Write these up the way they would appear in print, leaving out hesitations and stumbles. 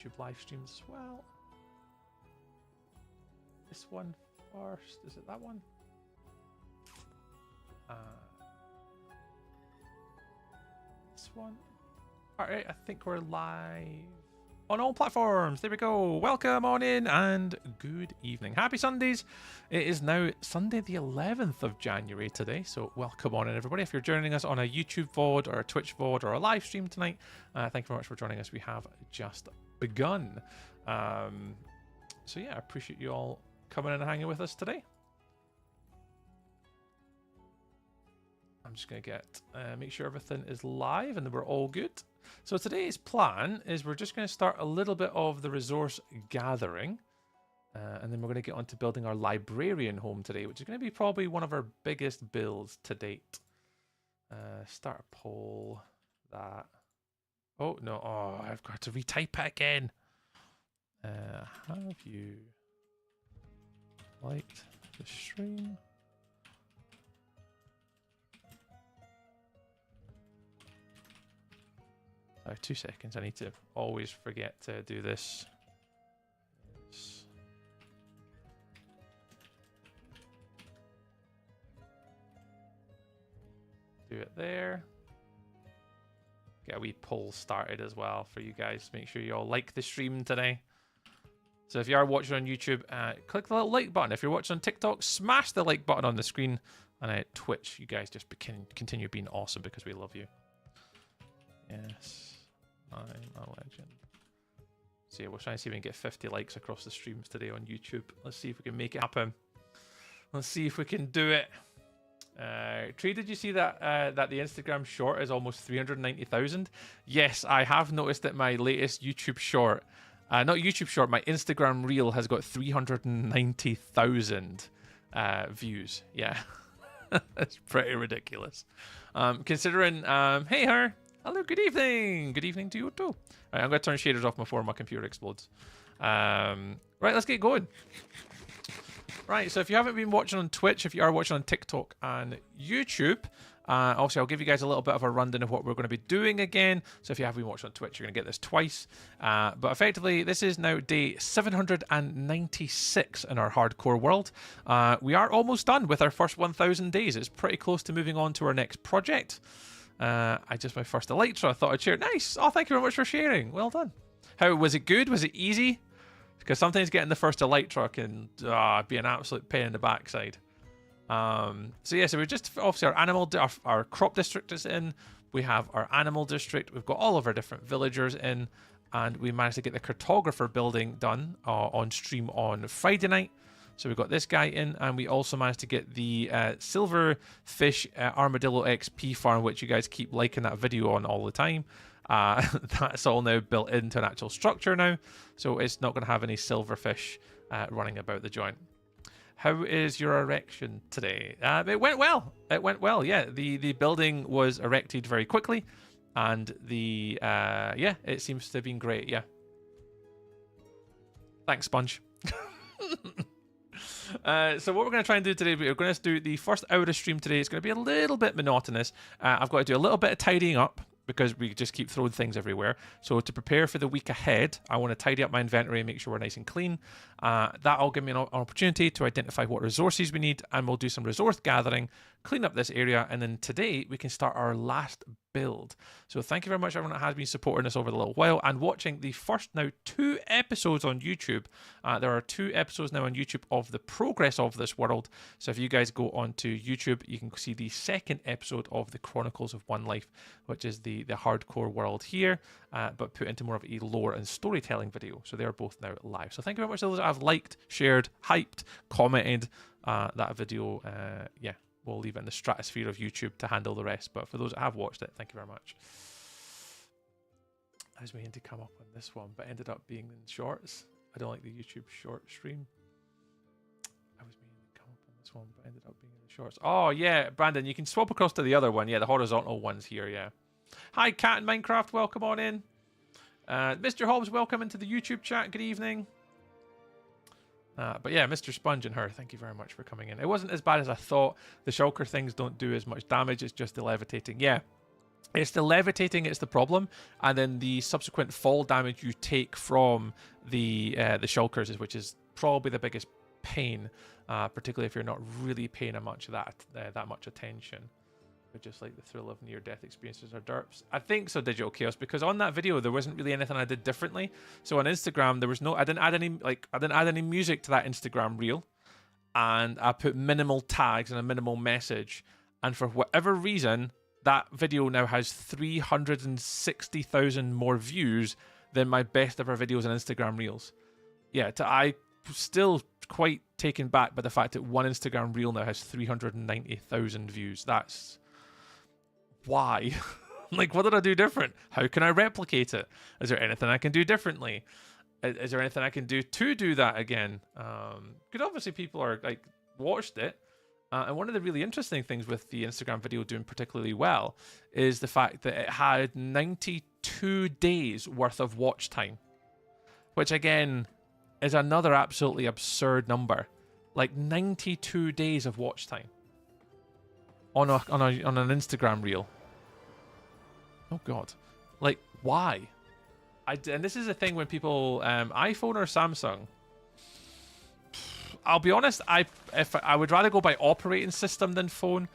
YouTube live streams as well. This one first. Is it that one? This one. Alright, I think we're live on all platforms. There we go. Welcome on in and good evening. Happy Sundays. It is now Sunday the 11th of January today, so welcome on in everybody. If you're joining us on a YouTube VOD or a Twitch VOD or a live stream tonight, thank you very much for joining us. We have just begun. So yeah, I appreciate you all coming in and hanging with us today. I'm just going to get make sure everything is live and that we're all good. So today's plan is we're just going to start a little bit of the resource gathering, and then we're going to get on to building our librarian home today, which is going to be probably one of our biggest builds to date. Start a poll. That. Oh no! Oh, I've got to retype it again. Have you liked the stream? 2 seconds. I need to always forget to do this. Yes. Do it there. Get a wee poll started as well for you guys. Make sure you all like the stream today. So if you are watching on YouTube, click the little like button. If you're watching on TikTok, smash the like button on the screen. And at Twitch, you guys just continue being awesome because we love you. Yes. I'm a legend. So yeah, we're trying to see if we can get 50 likes across the streams today on YouTube. Let's see if we can make it happen. Let's see if we can do it. Trey, did you see that that the Instagram short is almost 390,000? Yes, I have noticed that my latest YouTube short, not YouTube short, my Instagram reel has got 390,000 views. Yeah, that's pretty ridiculous. Considering, hey her. Hello, good evening. Good evening to you too. Right, I'm going to turn shaders off before my computer explodes. Right, let's get going. Right, so if you haven't been watching on Twitch, if you are watching on TikTok and YouTube, obviously I'll give you guys a little bit of a rundown of what we're going to be doing again. So if you have been watching on Twitch, you're going to get this twice. But effectively, this is now day 796 in our hardcore world. We are almost done with our first 1,000 days. It's pretty close to moving on to our next project. I just my first Elytra. I thought I'd share it. Nice. Oh, thank you very much for sharing. Well done. How was it? Good? Was it easy? Because sometimes getting the first Elytra can be an absolute pain in the backside. So yeah, so we're just obviously our crop district is in. We have our animal district. We've got all of our different villagers in, and we managed to get the cartographer building done on stream on Friday night. So we got this guy in, and we also managed to get the silverfish armadillo XP farm, which you guys keep liking that video on all the time. That's all now built into an actual structure now, so it's not going to have any silverfish running about the joint. How is your erection today? It went well. It went well. Yeah, the building was erected very quickly, and the yeah, it seems to have been great. Yeah. Thanks, Sponge. So what we're going to try and do today, we're going to do the first hour of stream today. It's going to be a little bit monotonous. I've got to do a little bit of tidying up because we just keep throwing things everywhere. So to prepare for the week ahead, I want to tidy up my inventory and make sure we're nice and clean. That'll give me an opportunity to identify what resources we need, and we'll do some resource gathering, clean up this area, and then today we can start our last build. So thank you very much everyone that has been supporting us over the little while and watching the first now 2 episodes on YouTube. There are 2 episodes now on YouTube of the progress of this world. So if you guys go onto YouTube, you can see the 2nd episode of the Chronicles of One Life, which is the hardcore world here, but put into more of a lore and storytelling video. So they're both now live. So thank you very much to those that have liked, shared, hyped, commented that video. Yeah. We'll leave it in the stratosphere of YouTube to handle the rest. But for those that have watched it, thank you very much. I was waiting to come up on this one, but ended up being in shorts. I don't like the YouTube short stream. I was waiting to come up on this one, but ended up being in the shorts. Oh, yeah, Brandon, you can swap across to the other one. Yeah, the horizontal one's here, yeah. Hi, Cat in Minecraft. Welcome on in. Mr. Hobbs, welcome into the YouTube chat. Good evening. But yeah, Mr. Sponge and her, thank you very much for coming in. It wasn't as bad as I thought. The shulker things don't do as much damage. It's just the levitating. Yeah. It's the levitating, it's the problem, and then the subsequent fall damage you take from the shulkers, which is probably the biggest pain, particularly if you're not really paying that much attention. But just like the thrill of near-death experiences or derps. I think so, Digital Chaos, because on that video there wasn't really anything I did differently. So on Instagram there was I didn't add any music to that Instagram reel, and I put minimal tags and a minimal message, and for whatever reason that video now has 360,000 more views than my best ever videos on Instagram reels. Yeah, I still quite taken back by the fact that one Instagram reel now has 390,000 views. That's why. Like, what did I do different? How can I replicate it? Is there anything I can do differently? Is there anything I can do to do that again? Because obviously people are like watched it. And one of the really interesting things with the Instagram video doing particularly well is the fact that it had 92 days worth of watch time, which again is another absolutely absurd number. Like 92 days of watch time on an Instagram reel. Oh God, like why? And this is the thing when people iPhone or Samsung. I'll be honest, I would rather go by operating system than phone.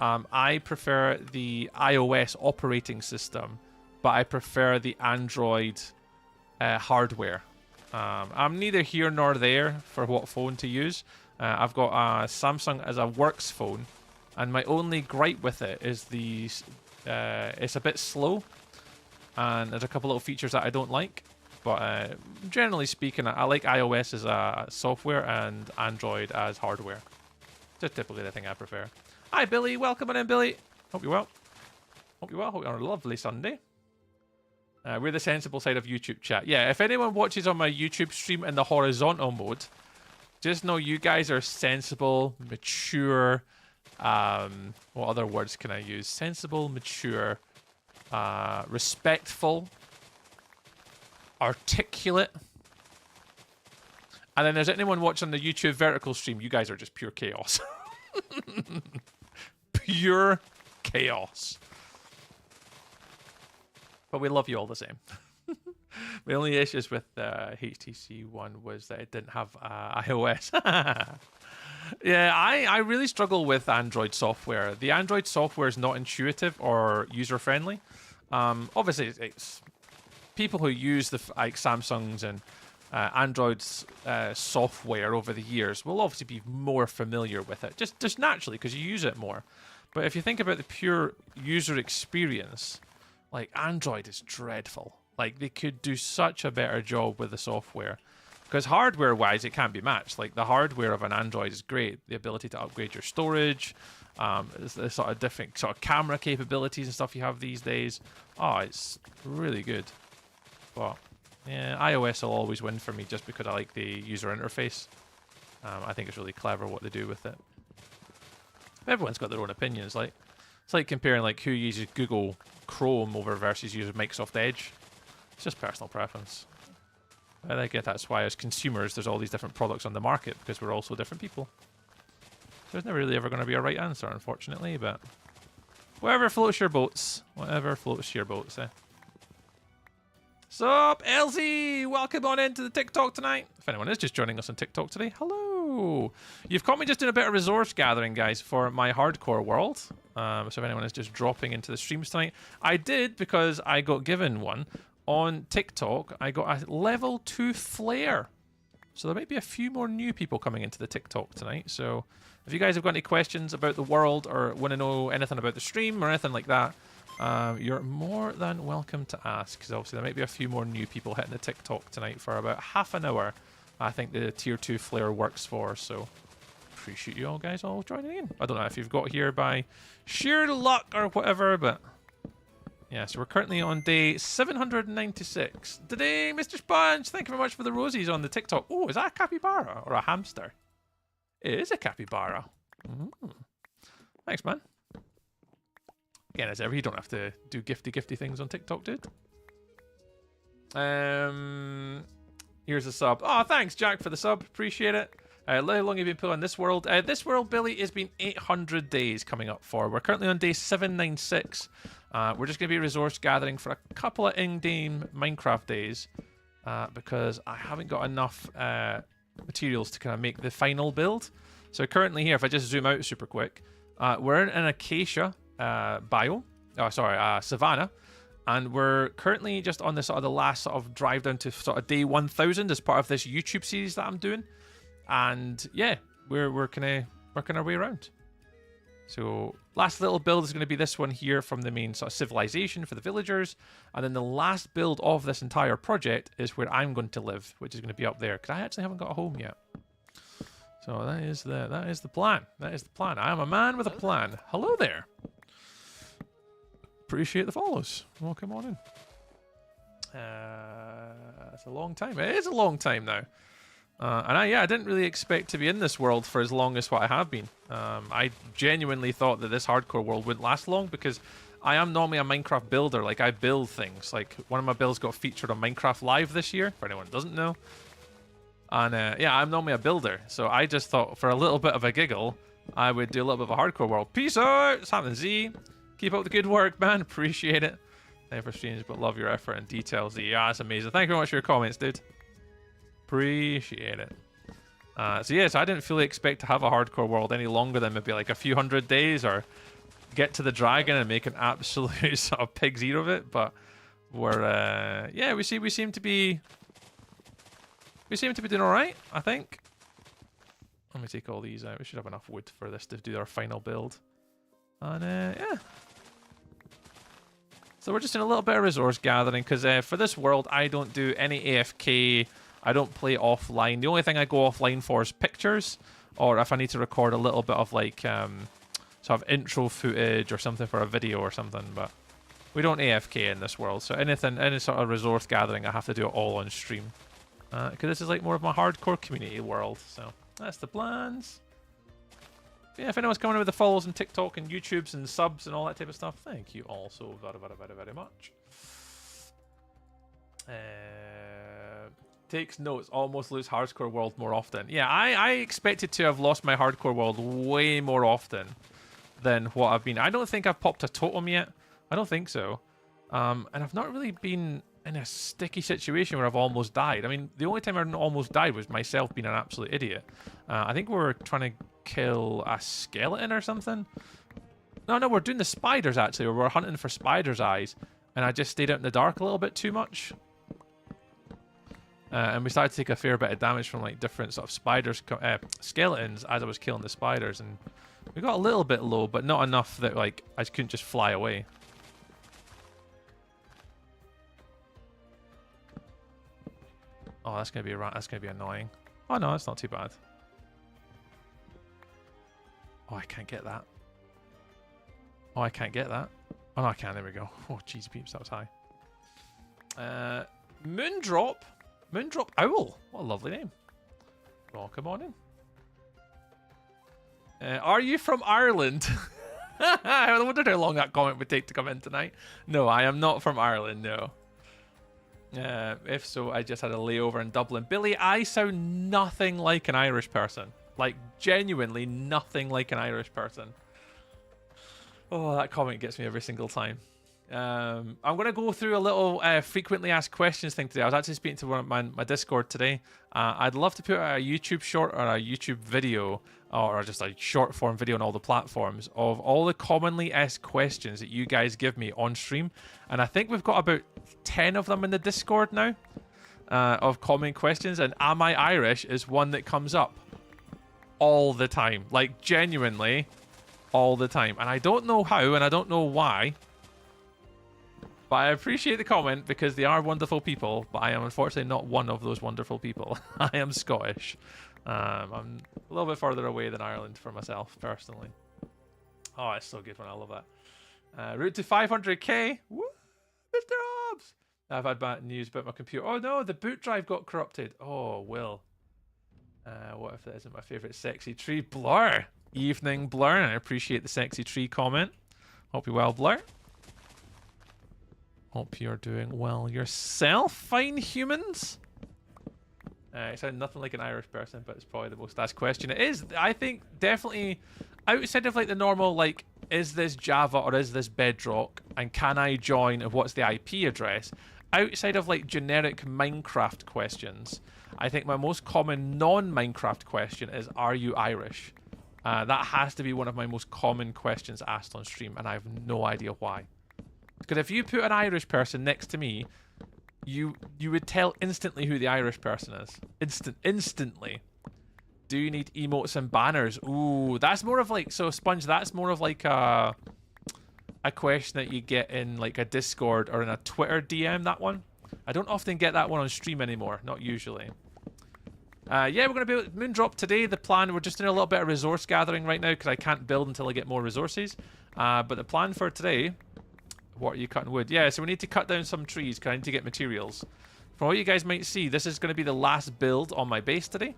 I prefer the iOS operating system, but I prefer the Android hardware. I'm neither here nor there for what phone to use. I've got a Samsung as a works phone, and my only gripe with it is it's a bit slow, and there's a couple little features that I don't like. But generally speaking, I like iOS as a software and Android as hardware. Just typically the thing I prefer. Hi, Billy. Welcome on in, Billy. Hope you're well. Hope you're well. Hope you're on a lovely Sunday. We're the sensible side of YouTube chat. Yeah, if anyone watches on my YouTube stream in the horizontal mode, just know you guys are sensible, mature. What other words can I use? Sensible, mature, respectful, articulate. And then there's anyone watching the YouTube vertical stream, you guys are just pure chaos. Pure chaos. But we love you all the same. The only issues with HTC One was that it didn't have iOS. Yeah, I really struggle with Android software. The Android software is not intuitive or user-friendly. Obviously, it's people who use the like Samsungs and Android's software over the years will obviously be more familiar with it, just naturally because you use it more. But if you think about the pure user experience, like Android is dreadful. Like they could do such a better job with the software, because hardware-wise it can't be matched. Like the hardware of an Android is great, the ability to upgrade your storage, the sort of different sort of camera capabilities and stuff you have these days. Oh, it's really good. But yeah, iOS will always win for me just because I like the user interface. I think it's really clever what they do with it. Everyone's got their own opinions. Like it's like comparing like who uses Google Chrome over versus uses Microsoft Edge. It's just personal preference. I get that's why as consumers there's all these different products on the market, because we're also different people. There's never really ever going to be a right answer, unfortunately, but whatever floats your boats. Whatever floats your boats, eh? Sup, Elsie? Welcome on into the TikTok tonight. If anyone is just joining us on TikTok today, hello. You've caught me just doing a bit of resource gathering, guys, for my hardcore world. So if anyone is just dropping into the streams tonight, I did because I got given one. On TikTok, I got a level 2 flare. So there might be a few more new people coming into the TikTok tonight. So if you guys have got any questions about the world or want to know anything about the stream or anything like that, you're more than welcome to ask. Because obviously there might be a few more new people hitting the TikTok tonight for about half an hour. I think the tier 2 flare works for. So appreciate you all guys all joining in. I don't know if you've got here by sheer luck or whatever, but... yeah, so we're currently on day 796. Today, Mr. Sponge, thank you very much for the roses on the TikTok. Oh, is that a capybara or a hamster? It is a capybara. Thanks, man. Again, as ever, you don't have to do gifty things on TikTok, dude. Here's a sub. Oh, thanks, Jack, for the sub. Appreciate it. How long have you been playing this world? This world, Billy, has been 800 days coming up for. We're currently on day 796. We're just going to be resource gathering for a couple of in-game Minecraft days because I haven't got enough materials to kind of make the final build. So currently here, if I just zoom out super quick, we're in an acacia biome. Oh, sorry, savanna. And we're currently just on the sort of the last sort of drive down to sort of day 1000 as part of this YouTube series that I'm doing. And yeah, we're kind of working our way around. So last little build is going to be this one here from the main sort of civilization for the villagers. And then the last build of this entire project is where I'm going to live, which is going to be up there because I actually haven't got a home yet. So that is the plan. That is the plan. I am a man with a plan. Hello there. Appreciate the follows. Welcome on in. It's a long time. It is a long time now. And I didn't really expect to be in this world for as long as what I have been. I genuinely thought that this hardcore world wouldn't last long because I am normally a Minecraft builder. Like, I build things. Like, one of my builds got featured on Minecraft Live this year, for anyone who doesn't know. And yeah, I'm normally a builder. So I just thought for a little bit of a giggle, I would do a little bit of a hardcore world. Peace out! It's happening, Z. Keep up the good work, man. Appreciate it. Never strange, but love your effort and details, Z. Yeah, that's amazing. Thank you very much for your comments, dude. Appreciate it. So yeah, so I didn't fully expect to have a hardcore world any longer than maybe like a few hundred days or get to the dragon and make an absolute sort of pig's ear of it. But we're yeah, we seem to be doing all right, I think. Let me take all these out. We should have enough wood for this to do our final build. And yeah. So we're just in a little bit of resource gathering because for this world I don't do any AFK. I don't play offline. The only thing I go offline for is pictures, or if I need to record a little bit of like sort of intro footage or something for a video or something. But we don't AFK in this world, so any sort of resource gathering, I have to do it all on stream because this is like more of my hardcore community world. So that's the plans. Yeah, if anyone's coming in with the follows on TikTok and YouTubes and subs and all that type of stuff, thank you all so very much. Takes notes, almost lose hardcore world more often. Yeah, I expected to have lost my hardcore world way more often than what I've been. I don't think I've popped a totem yet. I don't think so. And I've not really been in a sticky situation where I've almost died. I mean, the only time I almost died was myself being an absolute idiot. I think we were trying to kill a skeleton or something. No, we're doing the spiders actually, or we're hunting for spiders' eyes. And I just stayed out in the dark a little bit too much. And we started to take a fair bit of damage from like different sort of spiders, skeletons as I was killing the spiders, and we got a little bit low, but not enough that like I couldn't just fly away. Oh, that's gonna be annoying. Oh no, it's not too bad. Oh, I can't get that. Oh, I can't get that. Oh no, I can. There we go. Oh, jeez, peeps, that was high. Moondrop. Moondrop Owl. What a lovely name. Welcome on in. Are you from Ireland? I wondered how long that comment would take to come in tonight. No, I am not from Ireland, no. If so, I just had a layover in Dublin. Billy, I sound nothing like an Irish person. Like, genuinely nothing like an Irish person. Oh, that comment gets me every single time. I'm going to go through a little frequently asked questions thing today. I was actually speaking to one of my Discord today. I'd love to put a YouTube short or a YouTube video or just a short form video on all the platforms of all the commonly asked questions that you guys give me on stream. And I think we've got about 10 of them in the Discord now of common questions. And am I Irish is one that comes up all the time. Like, genuinely all the time. And I don't know how and I don't know why. But I appreciate the comment because they are wonderful people, but I am unfortunately not one of those wonderful people. I am Scottish. I'm a little bit further away than Ireland for myself, personally. Oh, it's so good when I love that. Route to 500k. Woo! Mr. Hobbs! I've had bad news about my computer. Oh no, the boot drive got corrupted. Oh, Will. What if that isn't my favourite sexy tree? Blur! Evening, Blur. And I appreciate the sexy tree comment. Hope you're well, Blur. Hope you're doing well yourself, fine humans. It sounds nothing like an Irish person, but it's probably the most asked question. It is, I think, definitely outside of like the normal like is this Java or is this Bedrock, and can I join, and what's the IP address? Outside of like generic Minecraft questions, I think my most common non-Minecraft question is, are you Irish? That has to be one of my most common questions asked on stream, and I have no idea why. Because if you put an Irish person next to me, you would tell instantly who the Irish person is. Instantly. Do you need emotes and banners? Ooh, that's more of like, so Sponge, that's more of like a question that you get in like a Discord or in a Twitter DM, that one. I don't often get that one on stream anymore, not usually. Yeah, we're going to be Moondrop today. The plan, we're just doing a little bit of resource gathering right now because I can't build until I get more resources. But the plan for today, what are you cutting wood? Yeah, so we need to cut down some trees because I need to get materials. From what you guys might see, this is going to be the last build on my base today.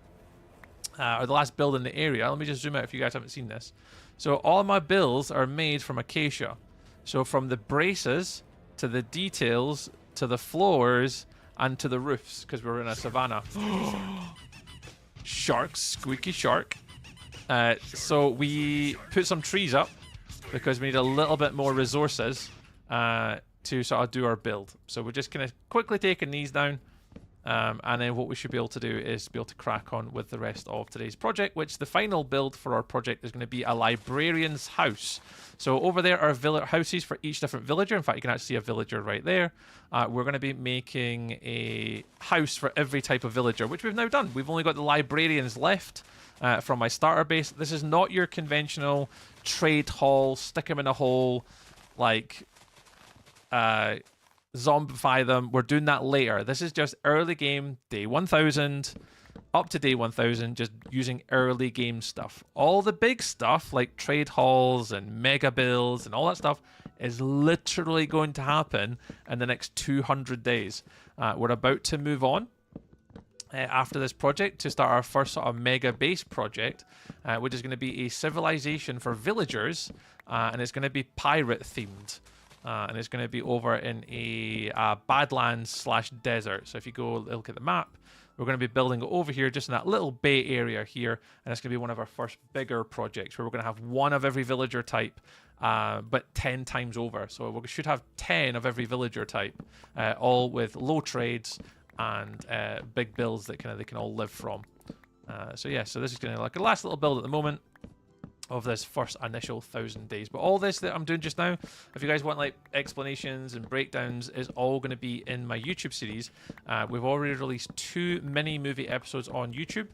Or the last build in the area. Let me just zoom out if you guys haven't seen this. So all my builds are made from acacia. So from the braces to the details to the floors and to the roofs, because we're in a savannah. Sharks, squeaky shark. So we put some trees up because we need a little bit more resources to sort of do our build. So we're just going to quickly taking these down. And then what we should be able to do is be able to crack on with the rest of today's project, which the final build for our project is going to be a librarian's house. So over there are houses for each different villager. In fact, you can actually see a villager right there. We're going to be making a house for every type of villager, which we've now done. We've only got the librarians left from my starter base. This is not your conventional trade hall, stick them in a hole, like... zombify them. We're doing that later. This is just early game, day 1000 up to day 1000, just using early game stuff. All the big stuff like trade halls and mega builds and all that stuff is literally going to happen in the next 200 days. We're about to move on after this project to start our first sort of mega base project, which is going to be a civilization for villagers, and it's going to be pirate themed. And it's going to be over in a Badlands / desert. So if you go look at the map, we're going to be building it over here, just in that little bay area here. And it's going to be one of our first bigger projects where we're going to have one of every villager type, but 10 times over. So we should have 10 of every villager type, all with low trades and big builds that they can all live from. So yeah, so this is going to like a last little build at the moment of this first initial 1000 days. But all this that I'm doing just now, if you guys want like explanations and breakdowns, is all going to be in my YouTube series. We've already released 2 mini movie episodes on YouTube.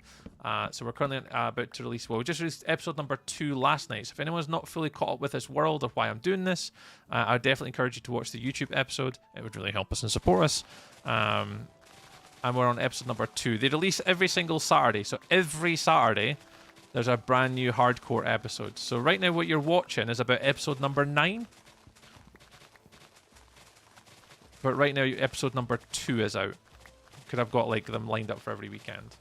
So we're currently about to release, well, we just released episode number 2 last night. So if anyone's not fully caught up with this world or why I'm doing this, I would definitely encourage you to watch the YouTube episode. It would really help us and support us. And we're on episode number 2. They release every single Saturday. So every Saturday, there's a brand new hardcore episode. So right now what you're watching is about episode number 9. But right now episode number 2 is out. Because I've got like them lined up for every weekend.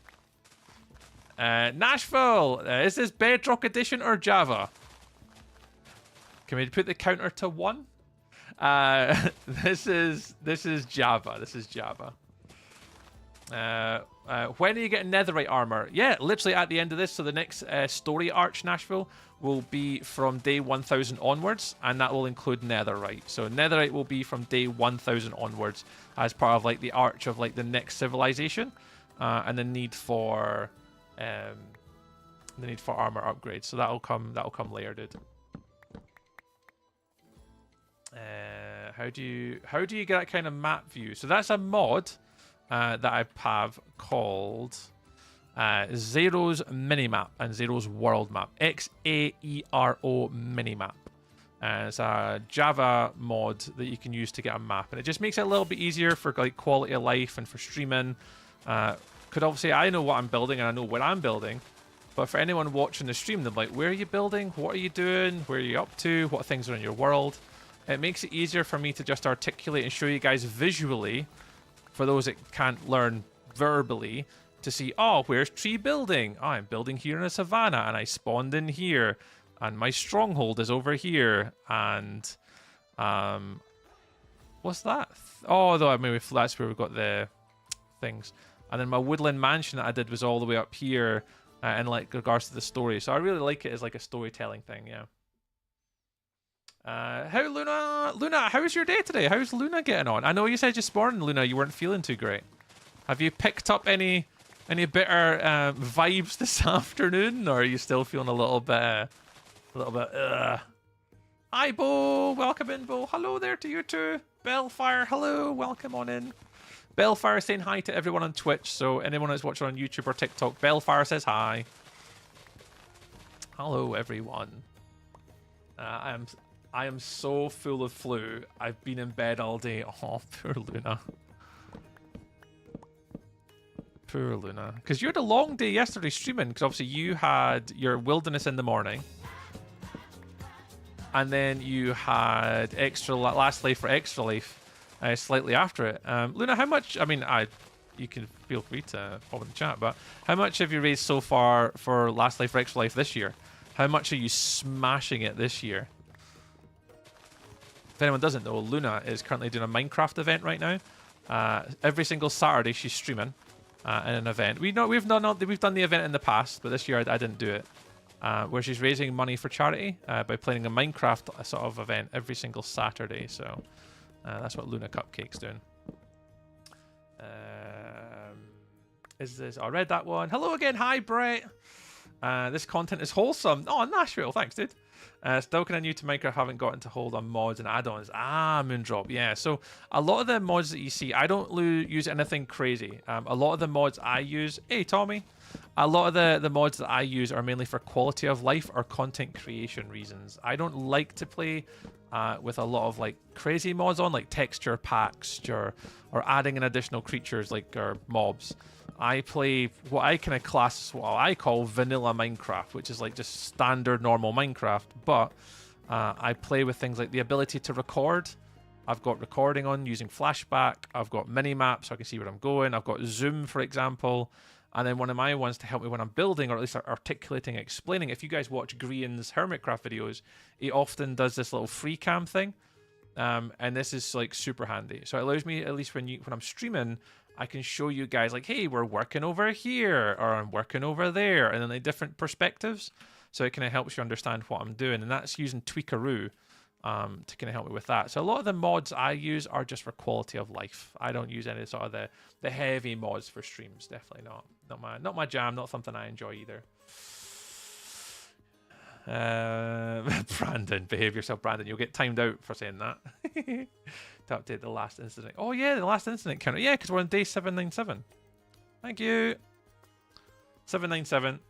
Nashville! Is this Bedrock Edition or Java? Can we put the counter to 1? This is Java. This is Java. When are you getting netherite armor? Yeah, literally at the end of this. So the next story arch, Nashville, will be from day 1000 onwards, and that will include netherite. So netherite will be from day 1000 onwards as part of like the arch of like the next civilization, and the need for armor upgrades. So that'll come later, dude. How do you get that kind of map view? So that's a mod that I have called Zero's Minimap and Zero's World Map. XAERO Minimap. It's a Java mod that you can use to get a map, and it just makes it a little bit easier for like quality of life and for streaming. Could obviously, I know what I'm building and I know what I'm building, but for anyone watching the stream, they're like, where are you building? What are you doing? Where are you up to? What things are in your world? It makes it easier for me to just articulate and show you guys visually, for those that can't learn verbally, to see, oh, where's tree building? Oh, I'm building here in a savannah, and I spawned in here, and my stronghold is over here, and what's that? Oh, though, I mean, that's where we've got the things. And then my woodland mansion that I did was all the way up here, in like regards to the story. So I really like it as like a storytelling thing, yeah. How Luna, how's your day today? How's Luna getting on? I know you said this morning, Luna, you weren't feeling too great. Have you picked up any better vibes this afternoon, or are you still feeling a little bit? Hi, Bo. Welcome in, Bo. Hello there to you too. Bellfire, hello. Welcome on in. Bellfire saying hi to everyone on Twitch. So anyone that's watching on YouTube or TikTok, Bellfire says hi. Hello, everyone. I am so full of flu. I've been in bed all day. Oh, poor Luna. Poor Luna. Because you had a long day yesterday streaming, because obviously you had your wilderness in the morning. And then you had extra last life for extra life slightly after it. Luna, how much, I mean, you can feel free to pop in the chat, but how much have you raised so far for last life for extra life this year? How much are you smashing it this year? If anyone doesn't know, Luna is currently doing a Minecraft event right now. Every single Saturday she's streaming in an event. We've done the event in the past, but this year I didn't do it. Where she's raising money for charity by playing a Minecraft sort of event every single Saturday. So that's what Luna Cupcake's doing. Is this? I read that one. Hello again. Hi, Brett. This content is wholesome. Oh, Nashville. Thanks, dude. Still kind of new to Minecraft, haven't gotten to hold on mods and add-ons. Moondrop, yeah. So a lot of the mods that you see, I don't use anything crazy. A lot of the mods I use, hey Tommy, a lot of the mods that I use are mainly for quality of life or content creation reasons. I don't like to play with a lot of like crazy mods on, like texture packs or adding in additional creatures like or mobs. I play what I kind of class, what I call vanilla Minecraft, which is like just standard normal Minecraft, but I play with things like the ability to record. I've got recording on using flashback. I've got mini maps so I can see where I'm going. I've got zoom, for example. And then one of my ones to help me when I'm building, or at least articulating, explaining. If you guys watch Grian's Hermitcraft videos, he often does this little free cam thing. And this is like super handy. So it allows me, at least when I'm streaming, I can show you guys like, hey, we're working over here, or I'm working over there, and then like different perspectives. So it kind of helps you understand what I'm doing. And that's using Tweakaroo to kind of help me with that. So a lot of the mods I use are just for quality of life. I don't use any sort of the heavy mods for streams. Definitely not. Not my jam, not something I enjoy either. Brandon, behave yourself, Brandon. You'll get timed out for saying that. To update the last incident. Oh yeah, the last incident counter. Yeah, because we're on day 797. Thank you. 797.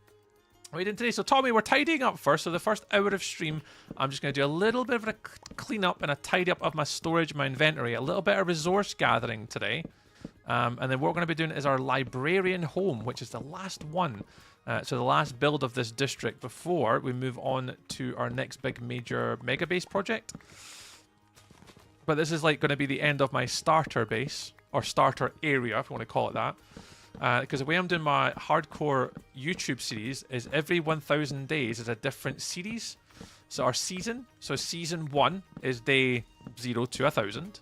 What are we doing today? So Tommy, we're tidying up first. So the first hour of stream, I'm just going to do a little bit of a clean up and a tidy up of my storage, my inventory, a little bit of resource gathering today. And then what we're going to be doing is our librarian home, which is the last one. So the last build of this district before we move on to our next big major mega base project. But this is like going to be the end of my starter base, or starter area, if you want to call it that. Because the way I'm doing my hardcore YouTube series is every 1,000 days is a different series. So our season, so season 1 is day 0 to 1,000.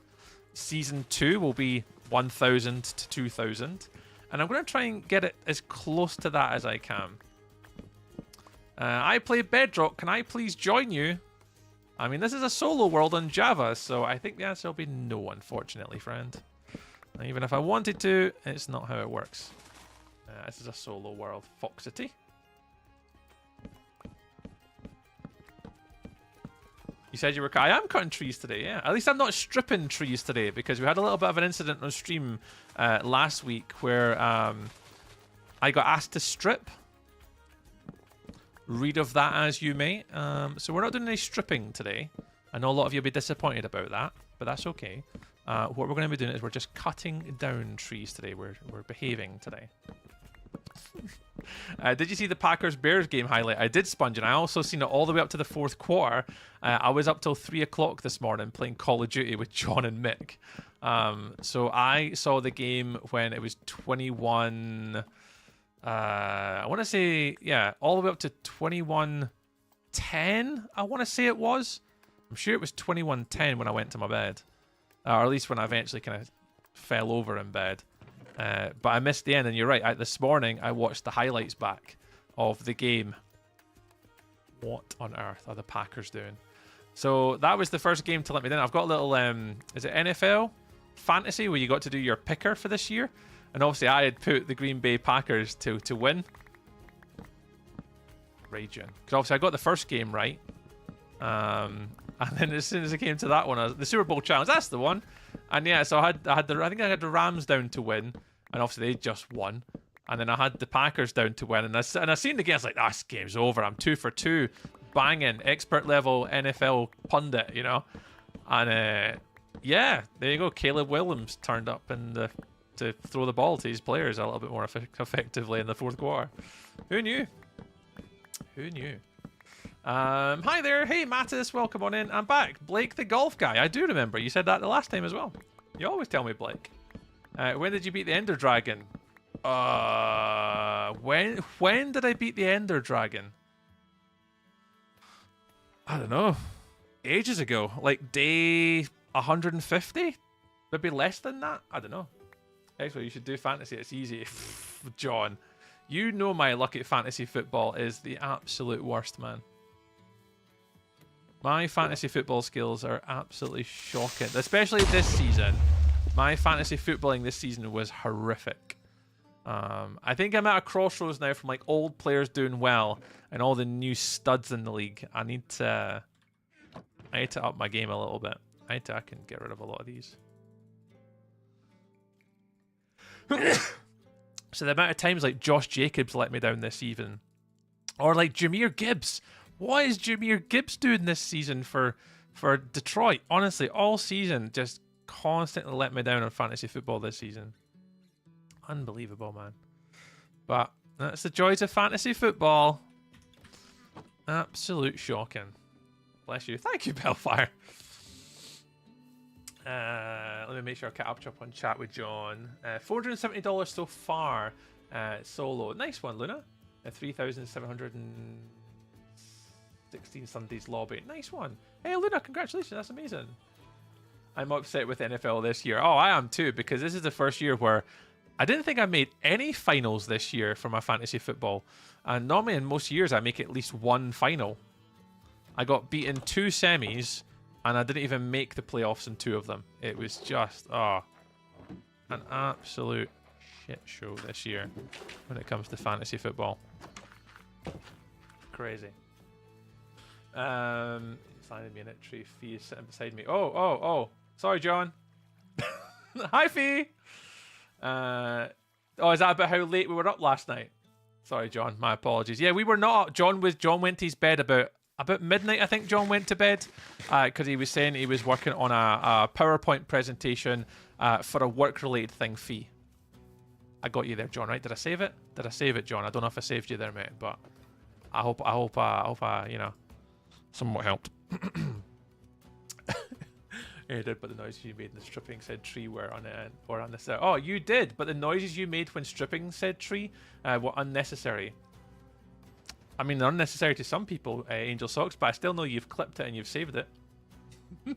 Season 2 will be 1,000 to 2,000. And I'm going to try and get it as close to that as I can. I play Bedrock. Can I please join you? I mean, this is a solo world on Java, so I think the answer will be no, unfortunately, friend. And even if I wanted to, it's not how it works. This is a solo world. Foxity. You said you were... I am cutting trees today, yeah. At least I'm not stripping trees today, because we had a little bit of an incident on stream last week where I got asked to strip. Read of that as you may. So we're not doing any stripping today. I know a lot of you will be disappointed about that, but that's okay. What we're going to be doing is we're just cutting down trees today. We're behaving today. Did you see the Packers-Bears game highlight? I did, Sponge, and I also seen it all the way up to the 4th quarter. I was up till 3 o'clock this morning playing Call of Duty with John and Mick. So I saw the game when it was 21... I want to say, yeah, all the way up to 21:10, I want to say it was. I'm sure it was 21:10 when I went to my bed. Or at least when I eventually kind of fell over in bed. But I missed the end, and you're right. This morning, I watched the highlights back of the game. What on earth are the Packers doing? So that was the first game to let me down. I've got a little, is it NFL Fantasy, where you got to do your picker for this year? And obviously I had put the Green Bay Packers to win. Raging. Because obviously I got the first game right. And then as soon as it came to that one, the Super Bowl challenge, that's the one. And yeah, so I think I had the Rams down to win. And obviously they just won. And then I had the Packers down to win. And I seen the game, I was like, this game's over. I'm 2 for 2. Banging. Expert level NFL pundit, you know. And yeah, there you go. Caleb Williams turned up to throw the ball to his players a little bit more effectively in the fourth quarter. Who knew? Who knew? Hi there. Hey, Mattis. Welcome on in. I'm back. Blake the golf guy. I do remember. You said that the last time as well. You always tell me, Blake. When did you beat the Ender Dragon? When did I beat the Ender Dragon? I don't know. Ages ago. Like day 150? Maybe less than that? I don't know. Actually, you should do fantasy. It's easy. John, you know my luck at fantasy football is the absolute worst, man. My fantasy football skills are absolutely shocking. Especially this season. My fantasy footballing this season was horrific. I think I'm at a crossroads now from like old players doing well and all the new studs in the league. I need to up my game a little bit. I can get rid of a lot of these. So the amount of times like Josh Jacobs let me down this season, or like Jahmyr Gibbs. What is Jahmyr Gibbs doing this season for Detroit? Honestly, all season just constantly let me down on fantasy football this season. Unbelievable, man. But that's the joys of fantasy football. Absolute shocking. Bless you. Thank you, Bellfire. Let me make sure I catch up on chat with John. $470 so far. Solo. Nice one, Luna. 3,716 Sundays lobby. Nice one. Hey, Luna, congratulations. That's amazing. I'm upset with NFL this year. Oh, I am too, because this is the first year where I didn't think I made any finals this year for my fantasy football. And normally in most years I make at least one final. I got beat in 2 semis, and I didn't even make the playoffs in 2 of them. It was just, an absolute shit show this year when it comes to fantasy football. Crazy. Signing me in it. Tree Fee is sitting beside me. Oh. Sorry, John. Hi, Fee. Is that about how late we were up last night? Sorry, John. My apologies. Yeah, we were not up. John went to his bed about midnight, I think John went to bed, because he was saying he was working on a PowerPoint presentation for a work-related thing. Fee. I got you there, John, right? Did I save it? Did I save it, John? I don't know if I saved you there, mate, but I hope you know, somewhat helped. You did, but the noises you made in the stripping said tree were on the set. Oh, you did, but the noises you made when stripping said tree were unnecessary. I mean, they're unnecessary to some people, Angel Socks, but I still know you've clipped it and you've saved it. The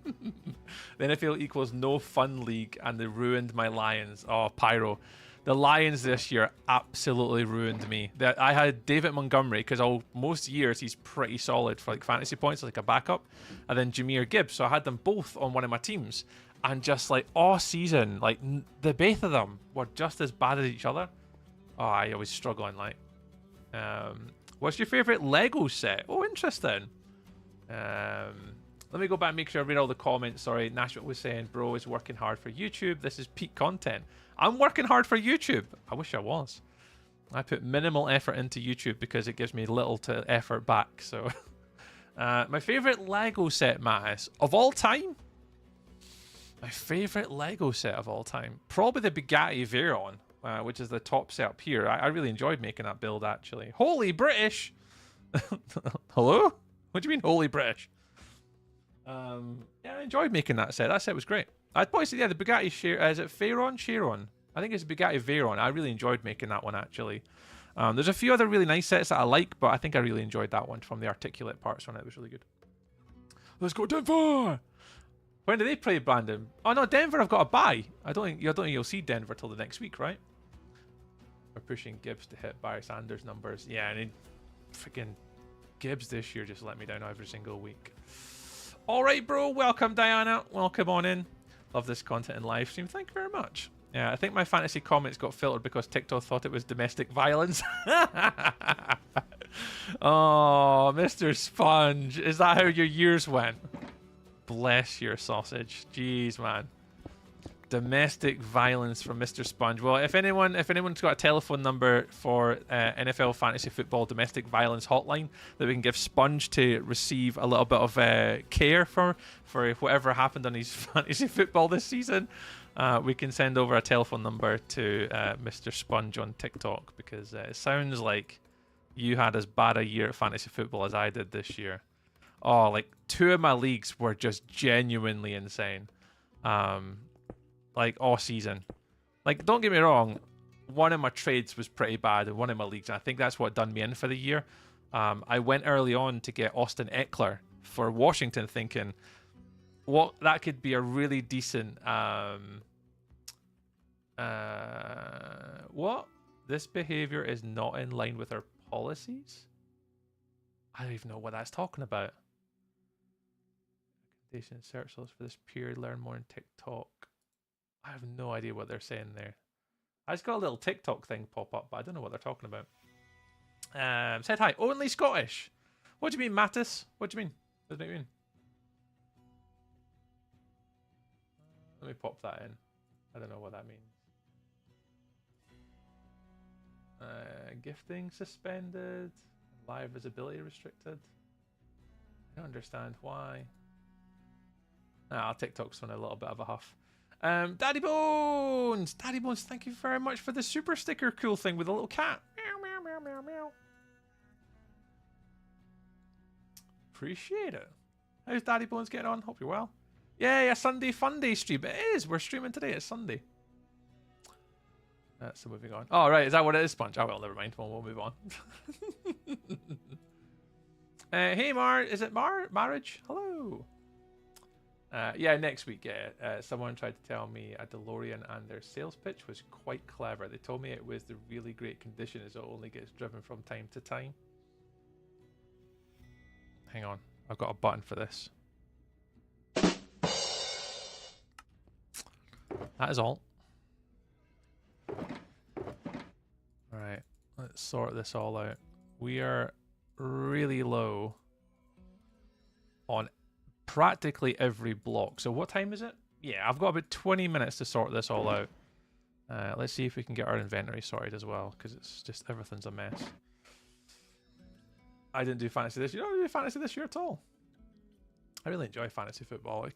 NFL equals no fun league, and they ruined my Lions. Oh, Pyro. The Lions this year absolutely ruined me. I had David Montgomery, because most years he's pretty solid for like fantasy points, like a backup. And then Jahmyr Gibbs, so I had them both on one of my teams. And just like all season, like the both of them were just as bad as each other. Oh, I was struggling. Like, what's your favorite Lego set? Oh, interesting. Let me go back and make sure I read all the comments. Sorry, Nashville was saying, bro is working hard for YouTube. This is peak content. I'm working hard for YouTube. I wish I was. I put minimal effort into YouTube because it gives me little to effort back. So, my favorite Lego set, Mattis, of all time? My favorite Lego set of all time? Probably the Bugatti Veyron, which is the top set up here. I really enjoyed making that build, actually. Holy British! Hello? What do you mean, holy British? Yeah, I enjoyed making that set. That set was great. I'd probably say, yeah, the Bugatti is it Veyron? Chiron? I think it's Bugatti Veyron. I really enjoyed making that one, actually. There's a few other really nice sets that I like, but I think I really enjoyed that one from the articulate parts on it. It was really good. Let's go Denver! When do they play, Brandon? Oh, no, Denver I've got to buy. I don't think you'll see Denver till the next week, right? We're pushing Gibbs to hit Barry Sanders numbers. Yeah, and freaking Gibbs this year just let me down every single week. All right, bro. Welcome, Diana. Welcome on in. Love this content and live stream. Thank you very much. Yeah, I think my fantasy comments got filtered because TikTok thought it was domestic violence. Oh, Mr. Sponge. Is that how your years went? Bless your sausage. Jeez, man. Domestic violence from Mr. Sponge. Well, if anyone's got a telephone number for NFL fantasy football domestic violence hotline that we can give Sponge to receive a little bit of care for whatever happened on his fantasy football this season, we can send over a telephone number to Mr. Sponge on TikTok, because it sounds like you had as bad a year at fantasy football as I did this year. Oh, like 2 of my leagues were just genuinely insane. Like all season. Like, don't get me wrong, one of my trades was pretty bad in one of my leagues, and I think that's what done me in for the year. I went early on to get Austin Eckler for Washington, thinking, what, that could be a really decent what? This behavior is not in line with our policies? I don't even know what that's talking about. Recommendation search results for this period, learn more on TikTok. I have no idea what they're saying there. I just got a little TikTok thing pop up, but I don't know what they're talking about. Said hi. Only Scottish. What do you mean, Mattis? What do you mean? What does it mean? Let me pop that in. I don't know what that means. Gifting suspended. Live visibility restricted. I don't understand why. TikTok's on a little bit of a huff. Daddy Bones! Daddy Bones, thank you very much for the super sticker cool thing with a little cat. Meow, meow, meow, meow, meow. Appreciate it. How's Daddy Bones getting on? Hope you're well. Yeah, Sunday fun day stream. It is. We're streaming today. It's Sunday. So moving on. Oh, right. Is that what it is, Sponge? Oh, well, never mind. We'll move on. Hey, is it Marriage? Hello. Yeah, next week, someone tried to tell me a DeLorean and their sales pitch was quite clever. They told me it was the really great condition as it only gets driven from time to time. Hang on, I've got a button for this. That is all. Alright, let's sort this all out. We are really low on practically every block. So what time is it? Yeah, I've got about 20 minutes to sort this all out. Let's see if we can get our inventory sorted as well, because it's just everything's a mess. I didn't do fantasy this year. I don't do fantasy this year at all. I really enjoy fantasy football.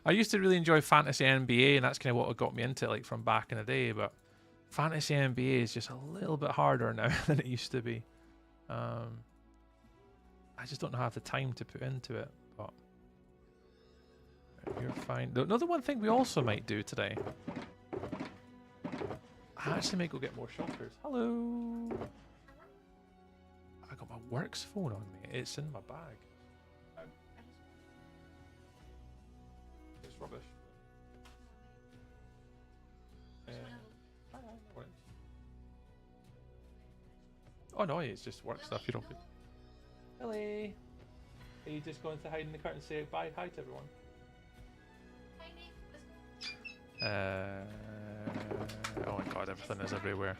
I used to really enjoy fantasy NBA, and that's kind of what got me into it, like from back in the day. But fantasy NBA is just a little bit harder now than it used to be. I just don't have the time to put into it. But you're fine. Another one thing we also might do today. I actually might go get more shulkers. Hello. I got my works phone on me. It's in my bag. It's rubbish. Oh no, it's just work stuff. You don't. Hello. Are you just going to hide in the curtain and say bye, hi to everyone? Oh my god, everything is everywhere.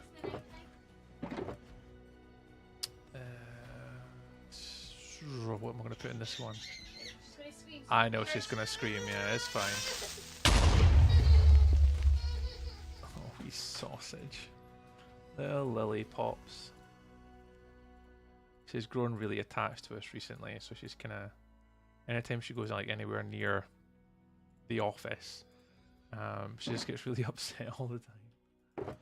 What am I going to put in this one? I know she's going to scream, yeah, it's fine. Oh, wee sausage. Little lily pops. She's grown really attached to us recently, so she's kind of... Anytime she goes like anywhere near the office, she just gets really upset all the time.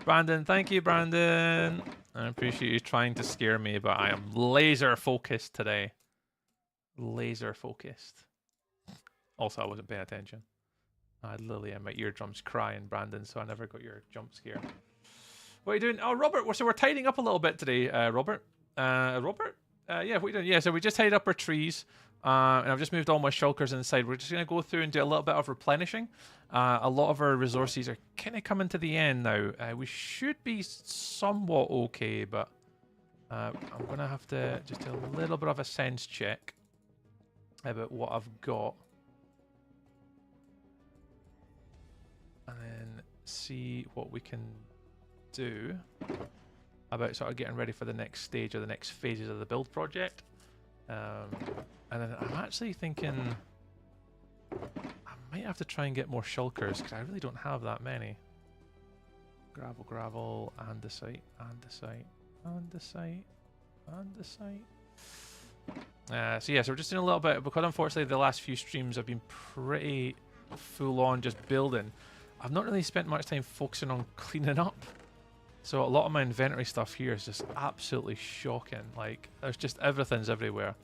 Brandon, thank you, Brandon. I appreciate you trying to scare me, but I am laser focused today. Laser focused. Also, I wasn't paying attention. I had Lily and my eardrums crying, Brandon, so I never got your jump scare. What are you doing? Oh, Robert, so we're tidying up a little bit today, Robert. Robert? Yeah, what are you doing? Yeah, so we just tidied up our trees. And I've just moved all my shulkers inside. We're just going to go through and do a little bit of replenishing. A lot of our resources are kind of coming to the end now. We should be somewhat okay, but I'm going to have to just do a little bit of a sense check. about what I've got. And then see what we can do about sort of getting ready for the next stage or the next phases of the build project. And then I'm actually thinking I might have to try and get more shulkers because I really don't have that many. Gravel, gravel, andesite, andesite, andesite, andesite. So yeah, so we're just doing a little bit, because unfortunately the last few streams have been pretty full on just building. I've not really spent much time focusing on cleaning up. So a lot of my inventory stuff here is just absolutely shocking. Like, there's just everything's everywhere.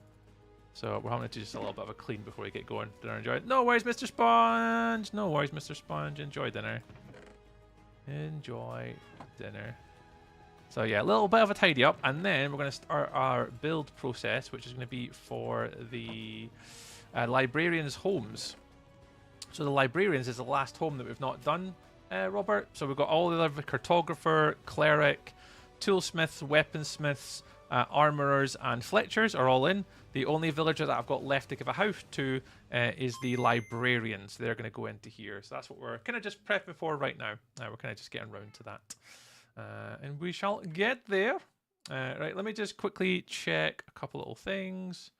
So we're having to do just a little bit of a clean before we get going. Dinner enjoyed. No worries, Mr. Sponge. No worries, Mr. Sponge. Enjoy dinner. Enjoy dinner. So yeah, a little bit of a tidy up, and then we're going to start our build process, which is going to be for the Librarians' homes. So the Librarians is the last home that we've not done, Robert. So we've got all the other cartographer, cleric, toolsmiths, weaponsmiths, armorers, and fletchers are all in. The only villager that I've got left to give a house to is the Librarians. They're going to go into here. So that's what we're kind of just prepping for right now. We're kind of just getting around to that. And we shall get there. Right, let me just quickly check a couple little things.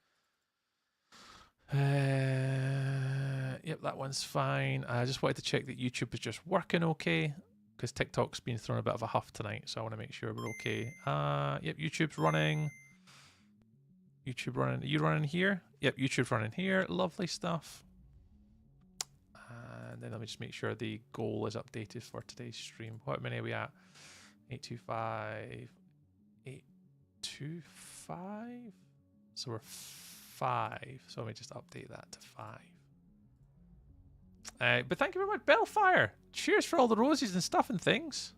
Yep, that one's fine. I just wanted to check that YouTube is just working okay, because TikTok's been throwing a bit of a huff tonight, so I want to make sure we're okay. Yep, YouTube's running. YouTube running. Are you running here? Yep, YouTube's running here. Lovely stuff. And then let me just make sure the goal is updated for today's stream. What many are we at? 825. 825? So we're 5. So let me just update that to 5. But thank you very much, Bellfire. Cheers for all the roses and stuff and things.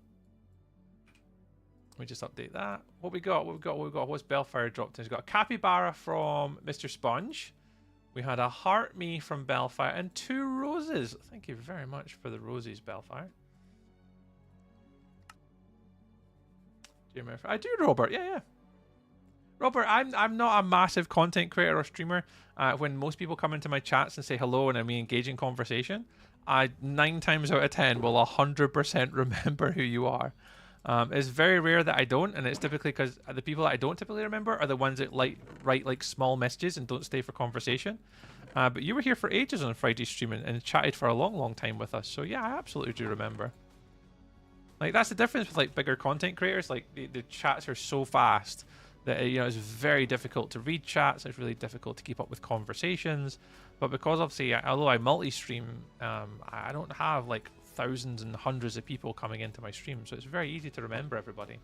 Let me just update that. What we got? What we got? What we got? What's Bellfire dropped in? He's got a capybara from Mr. Sponge. We had a heart me from Bellfire and 2 roses. Thank you very much for the roses, Bellfire. Do you remember? I do, Robert. Yeah, yeah. Robert, I'm not a massive content creator or streamer. When most people come into my chats and say hello and we engage in conversation, I 9 times out of 10 will 100% remember who you are. It's very rare that I don't, and it's typically because the people that I don't typically remember are the ones that write like small messages and don't stay for conversation. But you were here for ages on Friday streaming and chatted for a long, long time with us. So yeah, I absolutely do remember. Like, that's the difference with like bigger content creators. Like the chats are so fast that it's very difficult to read chats. It's really difficult to keep up with conversations. But because obviously, although I multi-stream, I don't have like thousands and hundreds of people coming into my stream, so it's very easy to remember everybody,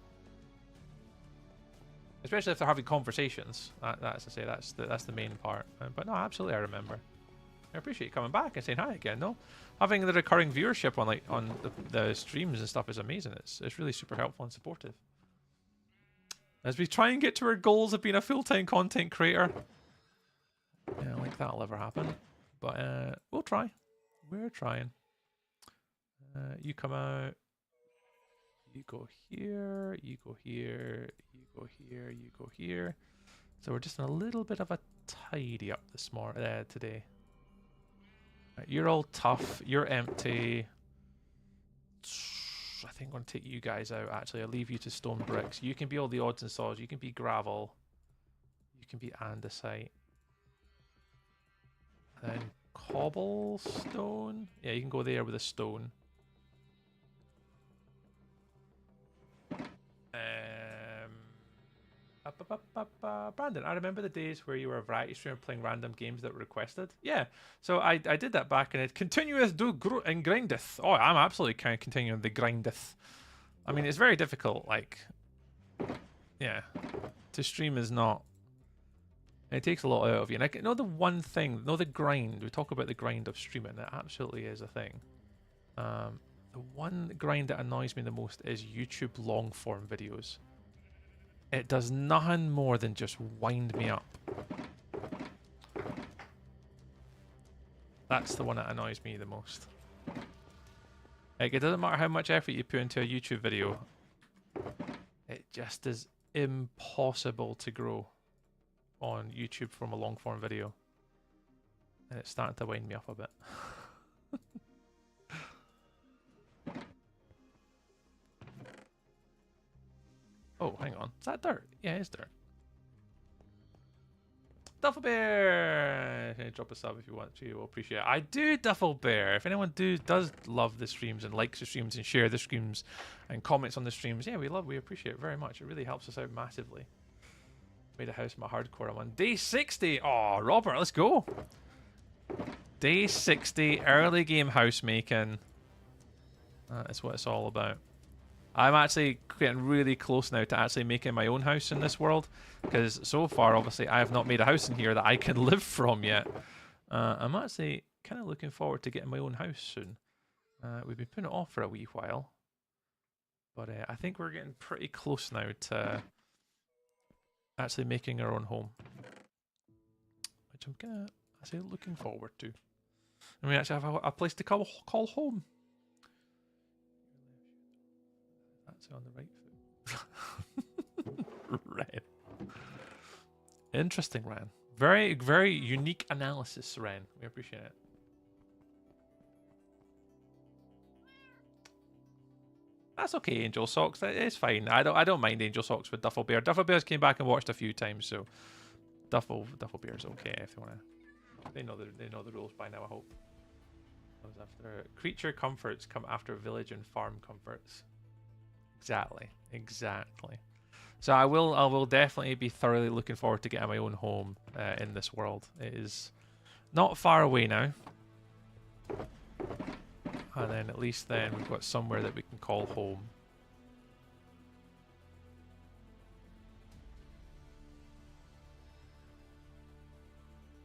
especially if they're having conversations. That's to say, that's the main part. But no, absolutely, I remember. I appreciate you coming back and saying hi again. No, having the recurring viewership on the streams and stuff is amazing. It's really super helpful and supportive as we try and get to our goals of being a full-time content creator. Yeah, I don't think that'll ever happen, but we'll try. We're trying. You come out. You go here. You go here. You go here. You go here. So we're just in a little bit of a tidy up this morning today. Right, you're all tough. You're empty. I think I'm going to take you guys out, actually. I'll leave you to stone bricks. You can be all the odds and sods. You can be gravel. You can be andesite. And then cobblestone. Yeah, you can go there with a stone. Brandon, I remember the days where you were a variety streamer playing random games that were requested. Yeah, so I did that back in it. Continuous do and grindeth. Oh, I'm absolutely kind of continuing the grindeth. I mean, it's very difficult. Like, yeah, to stream is not. It takes a lot out of you. And I know the one thing, the grind. We talk about the grind of streaming. It absolutely is a thing. The one grind that annoys me the most is YouTube long form videos. It does nothing more than just wind me up. That's the one that annoys me the most. Like, it doesn't matter how much effort you put into a YouTube video. It just is impossible to grow on YouTube from a long form video. And it's starting to wind me up a bit. Oh, hang on. Is that dirt? Yeah, it's dirt. Duffel Bear! Drop a sub if you want to. We'll appreciate it. I do, Duffel Bear. If anyone does love the streams and likes the streams and share the streams and comments on the streams, yeah, we appreciate it very much. It really helps us out massively. Made a house in my hardcore one. Day 60! Oh, Robert, let's go! Day 60, early game house making. That's what it's all about. I'm actually getting really close now to actually making my own house in this world, because so far, obviously, I have not made a house in here that I can live from yet. I'm actually kind of looking forward to getting my own house soon. We've been putting it off for a wee while, but I think we're getting pretty close now to actually making our own home, which I'm kind of actually looking forward to. And we actually have a place to call home. That's on the right foot. Ren. Interesting, Ren. Very, very unique analysis, Ren. We appreciate it. That's okay, Angel Socks. It's fine. I don't mind Angel Socks with Duffel Bear. Duffel Bears came back and watched a few times, so Duffel Bear's okay if they wanna. They know the rules by now, I hope. After creature comforts come after village and farm comforts. Exactly. So I will definitely be thoroughly looking forward to getting my own home in this world. It is not far away now. And then at least then we've got somewhere that we can call home.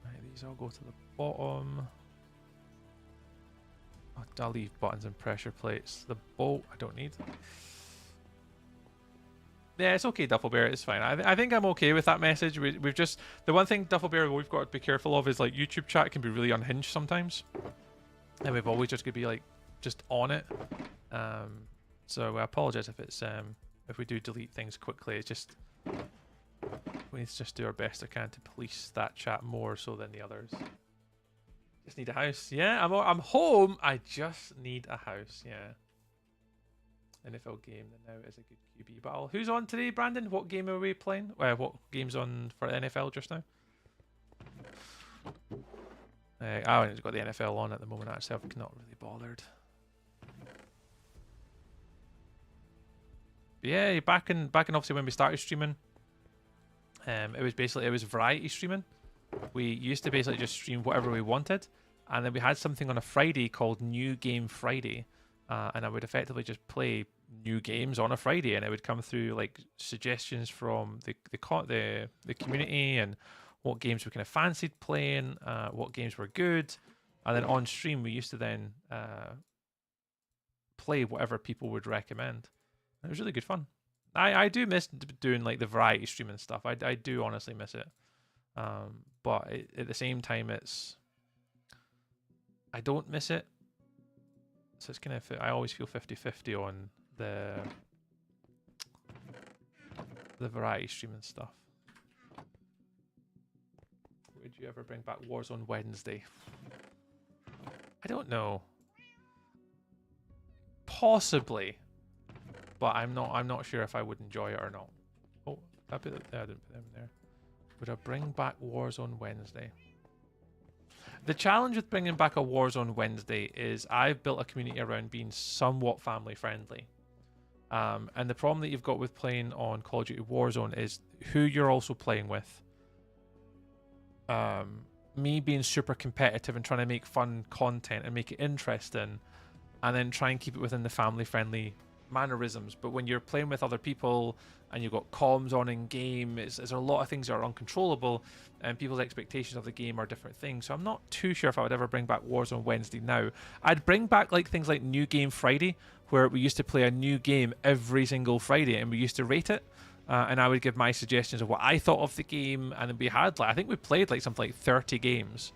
Right, these all go to the bottom. I'll leave buttons and pressure plates. The bolt I don't need. Yeah, it's okay, Duffel Bear. It's fine. I think I'm okay with that message. We've just... The one thing, Duffel Bear, we've got to be careful of is, like, YouTube chat can be really unhinged sometimes. And we've always just got to be, like, just on it. So I apologize if it's... if we do delete things quickly. It's just... We need to just do our best I can to police that chat more so than the others. Just need a house. Yeah, I'm home. I just need a house. Yeah. NFL game that now is a good QB battle. Who's on today, Brandon? What game are we playing? What game's on for NFL just now? I haven't got the NFL on at the moment. Actually, I'm not really bothered. But yeah, back in obviously when we started streaming, it was variety streaming. We used to basically just stream whatever we wanted, and then we had something on a Friday called New Game Friday, and I would effectively just play new games on a Friday, and it would come through like suggestions from the community and what games we kind of fancied playing, what games were good, and then on stream we used to then play whatever people would recommend. It was really good fun. I do miss doing like the variety streaming stuff. I do honestly miss it. But at the same time, I don't miss it. So it's kind of, I always feel 50-50 on the variety streaming stuff. Would you ever bring back Warzone Wednesday? I don't know. Possibly, but I'm not sure if I would enjoy it or not. Oh, I didn't put them in there. Would I bring back Warzone Wednesday? The challenge with bringing back a Warzone Wednesday is I've built a community around being somewhat family friendly. And the problem that you've got with playing on Call of Duty Warzone is who you're also playing with. Me being super competitive and trying to make fun content and make it interesting, and then try and keep it within the family friendly mannerisms. But when you're playing with other people and you've got comms on in game, there's a lot of things that are uncontrollable, and people's expectations of the game are different things. So I'm not too sure if I would ever bring back Warzone Wednesday now. I'd bring back like things like New Game Friday, where we used to play a new game every single Friday and we used to rate it, and I would give my suggestions of what I thought of the game. And then we had like, I think we played like something like 30 games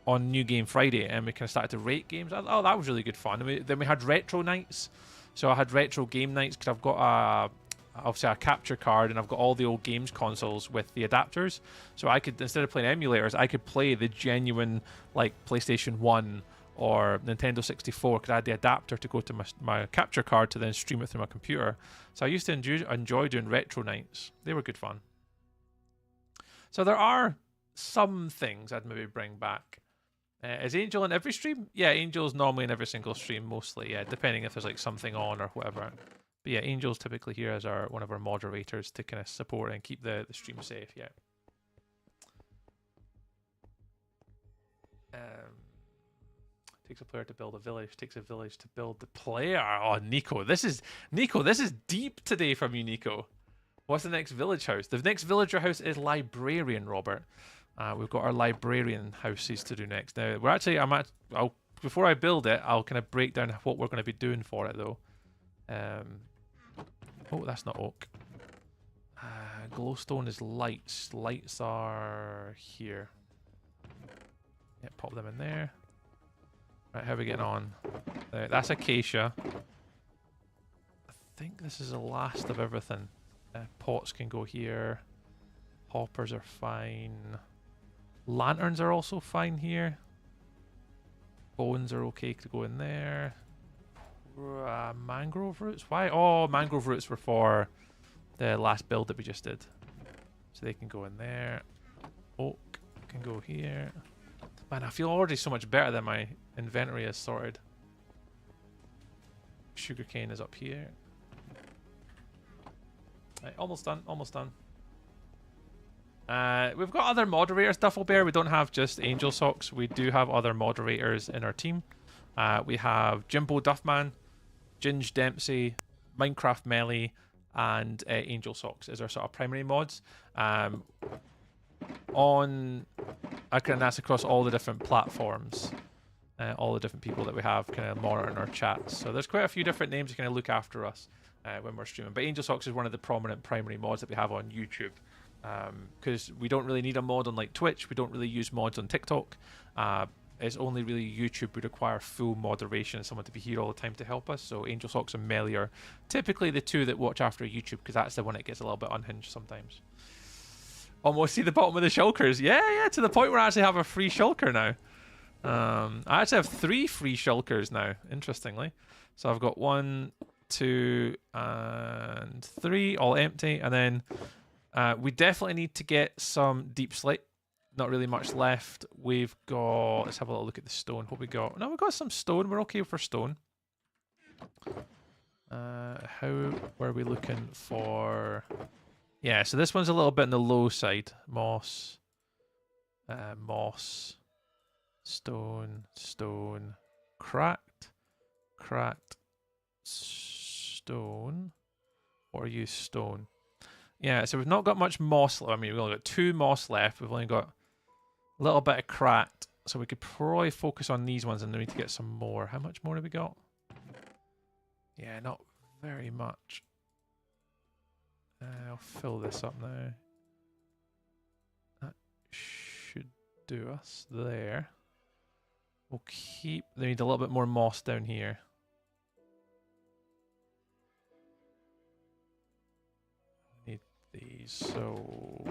on New Game Friday, and we kind of started to rate games. Oh, that was really good fun. And then we had retro nights. So I had retro game nights because I've got obviously a capture card, and I've got all the old games consoles with the adapters. So I could, instead of playing emulators, I could play the genuine like PlayStation 1 or Nintendo 64, because I had the adapter to go to my capture card to then stream it through my computer. So I used to enjoy doing retro nights. They were good fun. So there are some things I'd maybe bring back. Is Angel in every stream? Yeah, Angel's normally in every single stream, mostly. Yeah, depending if there's like something on or whatever. But yeah, Angel's typically here as one of our moderators to kind of support and keep the stream safe. Yeah. Takes a player to build a village. Takes a village to build the player. Oh, Nico, this is deep today from you, Nico. What's the next village house? The next villager house is Librarian, Robert. We've got our Librarian houses to do next. Now we're actually, before I build it, I'll kind of break down what we're going to be doing for it though. Oh, that's not oak. Glowstone is lights. Lights are here. Yeah, pop them in there. Right, how are we getting on? That's acacia. I think this is the last of everything. Pots can go here. Hoppers are fine. Lanterns are also fine here. Bones are okay to go in there. Mangrove roots? Why? Oh, mangrove roots were for the last build that we just did. So they can go in there. Oak can go here. Man, I feel already so much better than my inventory is sorted. Sugarcane is up here. Right, almost done, almost done. We've got other moderators, Duffelbear. We don't have just Angel Socks. We do have other moderators in our team. We have Jimbo Duffman, Ginge Dempsey, Minecraft Melly, and Angel Socks as our sort of primary mods. That's across all the different platforms, all the different people that we have kind of monitoring our chats. So there's quite a few different names to kind of look after us when we're streaming. But Angel Socks is one of the prominent primary mods that we have on YouTube, because we don't really need a mod on like Twitch. We don't really use mods on TikTok. It's only really YouTube would require full moderation and someone to be here all the time to help us. So Angel Socks and Melly are typically the two that watch after YouTube, because that's the one that gets a little bit unhinged sometimes. Almost see the bottom of the shulkers. Yeah, to the point where I actually have a free shulker now. I actually have 3 free shulkers now, interestingly. So I've got 1, 2, and 3, all empty. And then we definitely need to get some deep slate. Not really much left. We've got... Let's have a little look at the stone. What we got? No, we got some stone. We're okay for stone. How were we looking for... Yeah, so this one's a little bit on the low side. Moss. Moss. Stone. Stone. Cracked. Cracked. Stone. Or use stone. Yeah, so we've not got much moss. I mean, we've only got 2 moss left. We've only got a little bit of cracked. So we could probably focus on these ones and then we need to get some more. How much more have we got? Yeah, not very much. I'll fill this up now. That should do us there. We'll keep... They need a little bit more moss down here. Need these, so...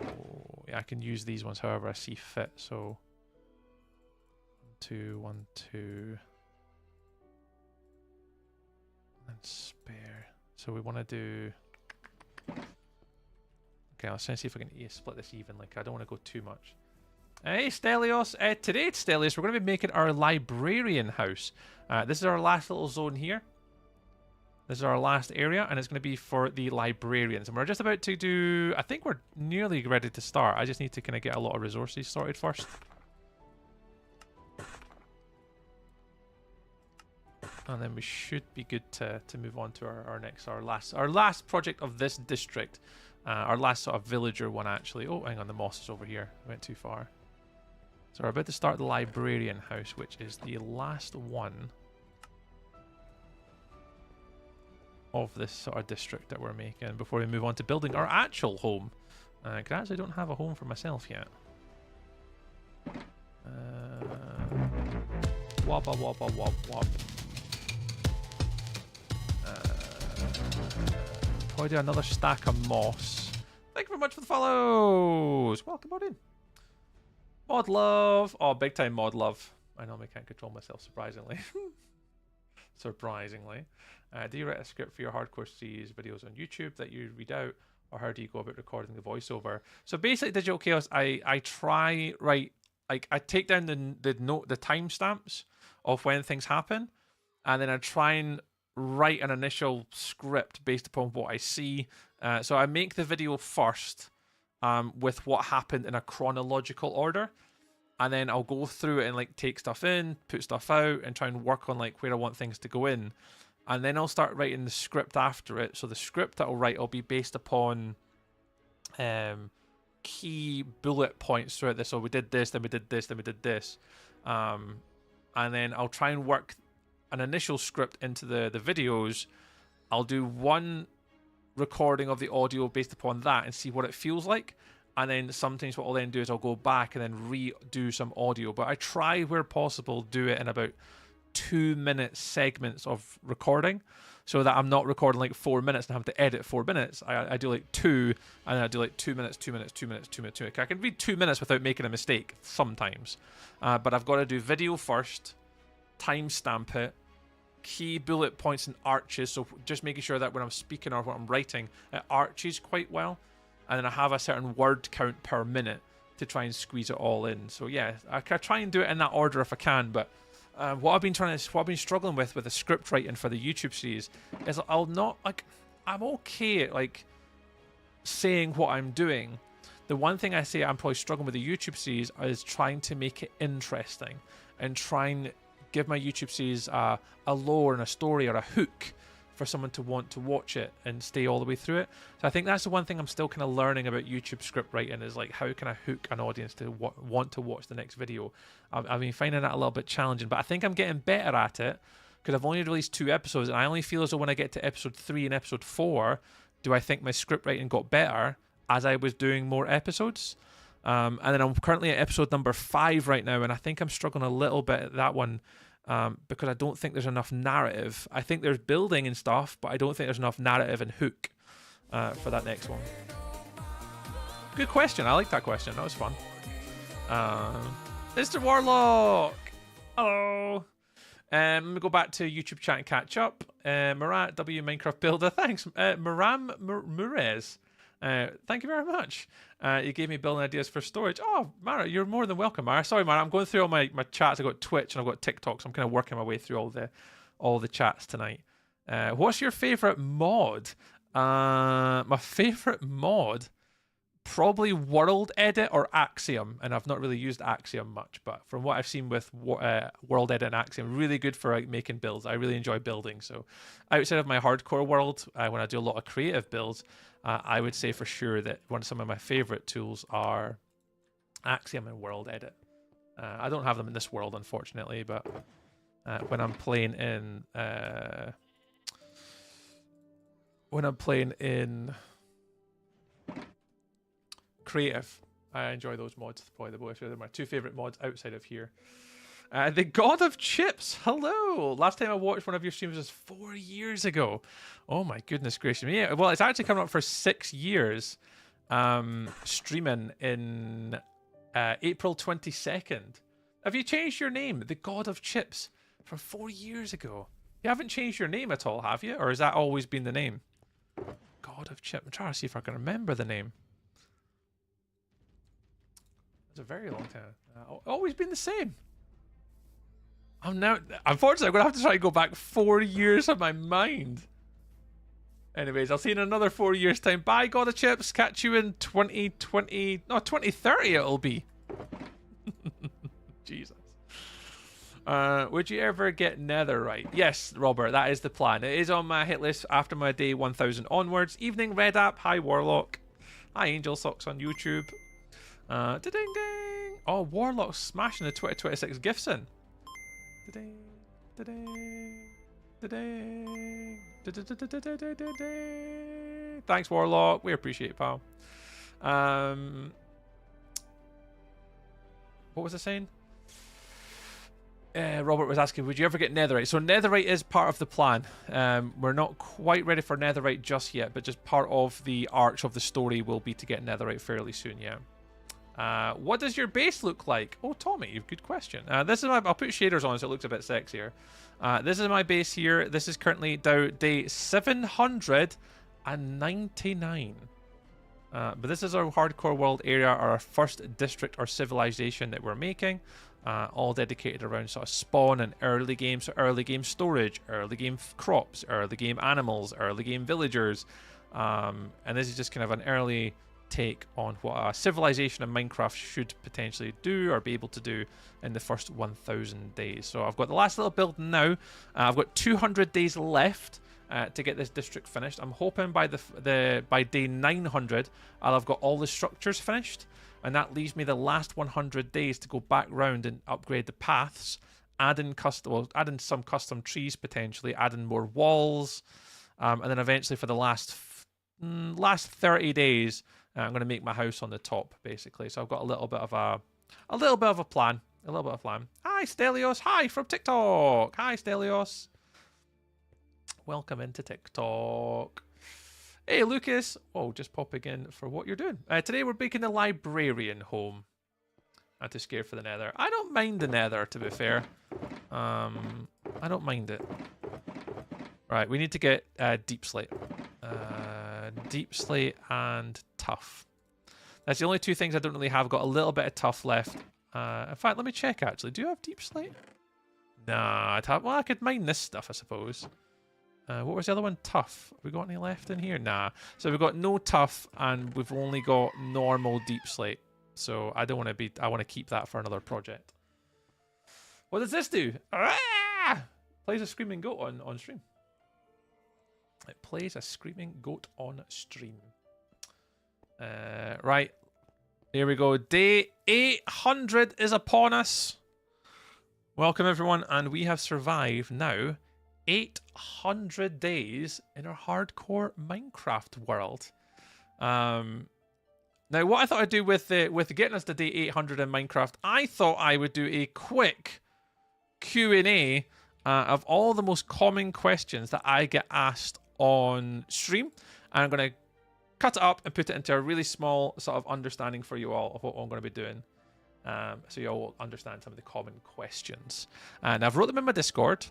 Yeah, I can use these ones however I see fit, so... 1, 2, 1, 2... And spare. So we want to do... Okay, let's try and see if I can split this evenly. I don't want to go too much. Hey, Stelios. Today, Stelios, we're going to be making our Librarian house. This is our last little zone here. This is our last area, and it's going to be for the Librarians. And we're just about to do... I think we're nearly ready to start. I just need to kind of get a lot of resources sorted first. And then we should be good to move on to our last project of this district. Our last sort of villager one, actually. Oh, hang on, the moss is over here. I went too far. So we're about to start the Librarian house, which is the last one of this sort of district that we're making before we move on to building our actual home. Because I actually don't have a home for myself yet. Wobba wobba wob wob. Probably do another stack of moss. Thank you very much for the follows. Welcome on in. Mod love. Oh, big time mod love. I normally can't control myself, surprisingly. Surprisingly. Do you write a script for your hardcore series videos on YouTube that you read out, or how do you go about recording the voiceover? So basically, Digital Chaos, I try write, like, I take down the timestamps of when things happen, and then I try and write an initial script based upon what I see. So I make the video first with what happened in a chronological order, and then I'll go through it and like take stuff in, put stuff out, and try and work on like where I want things to go in. And then I'll start writing the script after it. So the script that I'll write will be based upon key bullet points throughout this. So we did this, then we did this, then we did this. And then I'll try and work an initial script into the videos. I'll do one recording of the audio based upon that and see what it feels like. And then sometimes what I'll then do is I'll go back and then redo some audio. But I try where possible do it in about 2-minute segments of recording, so that I'm not recording like 4 minutes and having to edit 4 minutes. I do like 2, and then I do like 2 minutes, 2 minutes, 2 minutes, 2 minutes, 2 minutes. I can read 2 minutes without making a mistake sometimes, but I've got to do video first, timestamp it, key bullet points and arches, so just making sure that when I'm speaking or when I'm writing, it arches quite well, and then I have a certain word count per minute to try and squeeze it all in. So yeah, I try and do it in that order if I can, but what I've been struggling with the script writing for the YouTube series is I'm okay at like saying what I'm doing. The one thing I say I'm probably struggling with the YouTube series is trying to make it interesting and trying to give my YouTube series a lore and a story or a hook for someone to want to watch it and stay all the way through it. So I think that's the one thing I'm still kind of learning about YouTube script writing, is like, how can I hook an audience to want to watch the next video? I've been finding that a little bit challenging, but I think I'm getting better at it, because I've only released 2 episodes, and I only feel as though when I get to episode 3 and episode 4, do I think my script writing got better as I was doing more episodes. And then I'm currently at episode number 5 right now, and I think I'm struggling a little bit at that one, because I don't think there's enough narrative. I think there's building and stuff, but I don't think there's enough narrative and hook for that next one. Good question. I like that question. That was fun. Mr. Warlock! Hello! Let me go back to YouTube chat and catch up. Marat W Minecraft Builder. Thanks. Maram Murez. Thank you very much. You gave me building ideas for storage. Oh, Mara, you're more than welcome, Mara. Sorry, Mara, I'm going through all my chats. I've got Twitch and I've got TikTok, so I'm kind of working my way through all the chats tonight. What's your favourite mod? My favourite mod, probably World Edit or Axiom, and I've not really used Axiom much, but from what I've seen with World Edit and Axiom, really good for like making builds. I really enjoy building. So outside of my hardcore world, when I do a lot of creative builds, I would say for sure that some of my favorite tools are Axiom and World Edit. I don't have them in this world, unfortunately, but when I'm playing in creative, I enjoy those mods. Probably they're my 2 favorite mods outside of here. The God of Chips, hello. Last time I watched one of your streams was 4 years ago. Oh my goodness gracious me. Yeah, well, it's actually coming up for 6 years, streaming in April 22nd. Have you changed your name, the God of Chips, from 4 years ago? You haven't changed your name at all, have you? Or has that always been the name? God of Chips. I'm trying to see if I can remember the name. It's a very long time. Always been the same. Unfortunately, I'm going to have to try to go back 4 years of my mind. Anyways, I'll see you in another 4 years' time. Bye, God of Chips. Catch you in 2030 it'll be. Jesus. Would you ever get netherite? Yes, Robert, that is the plan. It is on my hit list after my day 1000 onwards. Evening, Red App. Hi, Warlock. Hi, Angel Socks on YouTube. Da-ding-ding. Oh, Warlock smashing the 2026 gifts in. Da-ding, da-ding, da-ding, da-da-da-da-da-da-da. Thanks, Warlock. We appreciate it, pal. What was I saying? Robert was asking, would you ever get netherite? So netherite is part of the plan. We're not quite ready for netherite just yet, but just part of the arch of the story will be to get netherite fairly soon, yeah. What does your base look like? Oh, Tommy, good question. This is my. I'll put shaders on so it looks a bit sexier. This is my base here. This is currently day 799. But this is our hardcore world area, our first district or civilization that we're making. All dedicated around sort of spawn and early game, so early game storage, early game crops, early game animals, early game villagers. And this is just kind of an early take on what a civilization in Minecraft should potentially do or be able to do in the first 1,000 days. So I've got the last little build now. I've got 200 days left to get this district finished. I'm hoping by by day 900 I'll have got all the structures finished, and that leaves me the last 100 days to go back round and upgrade the paths, add in some custom trees potentially, add in more walls, and then eventually for the last 30 days I'm going to make my house on the top basically. So I've got a little bit of a plan. Hi Stelios, hi from TikTok. Hi Stelios. Welcome into TikTok. Hey Lucas. Oh, just popping in for what you're doing. Today we're making the librarian home. Not too scared for the nether. I don't mind the nether, to be fair. I don't mind it. Right, we need to get deep slate. Deep slate and tough. That's the only two things I don't really have. I've got a little bit of tough left. In fact, let me check actually. Do you have deep slate? Nah, well, I could mine this stuff, I suppose. What was the other one? Tough. Have we got any left in here? Nah. So we've got no tough, and we've only got normal deep slate. So I don't want to be. I want to keep that for another project. What does this do? Ah! Plays a screaming goat on stream. It plays a screaming goat on stream. Right. Here we go. Day 800 is upon us. Welcome everyone, and we have survived now 800 days in our hardcore Minecraft world. Now, what I thought I'd do with getting us to day 800 in Minecraft, I thought I would do a quick Q&A of all the most common questions that I get asked on stream, and I'm going to cut it up and put it into a really small sort of understanding for you all of what I'm going to be doing, so you all will understand some of the common questions. And I've wrote them in my Discord.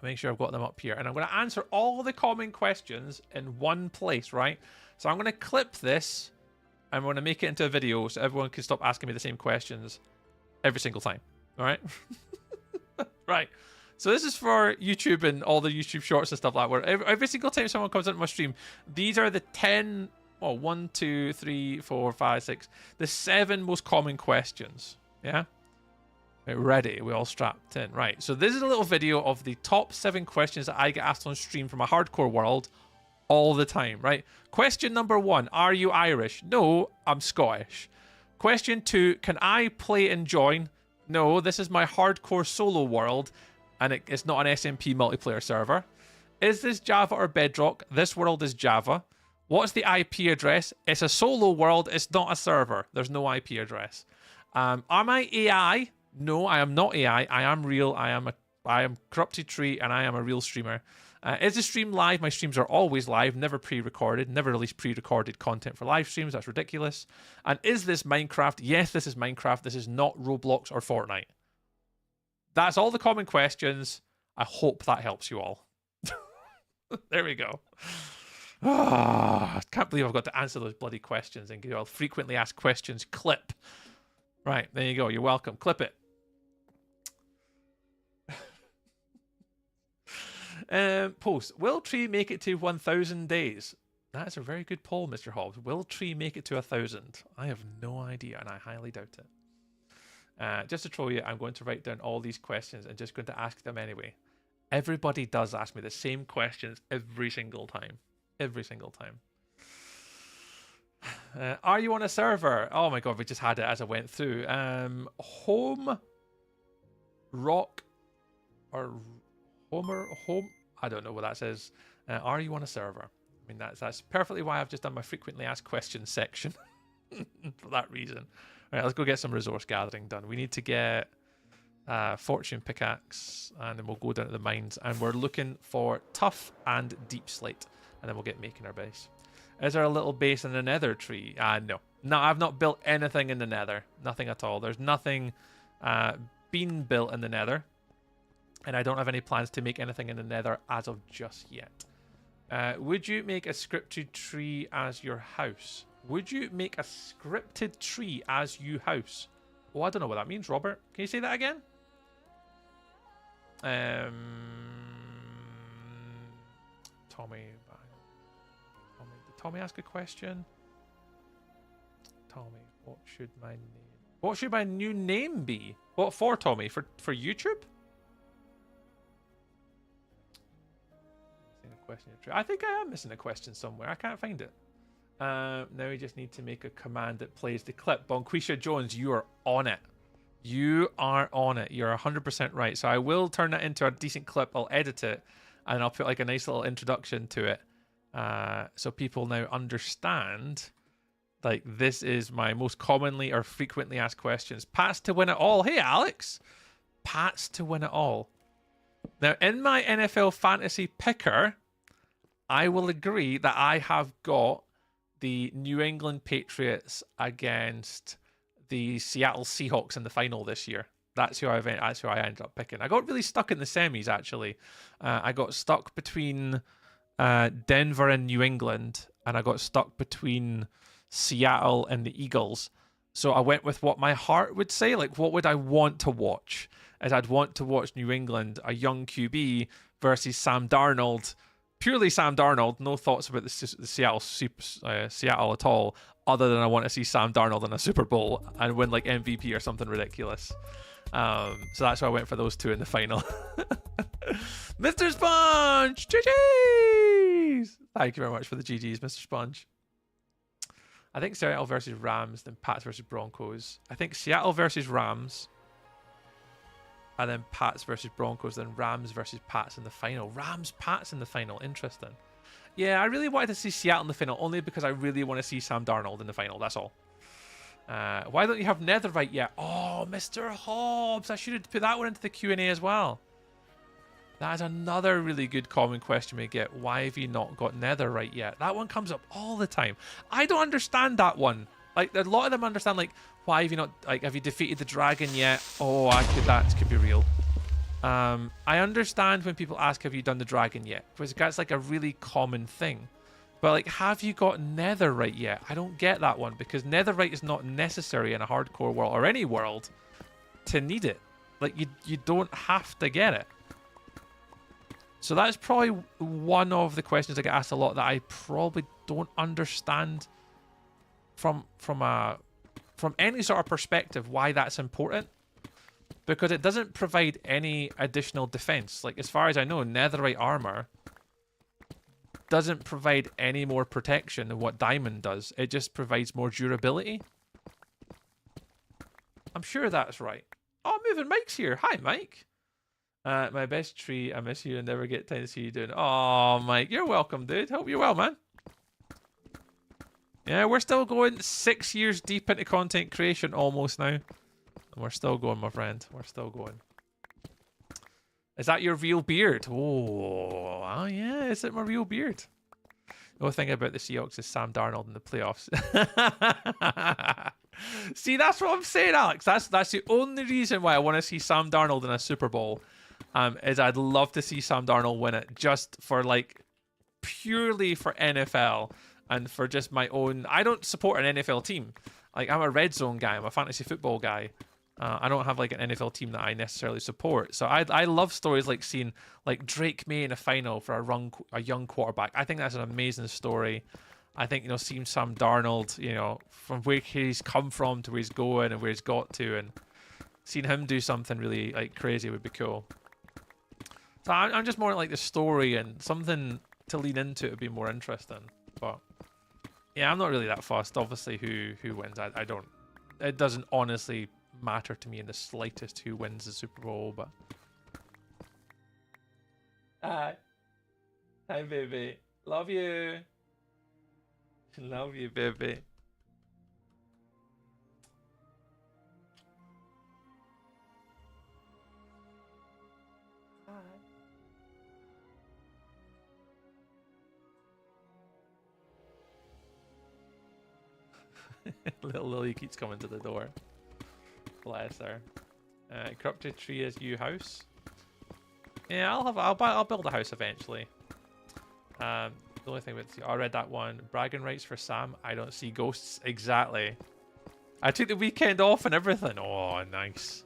Make sure I've got them up here, and I'm going to answer all the common questions in one place, right? So I'm going to clip this, and I'm going to make it into a video so everyone can stop asking me the same questions every single time. All right? Right. So this is for YouTube and all the YouTube shorts and stuff like that, where every single time someone comes into my stream, these are the 10, well, 1, 2, 3, 4, 5, 6, the 7 most common questions. Yeah? Right, ready. We're all strapped in. Right. So this is a little video of the top 7 questions that I get asked on stream from a hardcore world all the time, right? Question number 1, are you Irish? No, I'm Scottish. Question 2, can I play and join? No, this is my hardcore solo world, and it's not an SMP multiplayer server. Is this Java or Bedrock? This world is Java. What's the IP address? It's a solo world. It's not a server. There's no IP address. Am I AI? No, I am not AI. I am real. I am Corrupted Tree, and I am a real streamer. Is the stream live? My streams are always live, never pre-recorded, never release pre-recorded content for live streams. That's ridiculous. And is this Minecraft? Yes, this is Minecraft. This is not Roblox or Fortnite. That's all the common questions. I hope that helps you all. There we go. I can't believe I've got to answer those bloody questions and give you all frequently asked questions clip. Right, there you go. You're welcome. Clip it. Post. Will Tree make it to 1,000 days? That is a very good poll, Mr. Hobbs. Will Tree make it to 1,000? I have no idea, and I highly doubt it. Just to troll you, I'm going to write down all these questions and just going to ask them anyway. Everybody does ask me the same questions every single time. Every single time. Are you on a server? Oh my god, we just had it as I went through. Home Rock or Home? I don't know what that says. Are you on a server? I mean, that's perfectly why I've just done my frequently asked questions section. For that reason. All right, let's go get some resource gathering done. We need to get fortune pickaxe, and then we'll go down to the mines, and we're looking for tough and deep slate, and then we'll get making our base. Is there a little base in the nether tree? No. No, I've not built anything in the nether. Nothing at all. There's nothing been built in the nether, and I don't have any plans to make anything in the nether as of just yet. Would you make a scripted tree as your house? Would you make a scripted tree as you house? Oh, I don't know what that means, Robert. Can you say that again? Tommy. Did Tommy ask a question? Tommy, what should my name? What should my new name be? What for, Tommy? For YouTube? Missing a question. I think I am missing a question somewhere. I can't find it. Now we just need to make a command that plays the clip. Bonquisha Jones, you are on it. You are on it. You're 100% right. So I will turn that into a decent clip. I'll edit it, and I'll put like a nice little introduction to it, so people now understand. Like, this is my most commonly or frequently asked questions. Pats to win it all. Hey, Alex. Pats to win it all. Now, in my NFL fantasy picker, I will agree that I have got the New England Patriots against the Seattle Seahawks in the final this year. That's who I ended up picking. I got really stuck in the semis, actually. I got stuck between Denver and New England, and I got stuck between Seattle and the Eagles. So I went with what my heart would say. Like, what would I want to watch? As I'd want to watch New England, a young QB versus Sam Darnold. Purely Sam Darnold. No thoughts about the Seattle at all, other than I want to see Sam Darnold in a Super Bowl and win like MVP or something ridiculous. So that's why I went for those two in the final. Mr. Sponge! GG's! Thank you very much for the GG's, Mr. Sponge. I think Seattle versus Rams, then Pats versus Broncos. I think Seattle versus Rams, and then Pats versus Broncos, then Rams versus Pats in the final. Rams, Pats in the final. Interesting. Yeah, I really wanted to see Seattle in the final, only because I really want to see Sam Darnold in the final. That's all. Why don't you have Netherite yet? Oh, Mr. Hobbs. I should have put that one into the Q&A as well. That is another really good common question we get. Why have you not got Netherite yet? That one comes up all the time. I don't understand that one. Like, a lot of them understand, like, why have you not, like, have you defeated the dragon yet? Oh, that could be real. I understand when people ask, have you done the dragon yet? Because that's, like, a really common thing. But, like, have you got Netherite yet? I don't get that one, because Netherite is not necessary in a hardcore world, or any world, to need it. Like, you don't have to get it. So that's probably one of the questions I get asked a lot that I probably don't understand from any sort of perspective why that's important. Because it doesn't provide any additional defense. Like, as far as I know, Netherite armor doesn't provide any more protection than what Diamond does. It just provides more durability. I'm sure that's right. Oh, moving Mike's here. Hi, Mike. My best tree, I miss you and never get time to see you doing. Oh, Mike, you're welcome, dude. Hope you're well, man. Yeah, we're still going 6 years deep into content creation almost now. And we're still going, my friend. We're still going. Is that your real beard? Oh yeah, is it my real beard? The only thing about the Seahawks is Sam Darnold in the playoffs. See, that's what I'm saying, Alex. That's the only reason why I want to see Sam Darnold in a Super Bowl. Is I'd love to see Sam Darnold win it, just for, like, purely for NFL and for just my own. I don't support an NFL team. Like, I'm a red zone guy. I'm a fantasy football guy. I don't have like an NFL team that I necessarily support. So I love stories like seeing like Drake May in a final for a young quarterback. I think that's an amazing story. I think, you know, seeing Sam Darnold, you know, from where he's come from to where he's going and where he's got to, and seeing him do something really like crazy would be cool. So I'm just more like the story, and something to lean into it would be more interesting. But yeah, I'm not really that fussed. Obviously, who wins, I don't. It doesn't honestly matter to me in the slightest who wins the Super Bowl. But hi, baby, love you, love you, baby. Little Lily keeps coming to the door. Bless her. Corrupted tree is you house. Yeah, I'll build a house eventually. The only thing with I read that one. Bragging rights for Sam. I don't see ghosts. Exactly. I took the weekend off and everything. Oh, nice.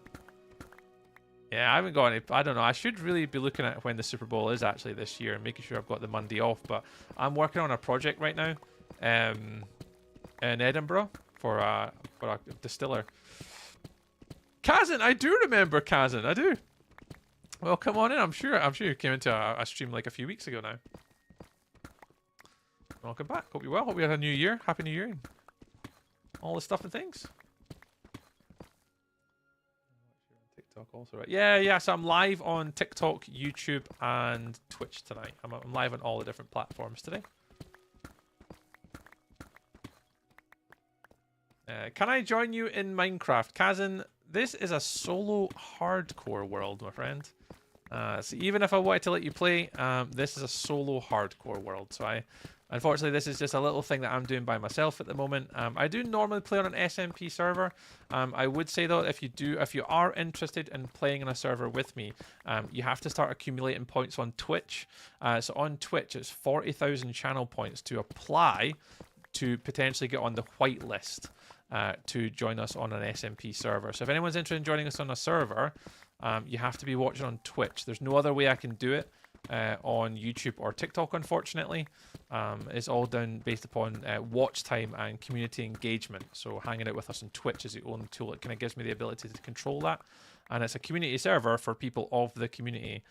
Yeah, I haven't got any. I don't know. I should really be looking at when the Super Bowl is actually this year and making sure I've got the Monday off. But I'm working on a project right now, in Edinburgh for a distiller. Kazan, I do remember Kazan. I do. Well, come on in. I'm sure you came into a stream like a few weeks ago now. Welcome back. Hope you're well. Hope you had a new year. Happy New Year. And all the stuff and things. TikTok also, right? Yeah. So I'm live on TikTok, YouTube, and Twitch tonight. I'm live on all the different platforms today. Can I join you in Minecraft? Kazan, this is a solo hardcore world, my friend. So even if I wanted to let you play, this is a solo hardcore world. So unfortunately, this is just a little thing that I'm doing by myself at the moment. I do normally play on an SMP server. I would say though, if you are interested in playing on a server with me, you have to start accumulating points on Twitch. So on Twitch, it's 40,000 channel points to apply to potentially get on the whitelist to join us on an SMP server. So if anyone's interested in joining us on a server, you have to be watching on Twitch. There's no other way I can do it on YouTube or TikTok, unfortunately. It's all done based upon watch time and community engagement. So hanging out with us on Twitch is the only tool that kind of gives me the ability to control that. And it's a community server for people of the community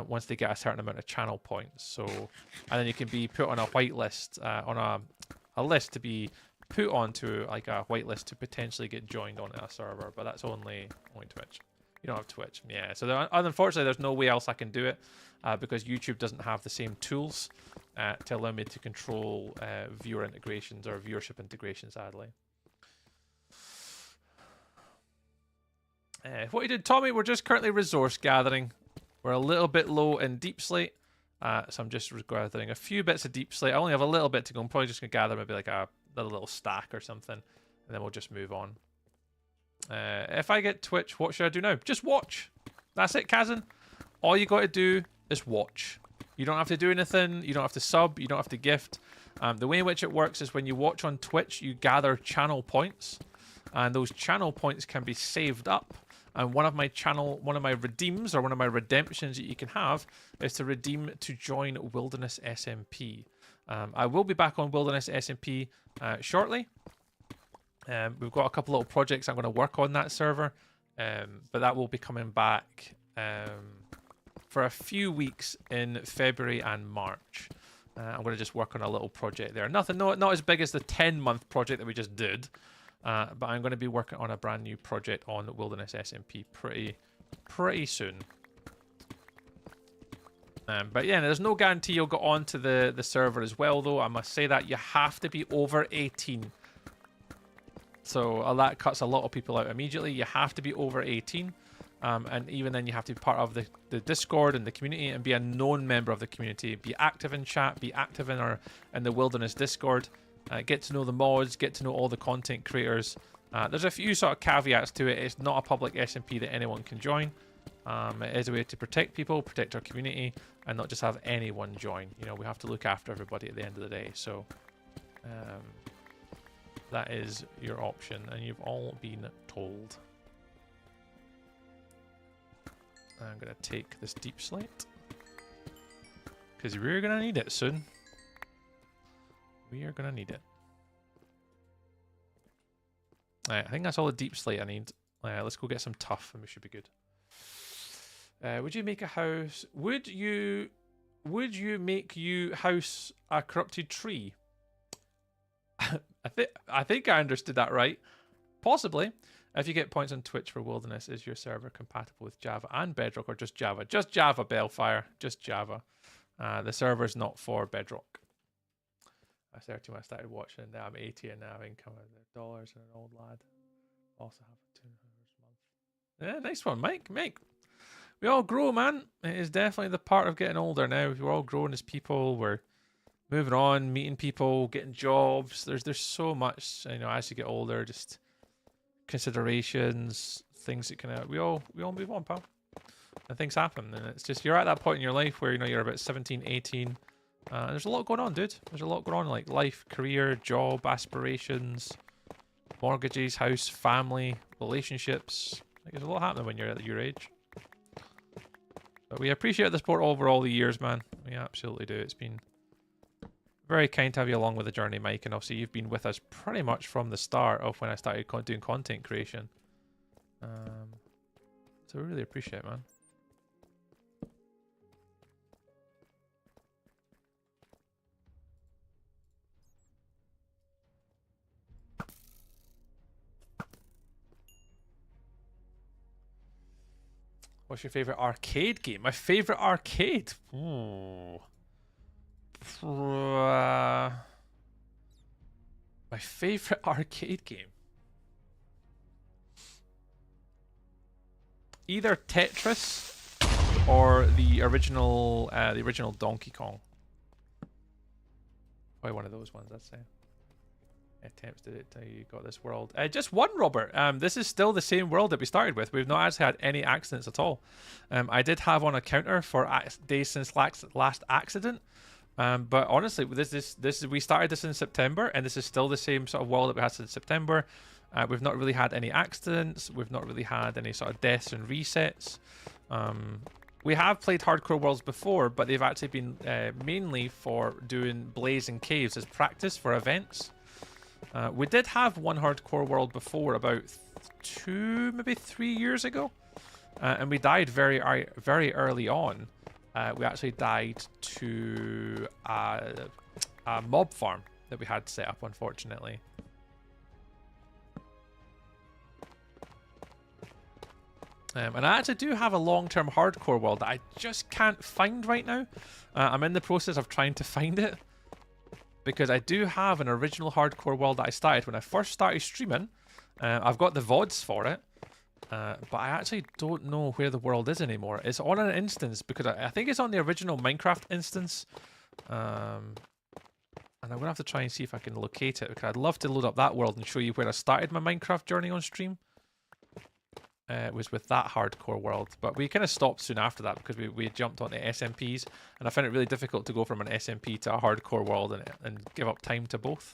once they get a certain amount of channel points. So, and then you can be put on a whitelist, on a list to be put onto like a whitelist to potentially get joined on a server, but that's only Twitch. You don't have Twitch. Yeah, so unfortunately there's no way else I can do it because YouTube doesn't have the same tools to allow me to control viewer integrations or viewership integrations, sadly. What you did, Tommy, we're just currently resource gathering. We're a little bit low in deep slate, so I'm just gathering a few bits of deep slate. I only have a little bit to go. I'm probably just going to gather maybe like a little stack or something, and then we'll just move on. If I get Twitch, what should I do now? Just watch. That's it, Kazan. All you got to do is watch. You don't have to do anything. You don't have to sub. You don't have to gift. The way in which it works is when you watch on Twitch, you gather channel points, and those channel points can be saved up. And one of my redeems or one of my redemptions that you can have is to redeem to join Wilderness SMP. I will be back on Wilderness SMP shortly. We've got a couple little projects I'm going to work on that server, but that will be coming back for a few weeks in February and March. I'm going to just work on a little project there. Not as big as the 10-month project that we just did, but I'm going to be working on a brand new project on Wilderness SMP pretty soon. But yeah, there's no guarantee you'll get onto the server as well, though. I must say that you have to be over 18. So that cuts a lot of people out immediately. You have to be over 18. And even then you have to be part of the Discord and the community and be a known member of the community. Be active in chat, be active in the Wilderness Discord. Get to know the mods, get to know all the content creators. There's a few sort of caveats to it. It's not a public SMP that anyone can join. It is a way to protect people, protect our community, and not just have anyone join. You know, we have to look after everybody at the end of the day. So that is your option, and you've all been told. I'm going to take this deep slate, because we're going to need it soon. We are going to need it. I think that's all the deep slate I need. Let's go get some tough, and we should be good. Would you make a house? Would you make you house a corrupted tree? I think I understood that right. Possibly. If you get points on Twitch for Wilderness, is your server compatible with Java and Bedrock, or just Java? Just Java, Bellfire. Just Java. The server's not for Bedrock. I was 30 when I started watching, and now I'm 80 and now I have income of dollars and an old lad. Also have $200 a month. Yeah, nice one, Mike. We all grow, man. It is definitely the part of getting older now. We're all growing as people. We're moving on, meeting people, getting jobs. There's so much, you know, as you get older, just considerations, things that kind of we all move on, pal. And things happen, and it's just you're at that point in your life where you know you're about 17, 18. There's a lot going on, dude. There's a lot going on, like life, career, job, aspirations, mortgages, house, family, relationships. Like there's a lot happening when you're at your age. But we appreciate the support over all the years, man. We absolutely do. It's been very kind to have you along with the journey, Mike. And obviously you've been with us pretty much from the start of when I started doing content creation. So we really appreciate it, man. What's your favorite arcade game? My favorite arcade? Ooh. My favorite arcade game. Either Tetris or the original Donkey Kong. Probably one of those ones, I'd say. Attempts to tell you got this world. Just one, Robert. This is still the same world that we started with. We've not actually had any accidents at all. I did have on a counter for days since last accident. But honestly, we started this in September, and this is still the same sort of world that we had since September. We've not really had any accidents. We've not really had any sort of deaths and resets. We have played hardcore worlds before, but they've actually been mainly for doing blazing caves as practice for events. We did have one hardcore world before about 2, maybe 3 years ago, and we died very early on. We actually died to a mob farm that we had set up, unfortunately. And I actually do have a long-term hardcore world that I just can't find right now. I'm in the process of trying to find it, because I do have an original hardcore world that I started when I first started streaming. I've got the VODs for it, but I actually don't know where the world is anymore. It's on an instance, because I think it's on the original Minecraft instance. And I'm going to have to try and see if I can locate it, because I'd love to load up that world and show you where I started my Minecraft journey on stream. It was with that hardcore world, but we kind of stopped soon after that because we jumped onto SMPs, and I found it really difficult to go from an SMP to a hardcore world and give up time to both.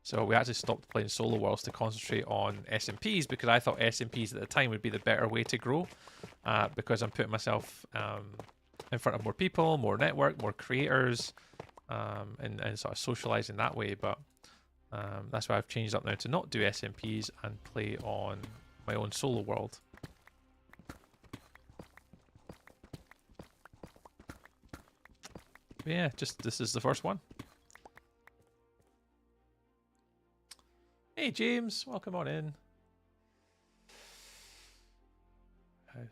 So we actually stopped playing solo worlds to concentrate on SMPs, because I thought SMPs at the time would be the better way to grow, because I'm putting myself in front of more people, more network, more creators, and sort of socializing that way. But that's why I've changed up now to not do SMPs and play on my own solo world. But yeah, just this is the first one. Hey James, welcome on in. I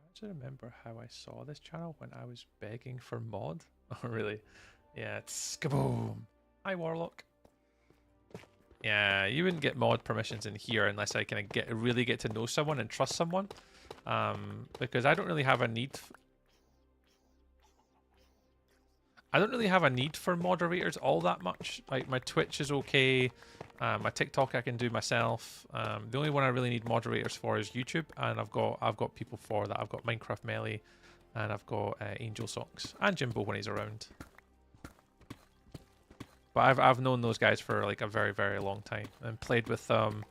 actually remember how I saw this channel when I was begging for mod. Oh really? Yeah, it's kaboom. Hi Warlock. Yeah, you wouldn't get mod permissions in here unless I kind of really get to know someone and trust someone, because I don't really have a need. I don't really have a need for moderators all that much. Like my Twitch is okay, my TikTok I can do myself. The only one I really need moderators for is YouTube, and I've got people for that. I've got Minecraft Melee, and I've got Angel Socks and Jimbo when he's around. But I've known those guys for like a very, very long time and played with them.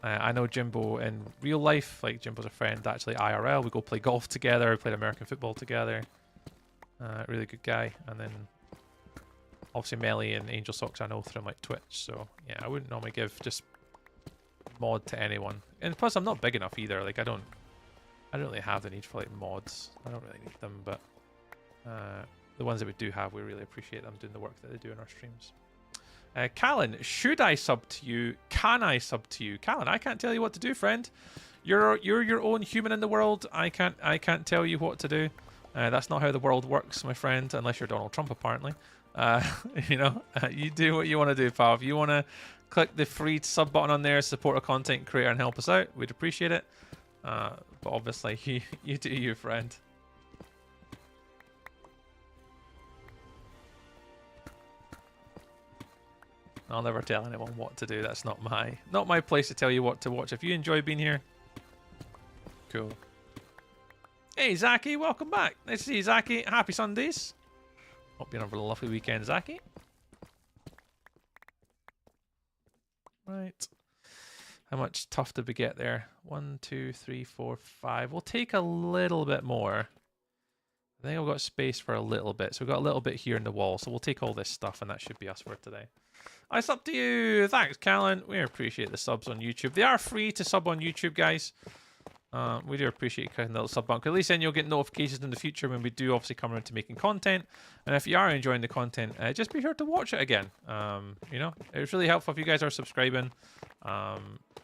I know Jimbo in real life. Like Jimbo's a friend actually IRL. We go play golf together. We played American football together. Really good guy. And then obviously Melly and Angel Socks I know through like Twitch. So yeah, I wouldn't normally give just mod to anyone. And plus I'm not big enough either. Like I don't really have the need for like mods. I don't really need them, but the ones that we do have, we really appreciate them doing the work that they do in our streams. Callan, should I sub to you? Can I sub to you? Callan, I can't tell you what to do, friend. You're your own human in the world. I can't tell you what to do. That's not how the world works, my friend, unless you're Donald Trump, apparently. You know, you do what you want to do, pal. If you want to click the free sub button on there, support a content creator and help us out, we'd appreciate it. But obviously, you do you, friend. I'll never tell anyone what to do. That's not my place to tell you what to watch. If you enjoy being here, cool. Hey, Zaki, welcome back. Nice to see you, Zaki. Happy Sundays. Hope you're having a lovely weekend, Zaki. Right. How much tough did we get there? 1, 2, 3, 4, 5. We'll take a little bit more. I think I've got space for a little bit. So we've got a little bit here in the wall. So we'll take all this stuff and that should be us for today. It's up to you. Thanks, Callan. We appreciate the subs on YouTube. They are free to sub on YouTube, guys. We do appreciate clicking the little sub button, because at least then you'll get notifications in the future when we do obviously come around to making content. And if you are enjoying the content, just be sure to watch it again. You know, it's really helpful if you guys are subscribing.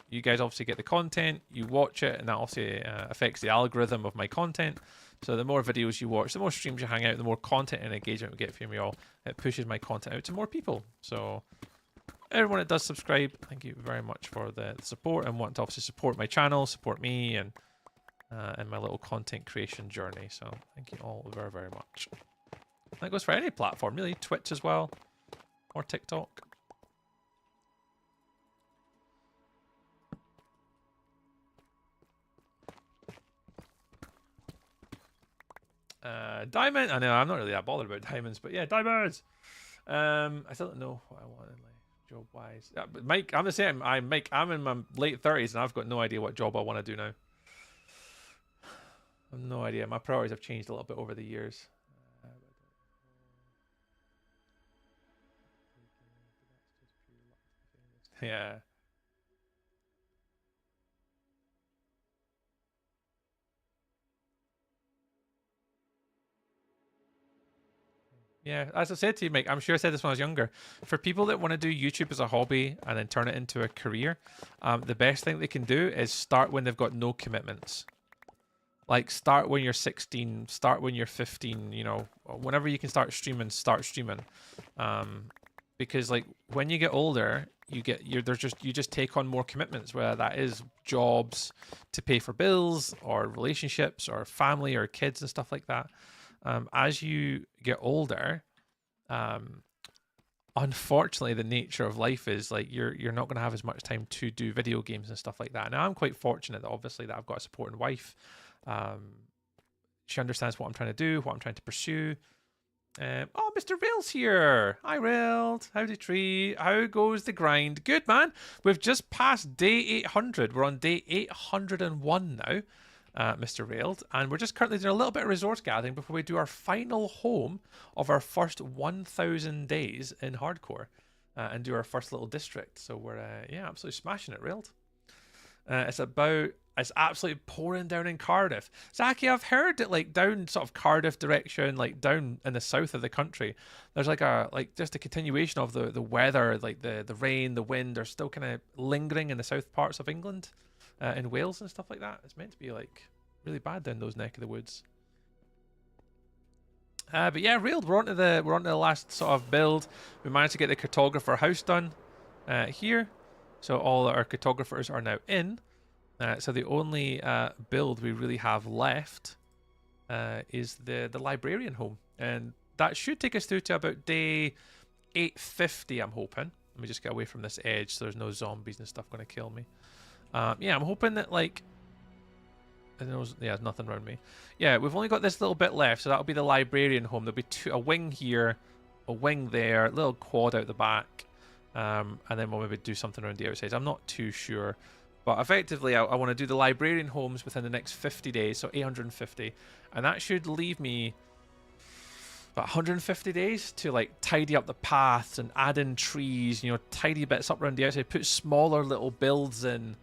You guys obviously get the content, you watch it, and that obviously affects the algorithm of my content. So the more videos you watch, the more streams you hang out, the more content and engagement we get from you all. It pushes my content out to more people. So everyone that does subscribe, thank you very much for the support and wanting to obviously support my channel, support me, and my little content creation journey. So thank you all very, very much. That goes for any platform, really. Twitch as well, or TikTok. Diamond. I know I'm not really that bothered about diamonds, but yeah, diamonds. I still don't know what I want in life, job wise. But Mike, I'm the same. Mike, I'm in my late 30s and I've got no idea what job I want to do now. I have no idea. My priorities have changed a little bit over the years. Yeah. Yeah, as I said to you, Mike, I'm sure I said this when I was younger. For people that want to do YouTube as a hobby and then turn it into a career, the best thing they can do is start when they've got no commitments. Like, start when you're 16, start when you're 15, you know, whenever you can start streaming, start streaming. Because, like, when you get older, you just take on more commitments, whether that is jobs to pay for bills or relationships or family or kids and stuff like that. As you get older, unfortunately, the nature of life is like you're not going to have as much time to do video games and stuff like that. Now, I'm quite fortunate that obviously that I've got a supporting wife. She understands what I'm trying to do, what I'm trying to pursue. Oh, Mr. Rail's here. Hi, Railed. Howdy, Tree. How goes the grind? Good, man. We've just passed day 800. We're on day 801 now. Mr. Railed, and we're just currently doing a little bit of resource gathering before we do our final home of our first 1,000 days in hardcore and do our first little district. So we're yeah, absolutely smashing it, Railed. It's absolutely pouring down in Cardiff. Zaki, I've heard that like down sort of Cardiff direction, like down in the south of the country, there's like just a continuation of the weather, like the rain, the wind are still kind of lingering in the south parts of England. In Wales and stuff like that. It's meant to be like really bad down those neck of the woods. But yeah, Railed, we're on to the last sort of build. We managed to get the cartographer house done here. So all our cartographers are now in. So the only build we really have left is the librarian home. And that should take us through to about day 850, I'm hoping. Let me just get away from this edge so there's no zombies and stuff going to kill me. Yeah, I'm hoping that, like, yeah, there's nothing around me. Yeah, we've only got this little bit left, so that'll be the librarian home. There'll be a wing here, a wing there, a little quad out the back, and then we'll maybe do something around the outside. I'm not too sure, but effectively, I want to do the librarian homes within the next 50 days, so 850, and that should leave me about 150 days to like tidy up the paths and add in trees, you know, tidy bits up around the outside, put smaller little builds in.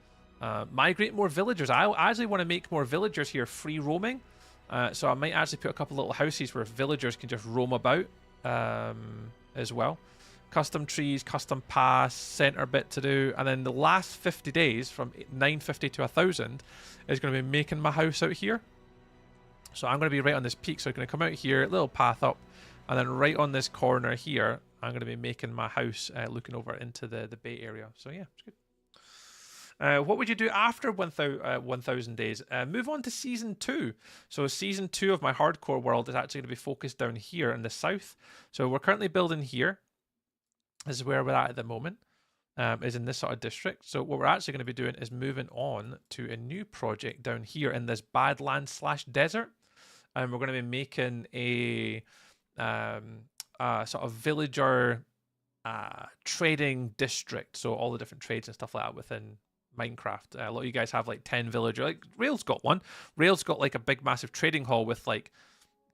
Migrate more villagers. I actually want to make more villagers here free roaming. So I might actually put a couple little houses where villagers can just roam about as well. Custom trees, custom paths, center bit to do. And then the last 50 days from 950 to 1,000 is going to be making my house out here. So I'm going to be right on this peak. So I'm going to come out here, little path up. And then right on this corner here, I'm going to be making my house looking over into the Bay area. So yeah, it's good. What would you do after 1,000 days? Move on to Season 2. So Season 2 of my hardcore world is actually going to be focused down here in the south. So we're currently building here. This is where we're at the moment, is in this sort of district. So what we're actually going to be doing is moving on to a new project down here in this Badlands/desert. And we're going to be making a sort of villager trading district. So all the different trades and stuff like that within Minecraft. A lot of you guys have like 10 villager. Like Rail's got one. Rail's got like a big massive trading hall with like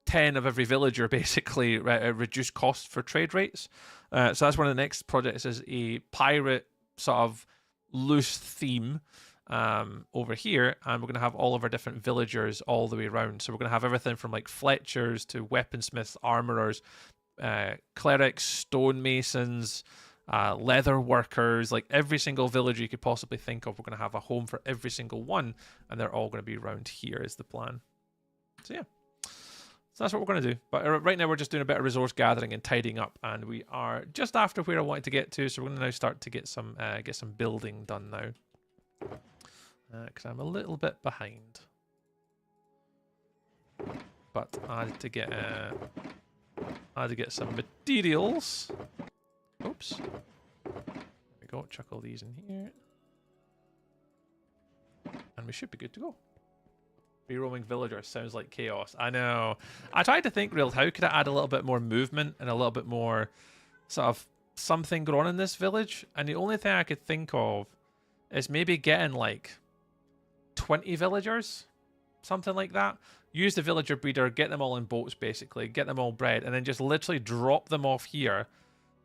10 of every villager, basically reduced cost for trade rates. So that's one of the next projects, is a pirate sort of loose theme over here, and we're going to have all of our different villagers all the way around. So we're going to have everything from like fletchers to weaponsmiths, armorers, clerics, stonemasons, leather workers, like every single villager you could possibly think of. We're going to have a home for every single one, and they're all going to be around here is the plan. So yeah, so that's what we're going to do. But right now we're just doing a bit of resource gathering and tidying up, and we are just after where I wanted to get to. So we're going to now start to get some building done now, because I'm a little bit behind. But I had to get some materials. Oops. There we go. Chuck all these in here, and we should be good to go. Free roaming villager sounds like chaos. I know. I tried to think, real, how could I add a little bit more movement and a little bit more sort of something going on in this village? And the only thing I could think of is maybe getting like 20 villagers, something like that. Use the villager breeder, get them all in boats, basically, get them all bred, and then just literally drop them off here,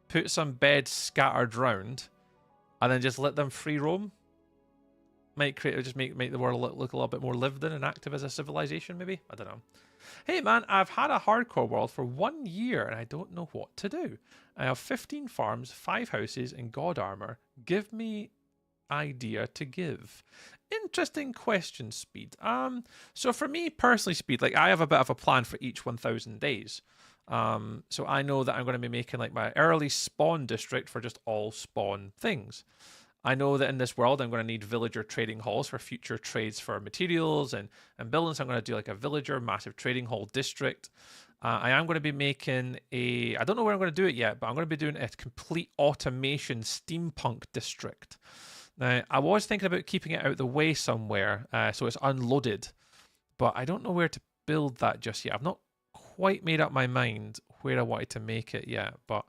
put some beds scattered round, and then just let them free roam. Might create, just make the world look a little bit more lived in and active as a civilization, maybe? I don't know. Hey man, I've had a hardcore world for 1 year and I don't know what to do. I have 15 farms, 5 houses, and god armor. Give me idea to give. Interesting question, Speed. So for me personally, Speed, like I have a bit of a plan for each 1,000 days. So I know that I'm going to be making like my early spawn district for just all spawn things. I know that in this world, I'm going to need villager trading halls for future trades for materials and buildings. I'm going to do like a villager massive trading hall district. I am going to be making I don't know where I'm going to do it yet, but I'm going to be doing a complete automation steampunk district. Now, I was thinking about keeping it out the way somewhere, so it's unloaded, but I don't know where to build that just yet. I've not quite made up my mind where I wanted to make it yet, but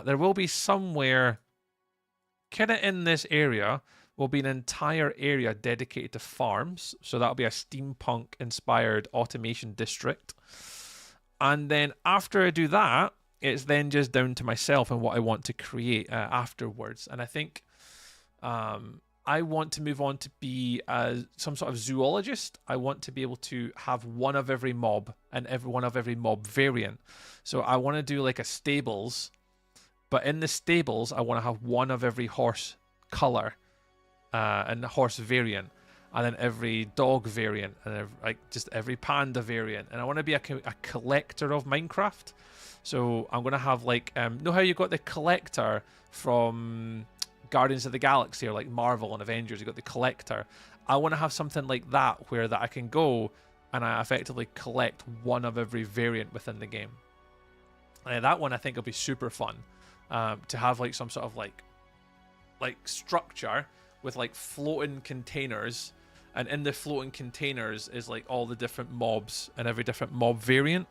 there will be somewhere kind of in this area will be an entire area dedicated to farms. So that'll be a steampunk inspired automation district. And then after I do that, it's then just down to myself and what I want to create afterwards. And I think I want to move on to be some sort of zoologist. I want to be able to have one of every mob and one of every mob variant. So I want to do like a stables. But in the stables, I want to have one of every horse color and horse variant, and then every dog variant, and just every panda variant. And I want to be a collector of Minecraft. So I'm going to have like, know how you got the collector from Guardians of the Galaxy or like Marvel and Avengers? You got the collector. I want to have something like that where that I can go and I effectively collect one of every variant within the game. And that one I think will be super fun. To have like some sort of like structure with like floating containers, and in the floating containers is like all the different mobs and every different mob variant.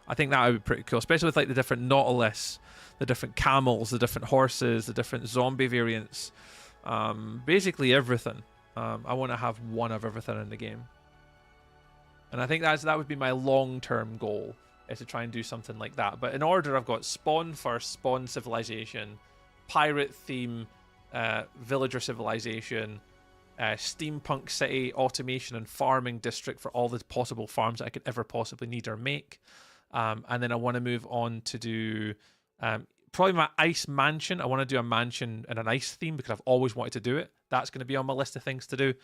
I think that would be pretty cool, especially with like the different Nautilus, the different camels, the different horses, the different zombie variants, basically everything. I want to have one of everything in the game, and I think that would be my long-term goal, is to try and do something like that. But in order, I've got spawn first, spawn civilization, pirate theme, villager civilization, steampunk city, automation and farming district for all the possible farms that I could ever possibly need or make. And then I want to move on to do probably my ice mansion. I want to do a mansion in an ice theme because I've always wanted to do it. That's going to be on my list of things to do.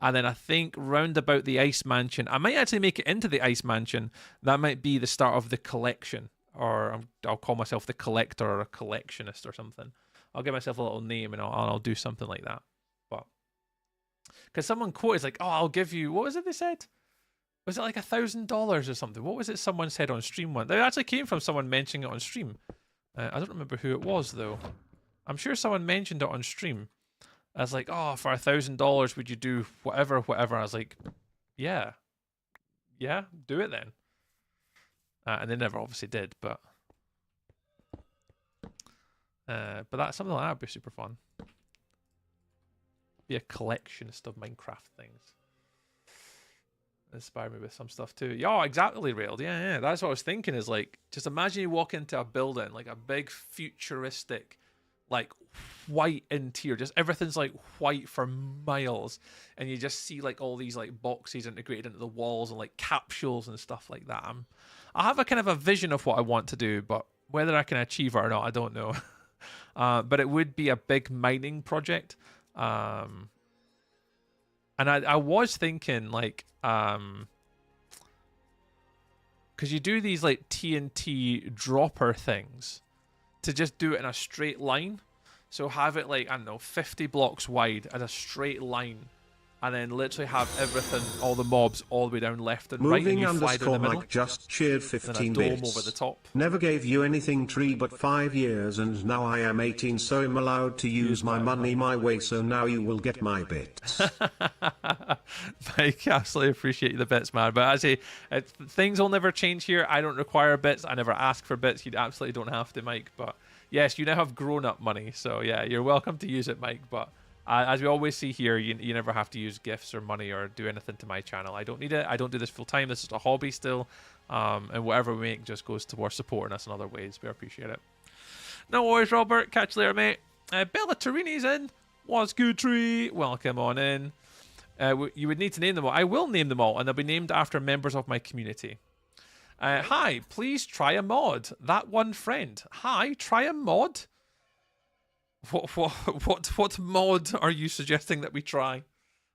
And then I think round about the ice mansion, I might actually make it into the ice mansion. That might be the start of the collection, or I'll call myself the collector or a collectionist or something. I'll give myself a little name and I'll do something like that. But because someone quoted like, "Oh, I'll give you," what was it they said? Was it like $1,000 or something? What was it someone said on stream once? They actually came from someone mentioning it on stream. I don't remember who it was though. I'm sure someone mentioned it on stream. I was like, oh, for $1,000, would you do whatever, whatever? I was like, yeah, do it then. And they never obviously did, but that something like that would be super fun. Be a collectionist of Minecraft things. Inspire me with some stuff too. Yeah, exactly, Railed. Yeah. That's what I was thinking. Is like, just imagine you walk into a building, like a big futuristic, like white interior, just everything's like white for miles, and you just see like all these like boxes integrated into the walls and like capsules and stuff like that. I have a kind of a vision of what I want to do, but whether I can achieve it or not, I don't know. But it would be a big mining project. And I was thinking like, because you do these like TNT dropper things to just do it in a straight line. So have it like, I don't know, 50 blocks wide as a straight line, and then literally have everything, all the mobs, all the way down left and right, and you fly down the middle. Mike just cheered 15 then a dome bits. over the top. Never gave you anything tree but 5 years, and now I am 18, so I'm allowed to use my money my way, so now you will get my bits. Mike, absolutely appreciate the bits, man. But as I say, things will never change here. I don't require bits. I never ask for bits. You absolutely don't have to, Mike. But yes, you now have grown-up money. So yeah, you're welcome to use it, Mike. But as we always see here, you never have to use gifts or money or do anything to my channel. I don't need it. I don't do this full-time. This is a hobby still. And whatever we make just goes towards supporting us in other ways. We appreciate it. No worries, Robert. Catch you later, mate. Bella Torini's in. What's good, tree? Welcome on in. You would need to name them all. I will name them all, and they'll be named after members of my community. Hi, please try a mod. That one friend. Hi, try a mod. What mod are you suggesting that we try?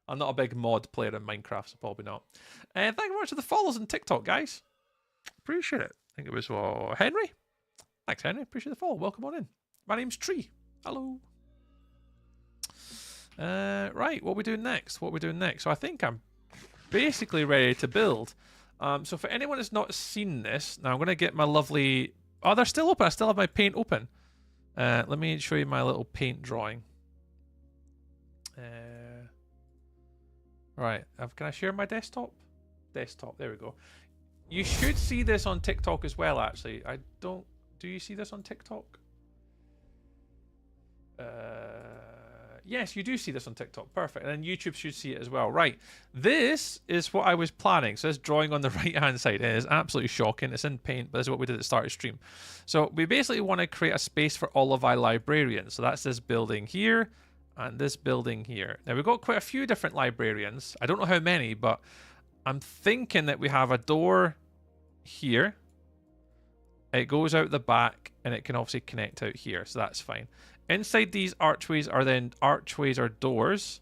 I'm not a big mod player in Minecraft, so probably not. Thank you very much for the follows on TikTok, guys. Appreciate it. I think it was Henry. Thanks, Henry. Appreciate the follow. Welcome on in. My name's Tree. Hello. Right, what are we doing next? So I think I'm basically ready to build. So for anyone that's not seen this, now I'm going to get my lovely... Oh, they're still open. I still have my paint open. Let me show you my little paint drawing. Right, can I share my desktop? Desktop, there we go. You should see this on TikTok as well, actually. Do you see this on TikTok? Yes, you do see this on TikTok. Perfect. And then YouTube should see it as well. Right. This is what I was planning. So this drawing on the right-hand side is absolutely shocking. It's in paint, but this is what we did at the start of stream. So we basically want to create a space for all of our librarians. So that's this building here and this building here. Now, we've got quite a few different librarians. I don't know how many, but I'm thinking that we have a door here. It goes out the back, and it can obviously connect out here. So that's fine. Inside these archways are then archways or doors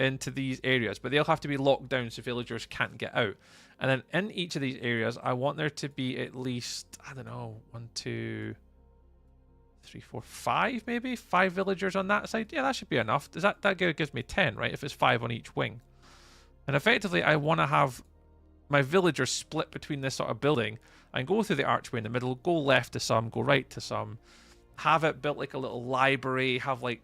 into these areas, but they'll have to be locked down so villagers can't get out. And then in each of these areas, I want there to be at least, I don't know, 1, 2, 3, 4, 5 maybe? 5 villagers on that side. Yeah, that should be enough. That gives me 10, right? If it's 5 on each wing. And effectively, I want to have my villagers split between this sort of building and go through the archway in the middle, go left to some, go right to some. Have it built like a little library, have like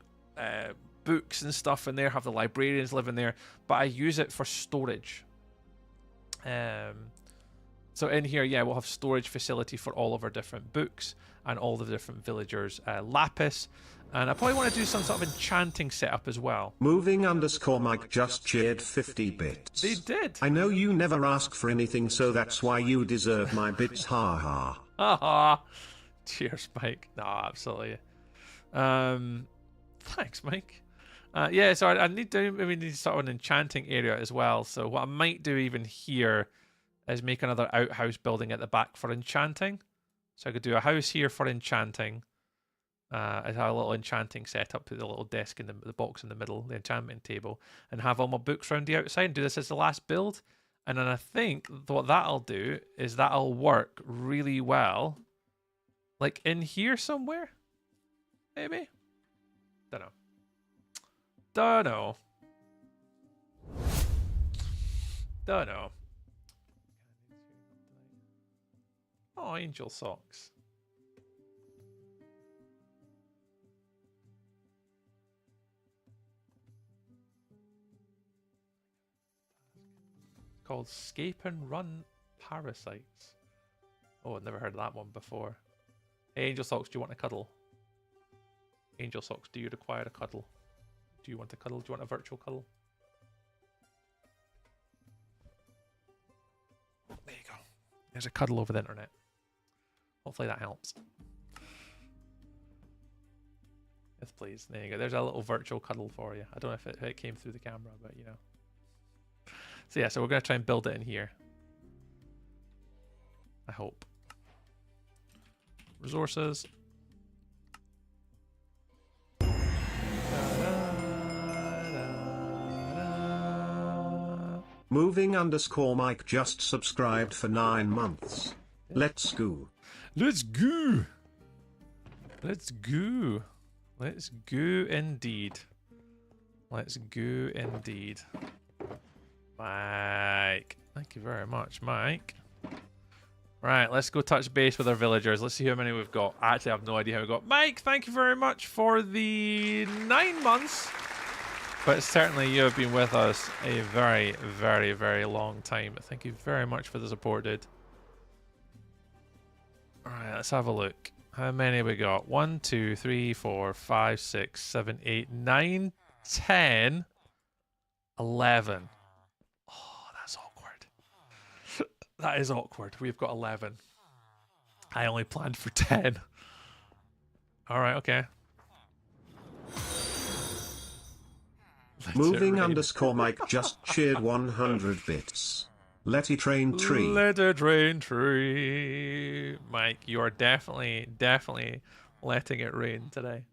books and stuff in there, have the librarians live in there, but I use it for storage. So in here, yeah, we'll have storage facility for all of our different books and all the different villagers' lapis. And I probably want to do some sort of enchanting setup as well. Moving_Mike just cheered 50 bits. They did. I know you never ask for anything, so that's why you deserve my bits. Ha ha. Ha ha. Cheers, Mike. No, absolutely. Thanks, Mike. Yeah, so I need sort of an enchanting area as well. So what I might do even here is make another outhouse building at the back for enchanting. So I could do a house here for enchanting. I have a little enchanting setup, put the little desk in the box in the middle, the enchantment table, and have all my books around the outside and do this as the last build. And then I think what that'll do is that'll work really well. Like in here somewhere? Maybe? Don't know. Oh, angel socks. called Scape and Run Parasites. Oh, I've never heard of that one before. Hey, Angel Socks, do you want a cuddle? Angel Socks, do you require a cuddle? Do you want a cuddle? Do you want a virtual cuddle? There you go. There's a cuddle over the internet. Hopefully that helps. Yes, please. There you go. There's a little virtual cuddle for you. I don't know if it came through the camera, but you know. So yeah, so we're going to try and build it in here. I hope. Resources. Moving _ Mike just subscribed for 9 months. Let's go. Let's go. Let's go. Let's go indeed. Let's go indeed. Mike. Thank you very much, Mike. Right, let's go touch base with our villagers. Let's see how many we've got. I actually have no idea how we got. Mike, thank you very much for the 9 months. But certainly you have been with us a very, very, very long time. Thank you very much for the support, dude. Alright, let's have a look. How many we got? 1, 2, 3, 4, 5, 6, 7, 8, 9, 10, 11. Oh, that's awkward. That is awkward. We've got 11. I only planned for 10. Alright, okay. Moving _ Mike just cheered 100 bits. Let it train tree. Let it rain tree. Mike, you are definitely letting it rain today.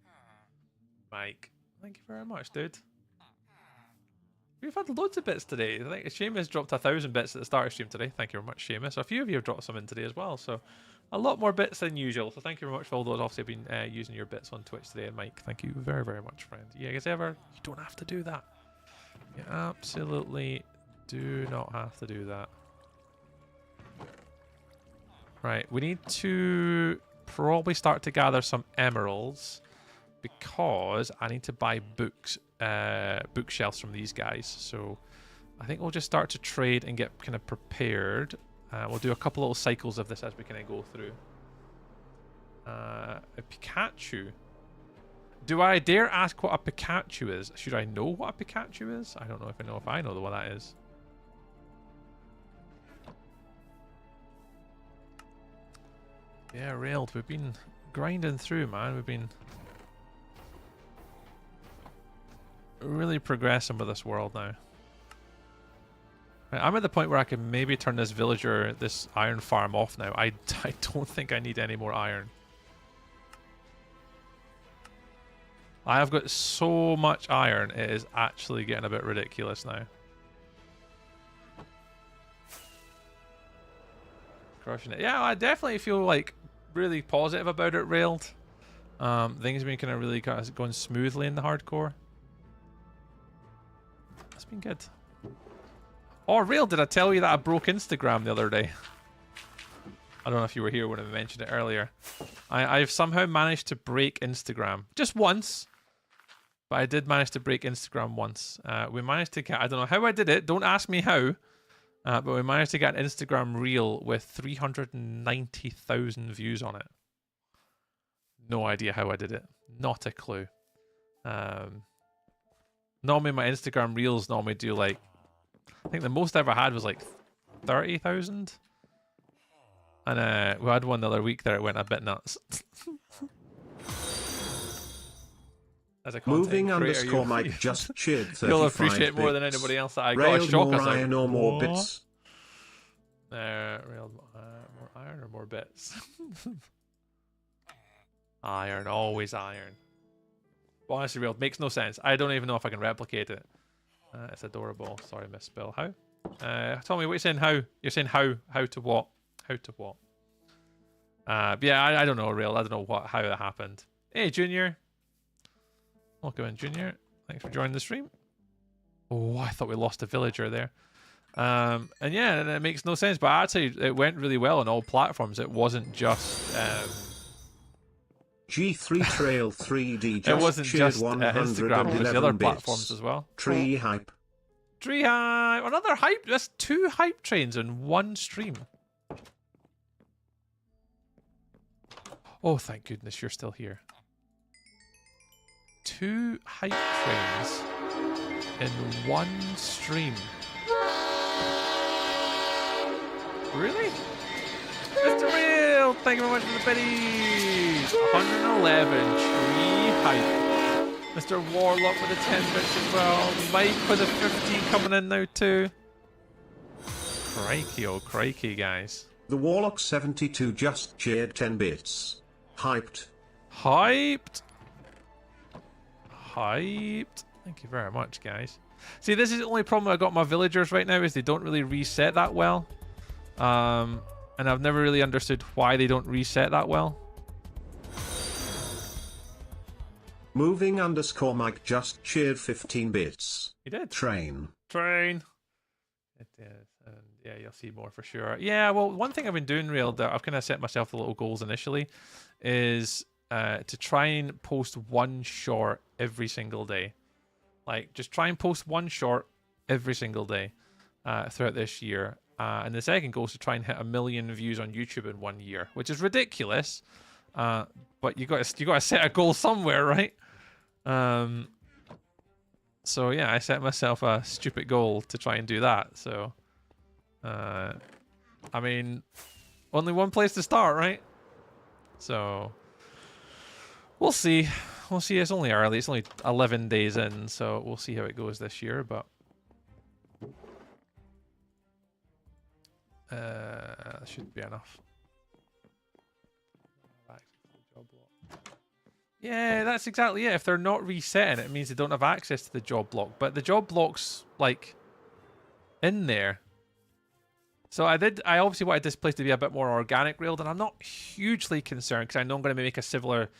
Mike, thank you very much, dude. We've had loads of bits today. I think Seamus dropped 1,000 bits at the start of stream today. Thank you very much, Seamus. A few of you have dropped some in today as well, so a lot more bits than usual. So thank you very much for all those obviously have been using your bits on Twitch today. And Mike, thank you very, very much, friend. Yeah, as ever, you don't have to do that. You absolutely do not have to do that. Right, we need to probably start to gather some emeralds because I need to buy books, bookshelves from these guys. So I think we'll just start to trade and get kind of prepared. We'll do a couple little cycles of this as we kind of go through. A Pikachu. Do I dare ask what a Pikachu is? Should I know what a Pikachu is? I don't know if I know what that is. Yeah, Railed, we've been grinding through, man. We've been really progressing with this world now. Right, I'm at the point where I can maybe turn this villager, this iron farm off now. I don't think I need any more iron. I have got so much iron, it is actually getting a bit ridiculous now. Crushing it. Yeah, I definitely feel like really positive about it, Railed. Things have been kind of really going smoothly in the hardcore. That's been good. Oh, Railed, did I tell you that I broke Instagram the other day? I don't know if you were here when I mentioned it earlier. I've somehow managed to break Instagram. Just once. But I did manage to break Instagram once. We managed to get, I don't know how I did it. Don't ask me how. But we managed to get an Instagram reel with 390,000 views on it. No idea how I did it. Not a clue. Normally my Instagram reels normally do like, I think the most I ever had was like 30,000. And we had one the other week there, it went a bit nuts. As a Moving creator, _, Mike just cheered 35 you'll appreciate more than bits. anybody else that I got Railed a shock. more I was like, iron or more what? bits. Railed more iron or more bits? Iron, always iron. Well, honestly, Railed makes no sense. I don't even know if I can replicate it. It's adorable. Sorry, misspell. How? Tell me what you're saying. How? You're saying how? How to what? How to what? Yeah, I don't know, Railed. I don't know how that happened. Hey, Junior. Welcome in, Junior. Thanks for joining the stream. Oh, I thought we lost a villager there. And yeah, it makes no sense, but actually it went really well on all platforms. It wasn't just G3 Trail 3D just it wasn't just Instagram, it was the other platforms as well. Tree hype. Tree hype. Another hype. That's 2 hype trains in one stream. Oh, thank goodness you're still here. 2 hype trains in one stream. Really? Mr. Real, thank you very much for the biddies. 111 tree hype. Mr. Warlock with the 10 bits as well. Mike with the 15 coming in now too. Crikey, oh crikey, guys. The Warlock 72 just cheered 10 bits. Hyped. Hyped. Hyped. Thank you very much, guys. See, this is the only problem I got with my villagers right now is they don't really reset that well. And I've never really understood why they don't reset that well. Moving underscore Mike just cheered 15 bits. He did. Train. Train. It is. And yeah, you'll see more for sure. Yeah, well, one thing I've been doing, Real, that I've kind of set myself the little goals initially, is to try and post 1 short every single day. Like, just try and post 1 short every single day throughout this year. And the second goal is to try and hit 1 million views on YouTube in 1 year, which is ridiculous. But you got to set a goal somewhere, right? So yeah, I set myself a stupid goal to try and do that. So, I mean, only one place to start, right? So, we'll see. We'll see. It's only early. It's only 11 days in, so we'll see how it goes this year. But that should be enough. Yeah, that's exactly it. If they're not resetting, it means they don't have access to the job block. But the job block's like in there. So I obviously wanted this place to be a bit more organic railed, and I'm not hugely concerned because I know I'm going to make a similar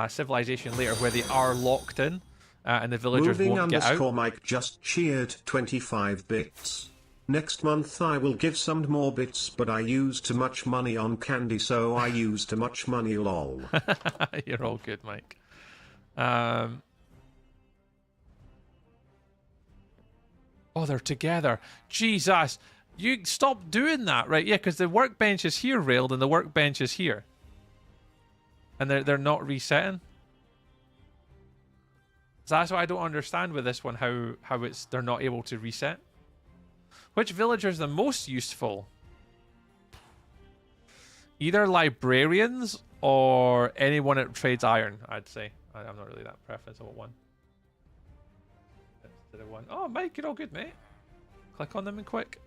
civilization later where they are locked in and the villagers Moving won't get out. underscore Mike just cheered 25 bits. Next month I will give some more bits, but I used too much money on candy, so I used too much money, lol. You're all good, Mike. Oh, they're together. Jesus. You stop doing that, right? Yeah, because the workbench is here railed and the workbench is here. And they're not resetting. So that's what I don't understand with this one, how they're not able to reset. Which villager is the most useful? Either librarians or anyone that trades iron, I'd say. I'm not really that preference of one. Instead of one. Oh, Mike, you're all good, mate. Click on them and quick.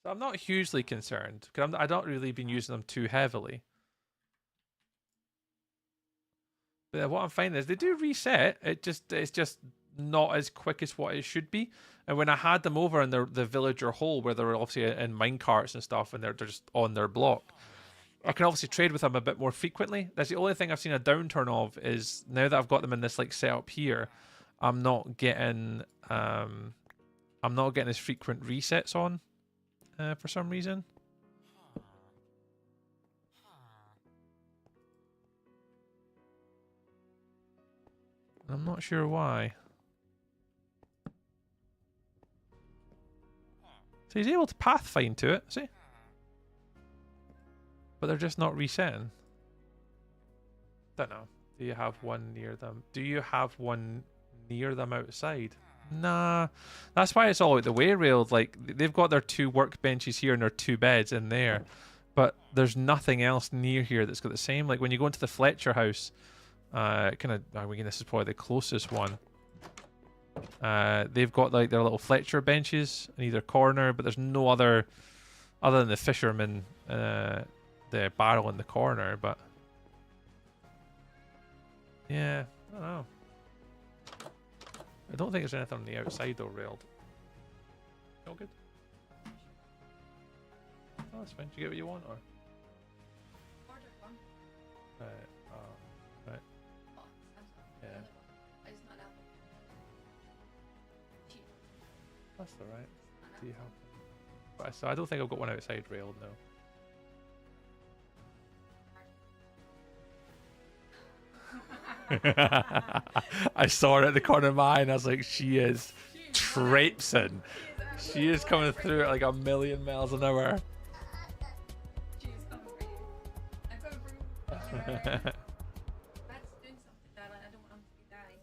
So I'm not hugely concerned because I don't really been using them too heavily. But what I'm finding is they do reset. It's just not as quick as what it should be. And when I had them over in the villager hole where they're obviously in minecarts and stuff, and they're just on their block, I can obviously trade with them a bit more frequently. That's the only thing I've seen a downturn of is now that I've got them in this like setup here, I'm not getting as frequent resets on for some reason. I'm not sure why. So he's able to pathfind to it, see? But they're just not resetting. Don't know. Do you have one near them? Do you have one near them outside? Nah. That's why it's all out the way railed. Like, they've got their 2 workbenches here and their 2 beds in there. But there's nothing else near here that's got the same. Like, when you go into the Fletcher house, I mean, this is probably the closest one. They've got like their little Fletcher benches in either corner, but there's no other than the fisherman, the barrel in the corner. But yeah, I don't know. I don't think there's anything on the outside though, railed. All good. Oh, that's fine. Did you get what you want, or? Ordered one. Right. Right. Oh, Yeah. I just not apple. Cheap. That's alright. Do you have? But so I don't think I've got one outside railed now. I saw her at the corner of my eye and I was like, she is traipsing. She is coming through at like 1,000,000 miles an hour. She is coming for you. I'm coming for you. That's doing something, darling. I don't want him to be dying.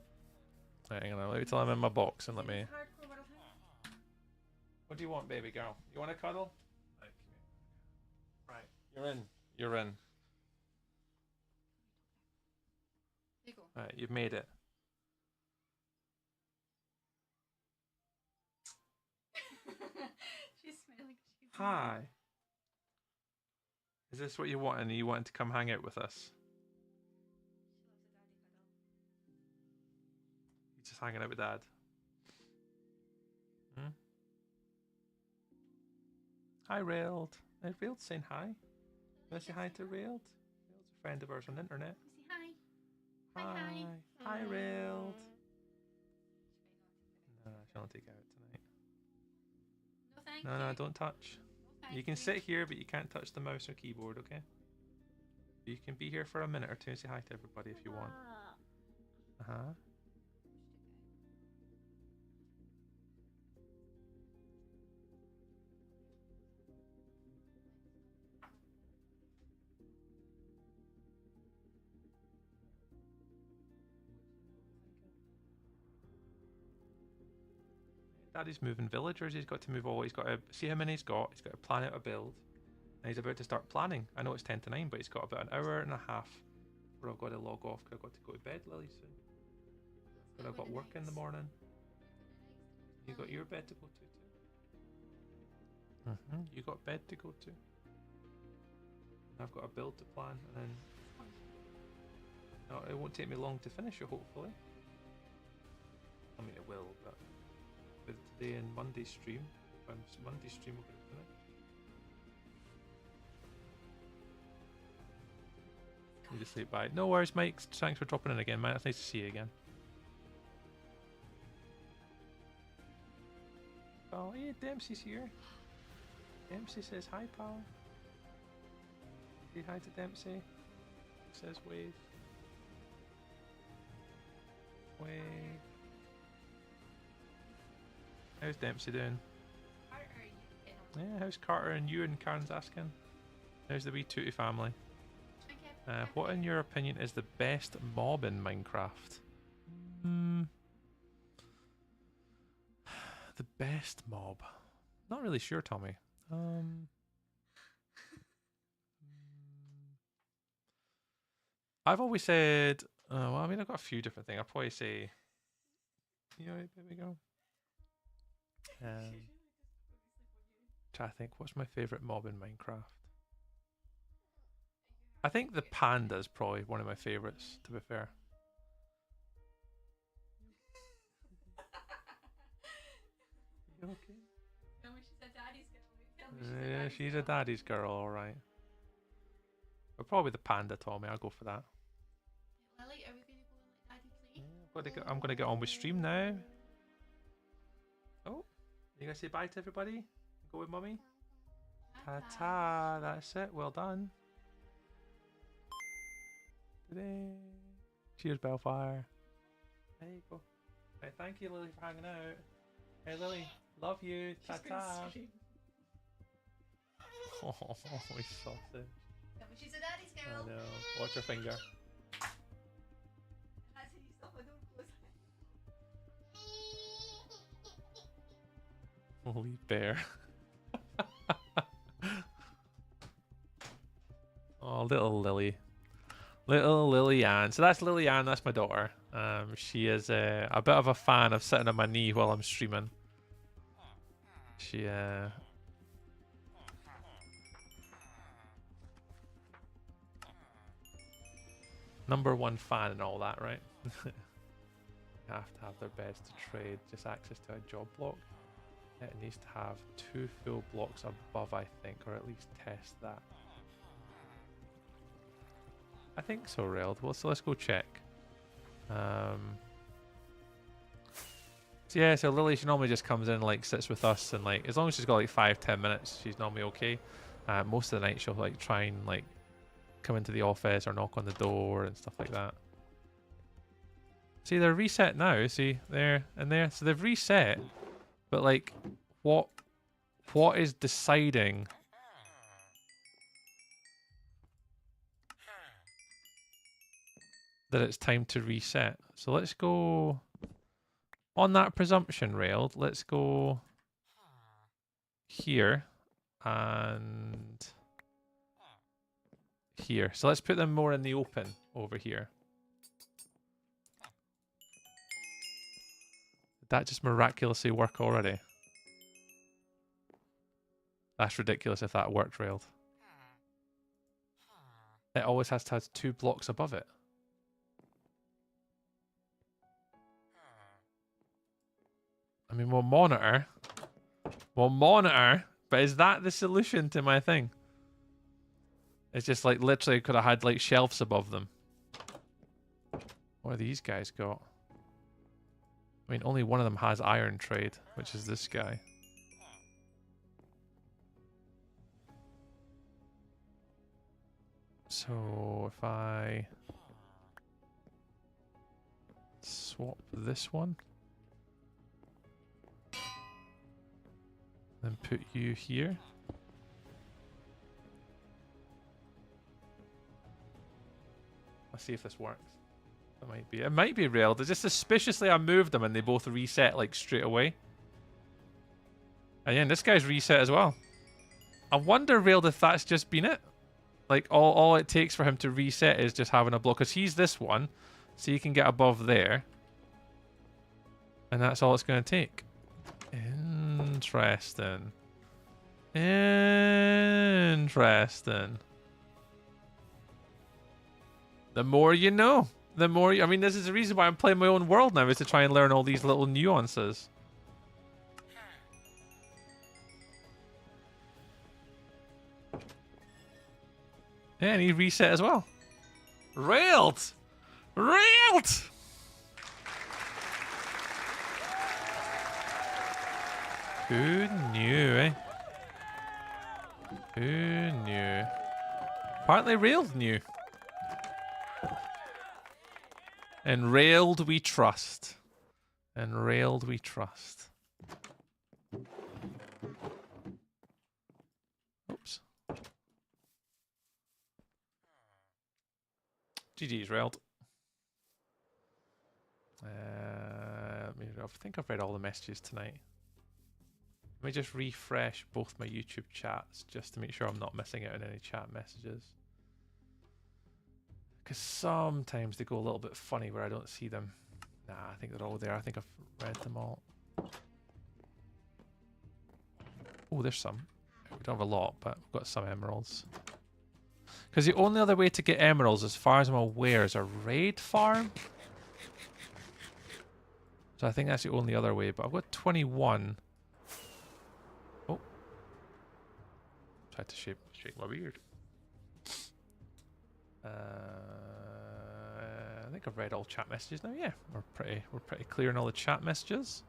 Right, hang on, let me tell him in my box and let me... Hardcore world. What do you want, baby girl? You want a cuddle? Right, you're in. You're in. There you go. Right, you've made it. She's smiling. She's Hi. Is this what you want? And you want to come hang out with us? You just hanging out with Dad? Hmm? Hi, Railed. Is Railed saying hi? Want to say hi to Railed? Rail's a friend of ours on the internet. Say hi. Hi. Hi, Railed. No, she'll not take it out tonight. No, thank No, you. no, don't touch. No, You thank can sit here, but you can't touch the mouse or keyboard, okay? You can be here for a minute or two and say hi to everybody if you want. Uh-huh. Daddy's moving villagers. He's got to move all. He's got to see how many he's got. He's got to plan out a build. And he's about to start planning. I know it's 10 to 9, but he's got about an hour and a half where I've got to log off because I've got to go to bed, Lily, soon. But I've got work in the morning. You got your bed to go to too. You got bed to go to. I've got a build to plan, and then no, it won't take me long to finish it. Hopefully. I mean, it will, but with today and Monday's stream, Monday's stream will get it finished. Need to sleep by. No worries, Mike. Thanks for dropping in again, man. It's nice to see you again. Oh, yeah, Dempsey's here. Dempsey says hi, pal. Say hi to Dempsey. Says wave. Wave. How's Dempsey doing? How are you getting on? Yeah, how's Carter and you and Karen's asking? How's the wee Tootie family? What, in your opinion, is the best mob in Minecraft? The best mob? Not really sure, Tommy. I've always said, well, I mean, I've got a few different things. I'll probably say, you know, there we go. Try to think, what's my favourite mob in Minecraft? I think the panda is probably one of my favourites, to be fair. You okay? No, she's a daddy's girl. Yeah, she's a daddy's girl, alright. But probably the panda, Tommy. I'll go for that. Lily, are we going to go and let daddy play? Yeah, I'm gonna get on with stream now. Oh, you gonna say bye to everybody? Go with mummy? Ta-ta, that's it. Well done. Today. Cheers, Bellfire. There you go. Right, thank you, Lily, for hanging out. Hey, Lily, love you. Ta-ta. Oh, we sausage. She's a daddy's I girl. know. Watch your finger. That's how you stop my door closing. Holy bear. Oh, little Lily. Little Lily-Ann. So that's Lily-Ann, that's my daughter. She is a bit of a fan of sitting on my knee while I'm streaming. She #1 fan and all that, right? You have to have their beds to trade. Just access to a job block. It needs to have 2 full blocks above, I think, or at least test that. I think so, Railed. Well, so let's go check. So yeah, so Lily, she normally just comes in, like, sits with us, and like, as long as she's got like 5-10 minutes, she's normally okay. Most of the night, she'll like try and like come into the office or knock on the door and stuff like that. See, they're reset now. See, there and there. So they've reset. But like, what is deciding that it's time to reset? So let's go on that presumption rail. Let's go here and here. So let's put them more in the open over here. Did that just miraculously work already? That's ridiculous if that worked, railed. It always has to have 2 blocks above it. I mean, we'll monitor. We'll monitor, but is that the solution to my thing? It's just like literally could have had like shelves above them. What are these guys got? I mean, only one of them has iron trade, which is this guy. So if I swap this one, then put you here. Let's see if this works. It might be real. Just suspiciously I moved them and they both reset like straight away. And yeah, this guy's reset as well. I wonder, Railed, if that's just been it. Like, all it takes for him to reset is just having a block. Because he's this one, so you can get above there. And that's all it's going to take. Interesting. Interesting. The more you know. The more I mean, this is the reason why I'm playing my own world now, is to try and learn all these little nuances. Yeah, and he reset as well. Railed! Railed! Who knew, eh? Who knew? Apparently Railed knew. And Railed we trust. And Railed we trust. Oops. GG's, Railed. I think I've read all the messages tonight. Let me just refresh both my YouTube chats just to make sure I'm not missing out on any chat messages. Because sometimes they go a little bit funny where I don't see them. Nah, I think they're all there. I think I've read them all. Oh, there's some. We don't have a lot, but we've got some emeralds. Because the only other way to get emeralds, as far as I'm aware, is a raid farm. So I think that's the only other way, but I've got 21. Oh. Tried to shake my beard. I think I've read all chat messages now. Yeah, we're pretty clear on all the chat messages.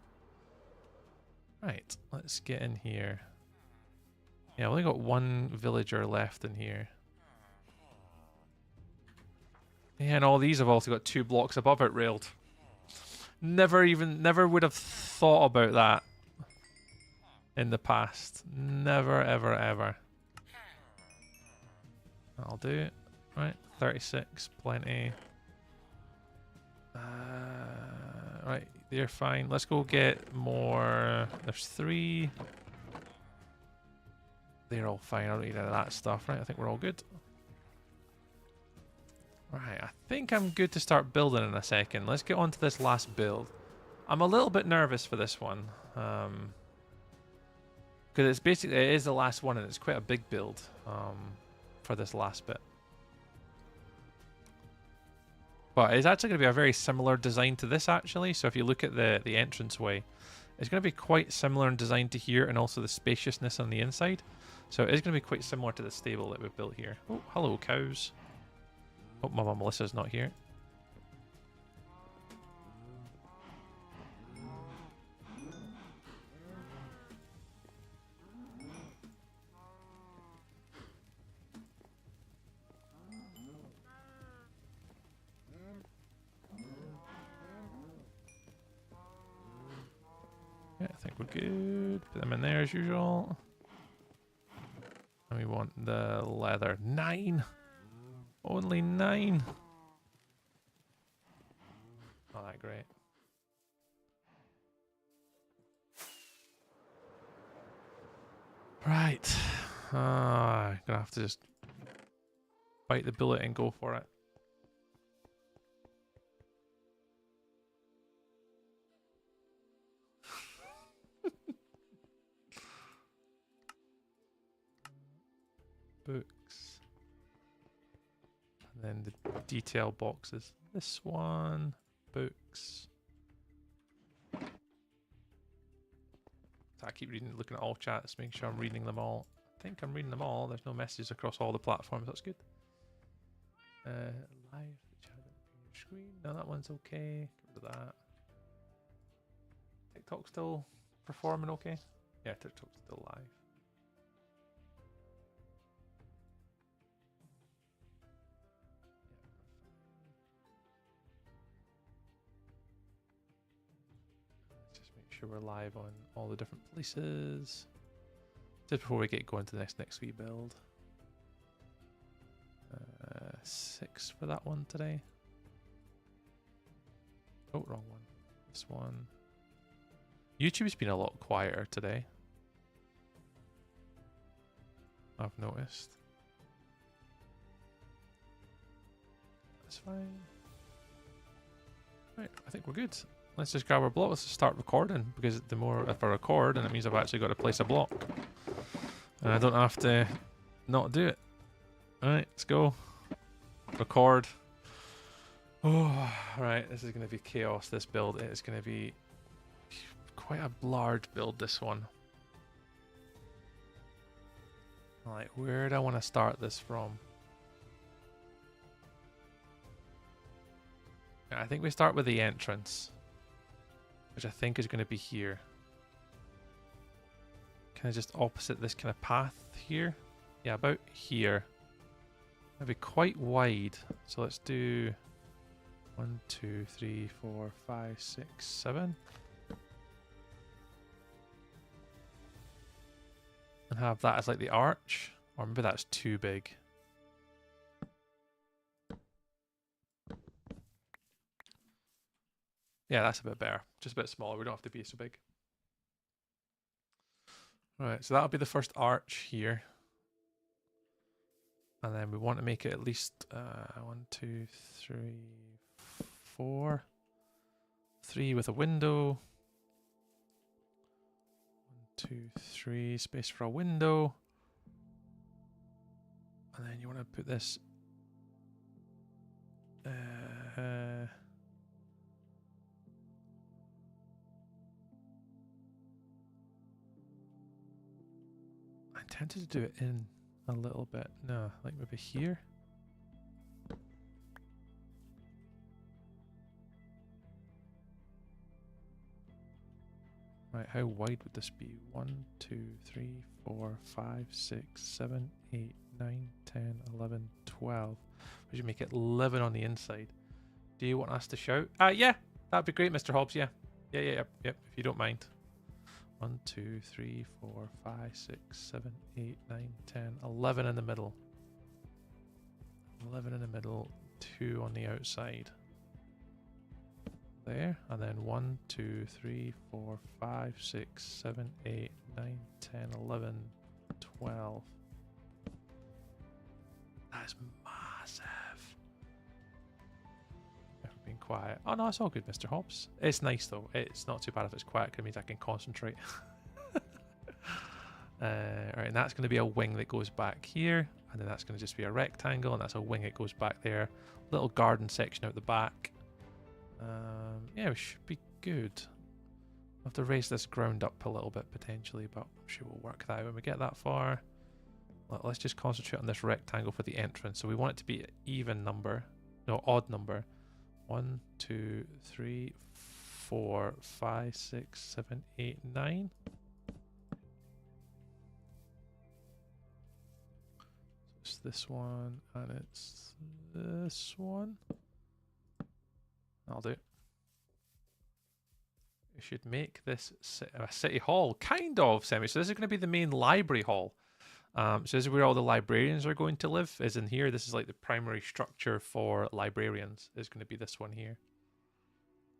Right, let's get in here. Yeah, I've only got one villager left in here. Yeah, and all these have also got 2 blocks above it railed. Never would have thought about that in the past. Never, ever, ever. I'll do it. Right, 36, plenty. Right, they're fine. Let's go get more. There's 3. They're all fine. I don't need any of that stuff, right? I think we're all good. Right, I think I'm good to start building in a second. Let's get on to this last build. I'm a little bit nervous for this one. Because it's basically, it is the last one and it's quite a big build for this last bit. But it's actually going to be a very similar design to this, actually. So if you look at the entranceway, it's going to be quite similar in design to here, and also the spaciousness on the inside. So it's going to be quite similar to the stable that we've built here. Oh, hello, cows. Oh, Mama Melissa's not here. good. Put them in there as usual. And we want the leather. 9! Only 9! Not that great. Right. I'm gonna have to just bite the bullet and go for it. Books. And then the detail boxes. This one. Books. So I keep reading, looking at all chats, making sure I'm reading them all. I think I'm reading them all. There's no messages across all the platforms. That's good. Live chat on your screen. No, that one's okay. Get rid of that. TikTok still performing okay? Yeah, TikTok's still live. Just make sure we're live on all the different places. Just before we get going to the next wee build. 6 for that one today. Oh, wrong one. This one. YouTube's been a lot quieter today. I've noticed. That's fine. Right, I think we're good. Let's just grab our block. Let's just start recording, because the more if I record, then it means I've actually got to place a block. And I don't have to not do it. Alright, let's go. Record. Oh, right, this is going to be chaos, this build. It is going to be quite a large build, this one. Alright, where do I want to start this from? I think we start with the entrance, which I think is going to be here. Kind of just opposite this kind of path here. Yeah, about here. That'd be quite wide. So let's do 1, 2, 3, 4, 5, 6, 7. And have that as like the arch. Or maybe that's too big. Yeah, that's a bit better. Just a bit smaller. We don't have to be so big. Right, so that'll be the first arch here. And then we want to make it at least 1, 2, 3, 4. 3 with a window. 1, 2, 3, space for a window. And then you want to put this I tempted to do it in a little bit. No, like maybe here. Right, how wide would this be? 1, 2, 3, 4, 5, 6, 7, 8, 9, 10, 11, 12. We should make it 11 on the inside. Do you want us to shout? Yeah, that'd be great, Mr. Hobbs. Yeah. Yep, if you don't mind. 1, 2, 3, 4, 5, 6, 7, 8, 9, 10, 11 in the middle. 11 in the middle, 2 on the outside. There, and then 1, 2, 3, 4, 5, 6, 7, 8, 9, 10, 11, 12. That's massive. I've been quiet. Oh no, it's all good, Mr. Hobbs. It's nice though. It's not too bad if it's quiet, because it means I can concentrate. Alright, and that's going to be a wing that goes back here, and then that's going to just be a rectangle, and that's a wing that goes back there. Little garden section out the back. Yeah, we should be good. We'll have to raise this ground up a little bit potentially, but I'm sure we'll work that out when we get that far. Let's just concentrate on this rectangle for the entrance. So we want it to be an even number, no, odd number. 1, 2, 3, 4, 5, 6, 7, 8, 9. So it's this one, and it's this one. I'll do. We should make this a city hall, kind of, Semi. So this is going to be the main library hall. So this is where all the librarians are going to live, is in here. This is like the primary structure for librarians, is going to be this one here.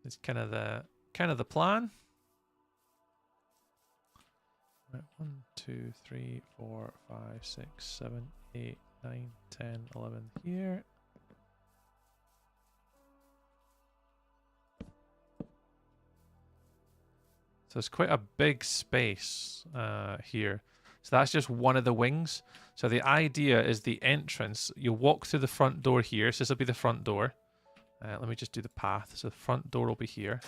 It's kind of the plan. Right, 1, 2, 3, 4, 5, 6, 7, 8, 9, 10, 11 here. So it's quite a big space here. So that's just one of the wings. So the idea is the entrance. You walk through the front door here. So this will be the front door. Let me just do the path. So the front door will be here.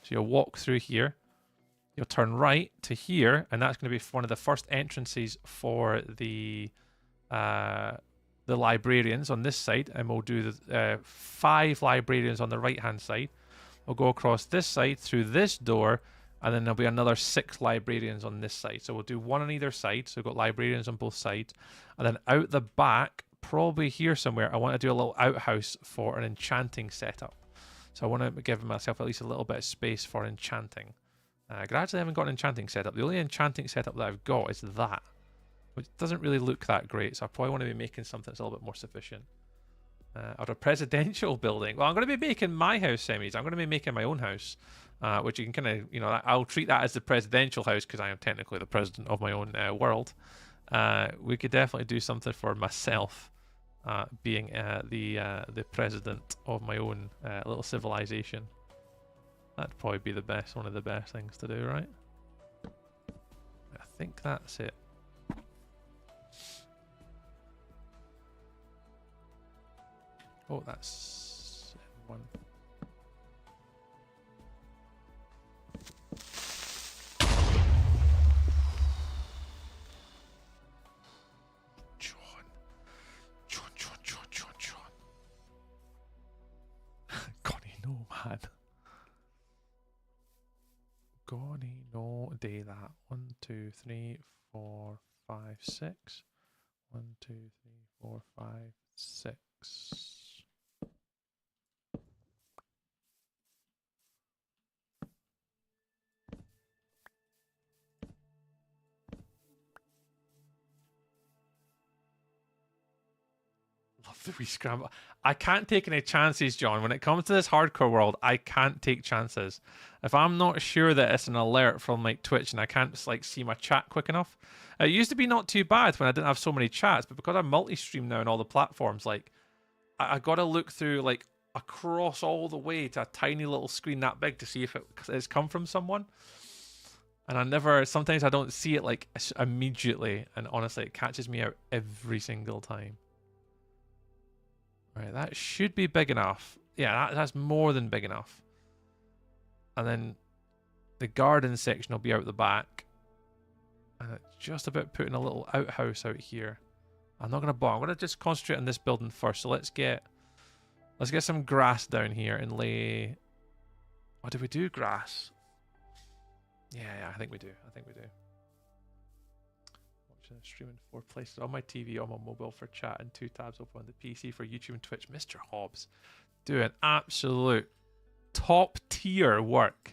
So you'll walk through here. You'll turn right to here, and that's going to be one of the first entrances for the librarians on this side, and we'll do the 5 librarians on the right-hand side. We'll go across this side through this door, and then there'll be another 6 librarians on this side. So we'll do one on either side. So we've got librarians on both sides. And then out the back, probably here somewhere, I want to do a little outhouse for an enchanting setup. So I want to give myself at least a little bit of space for enchanting. I actually haven't got an enchanting setup. The only enchanting setup that I've got is that, which doesn't really look that great. So I probably want to be making something that's a little bit more sufficient. Or a presidential building. Well, I'm going to be making my house, Semis. I'm going to be making my own house, which you can kind of, I'll treat that as the presidential house because I am technically the president of my own world. We could definitely do something for myself, being the president of my own little civilization. That'd probably be one of the best things to do, right? I think that's it. Oh, that's one. John. Connie, no, man. Connie, no, day that. 1, 2, 3, 4, 5, 6. 1, 2, 3, 4, 5, 6. Love the rescramble. I can't take any chances, John. When it comes to this hardcore world, I can't take chances. If I'm not sure that it's an alert from like Twitch and I can't like see my chat quick enough. It used to be not too bad when I didn't have so many chats, but because I'm multi-stream now on all the platforms, like I got to look through like across all the way to a tiny little screen that big to see if it's come from someone. And sometimes I don't see it like immediately, and honestly, it catches me out every single time. Right, that should be big enough. Yeah, that's more than big enough. And then the garden section will be out the back. And it's just about putting a little outhouse out here. I'm not going to bother. I'm going to just concentrate on this building first. So let's get some grass down here and lay... Oh, did we do grass? Yeah, I think we do. Streaming 4 places on my TV, on my mobile for chat, and 2 tabs open on the PC for YouTube and Twitch. Mr. Hobbs doing absolute top tier work.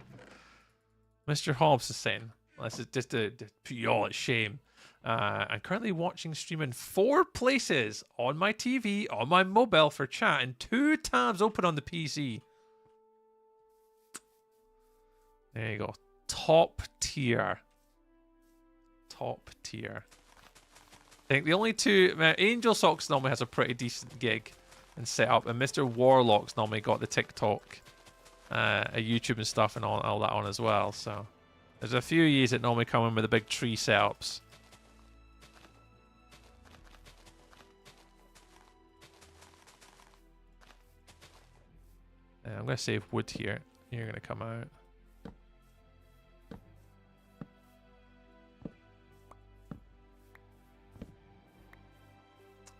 Mr. Hobbs is saying, this is just to put you all at shame. I'm currently streaming 4 places on my TV, on my mobile for chat, and 2 tabs open on the PC. There you go. Top tier. I think the only 2... Angel Socks normally has a pretty decent gig and setup, and Mr. Warlock's normally got the TikTok, YouTube and stuff and all that on as well. So there's a few years that normally come in with the big tree setups. I'm going to save wood here. You're going to come out.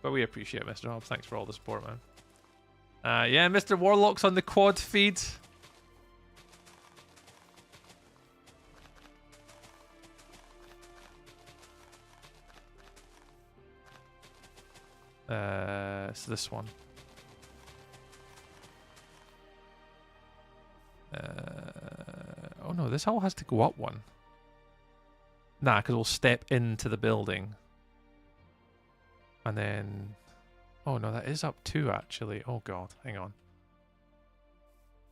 But we appreciate it, Mr. Hobbs. Thanks for all the support, man. Yeah, Mr. Warlock's on the quad feed. It's this one. no, this all has to go up one. Nah, because we'll step into the building. And then... Oh no, that is up 2 actually. Oh god, hang on.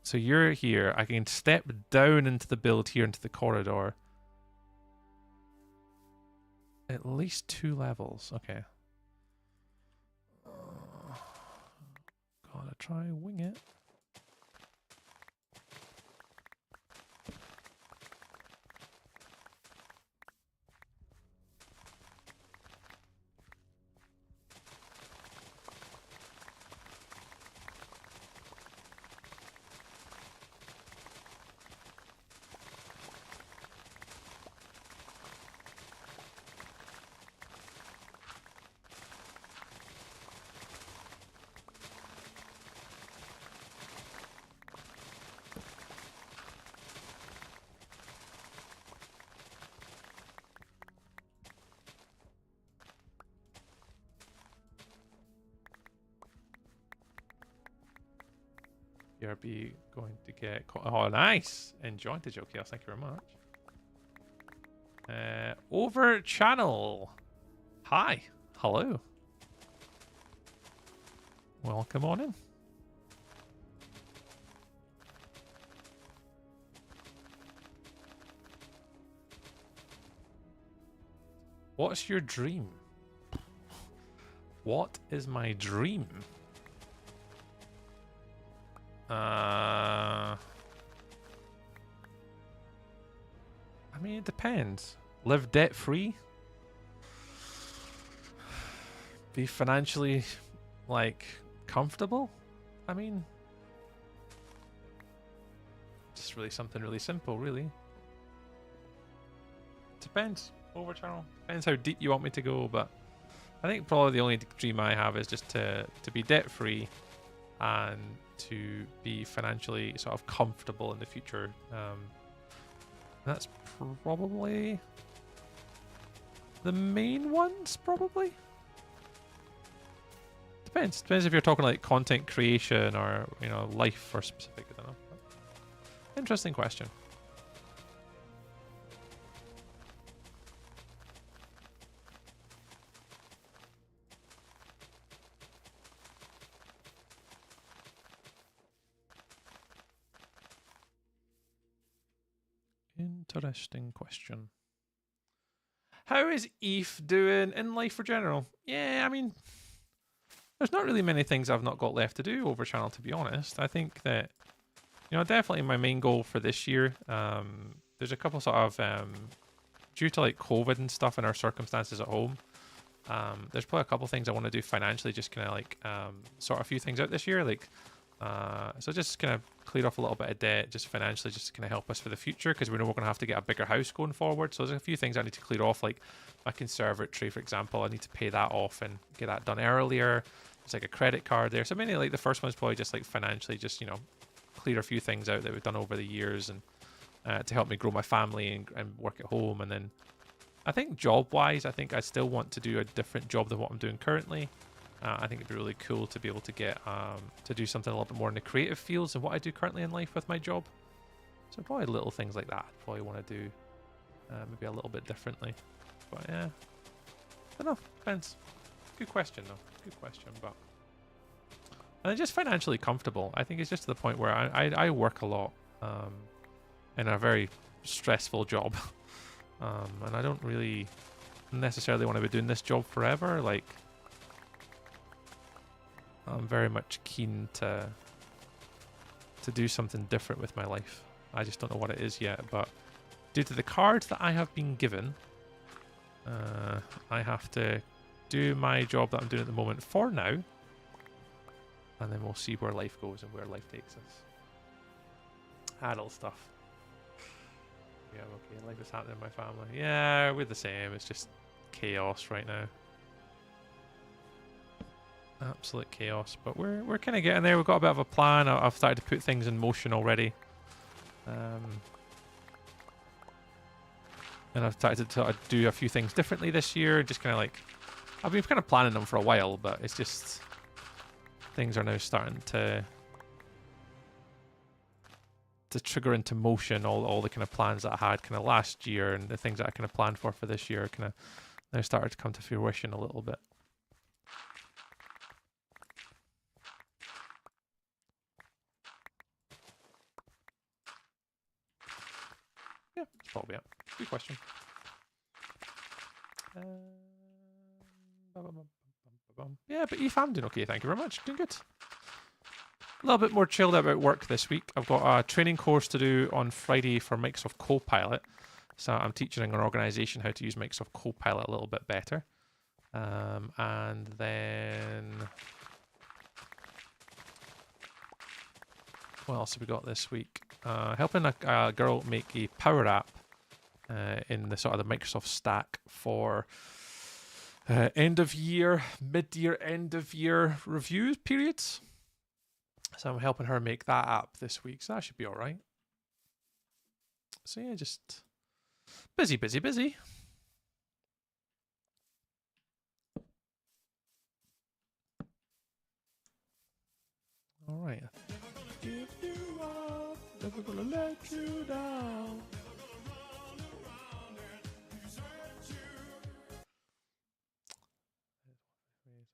So you're here. I can step down into the build here into the corridor. At least 2 levels. Okay. Gotta try wing it. BRB going to get... Oh, nice! Enjoyed the joke, yes, thank you very much. Over channel. Hi. Hello. Welcome on in. What's your dream? What is my dream? I mean, it depends. Live debt free. Be financially, like, comfortable. I mean, just really something really simple, really. Depends. Over channel. Depends how deep you want me to go, but I think probably the only dream I have is just to be debt free and to be financially sort of comfortable in the future. That's probably the main ones, probably. Depends. Depends if you're talking like content creation or, you know, life or specific. I don't know. Interesting question. Interesting question. How is Eve doing in life for general? Yeah, I mean, there's not really many things I've not got left to do over channel, to be honest. I think that, you know, definitely my main goal for this year, there's a couple sort of, due to like COVID and stuff and our circumstances at home, there's probably a couple things I want to do financially, just kind of like sort a few things out this year, like so just kind of clear off a little bit of debt just financially, just to kind of help us for the future, because we know we're going to have to get a bigger house going forward. So there's a few things I need to clear off, like my conservatory, for example. I need to pay that off and get that done earlier. There's like a credit card there. So mainly like the first one's probably just like financially, just, you know, clear a few things out that we've done over the years, and to help me grow my family and work at home. And then I think job wise, I think I still want to do a different job than what I'm doing currently. I think it'd be really cool to be able to get to do something a little bit more in the creative fields than what I do currently in life with my job. So probably little things like that I'd probably want to do maybe a little bit differently. But yeah, I don't know, depends. Good question though, good question. But and then just financially comfortable. I think it's just to the point where I work a lot in a very stressful job, and I don't really necessarily want to be doing this job forever. Like, I'm very much keen to do something different with my life. I just don't know what it is yet, but due to the cards that I have been given, I have to do my job that I'm doing at the moment for now, and then we'll see where life goes and where life takes us. Adult stuff. Yeah, okay, life is happening in my family. Yeah, we're the same. It's just chaos right now. Absolute chaos, but we're kind of getting there. We've got a bit of a plan. I've started to put things in motion already, and I've started to do a few things differently this year. Just kind of like, I've been kind of planning them for a while, but it's just things are now starting to to trigger into motion all the kind of plans that I had kind of last year, and the things that I kind of planned for this year kind of now started to come to fruition a little bit. Yeah, that's probably it. Good question. Yeah, but Eve, I'm doing okay, thank you very much. Doing good. A little bit more chilled about work this week. I've got a training course to do on Friday for Microsoft Copilot. So I'm teaching an organisation how to use Microsoft Copilot a little bit better. And then... what else have we got this week? Helping a girl make a Power App in the sort of the Microsoft stack for end of year, mid-year, end of year reviews periods. So I'm helping her make that app this week, so that should be all right. So yeah, just busy, busy, busy. All right. Give you up, never gonna let you down.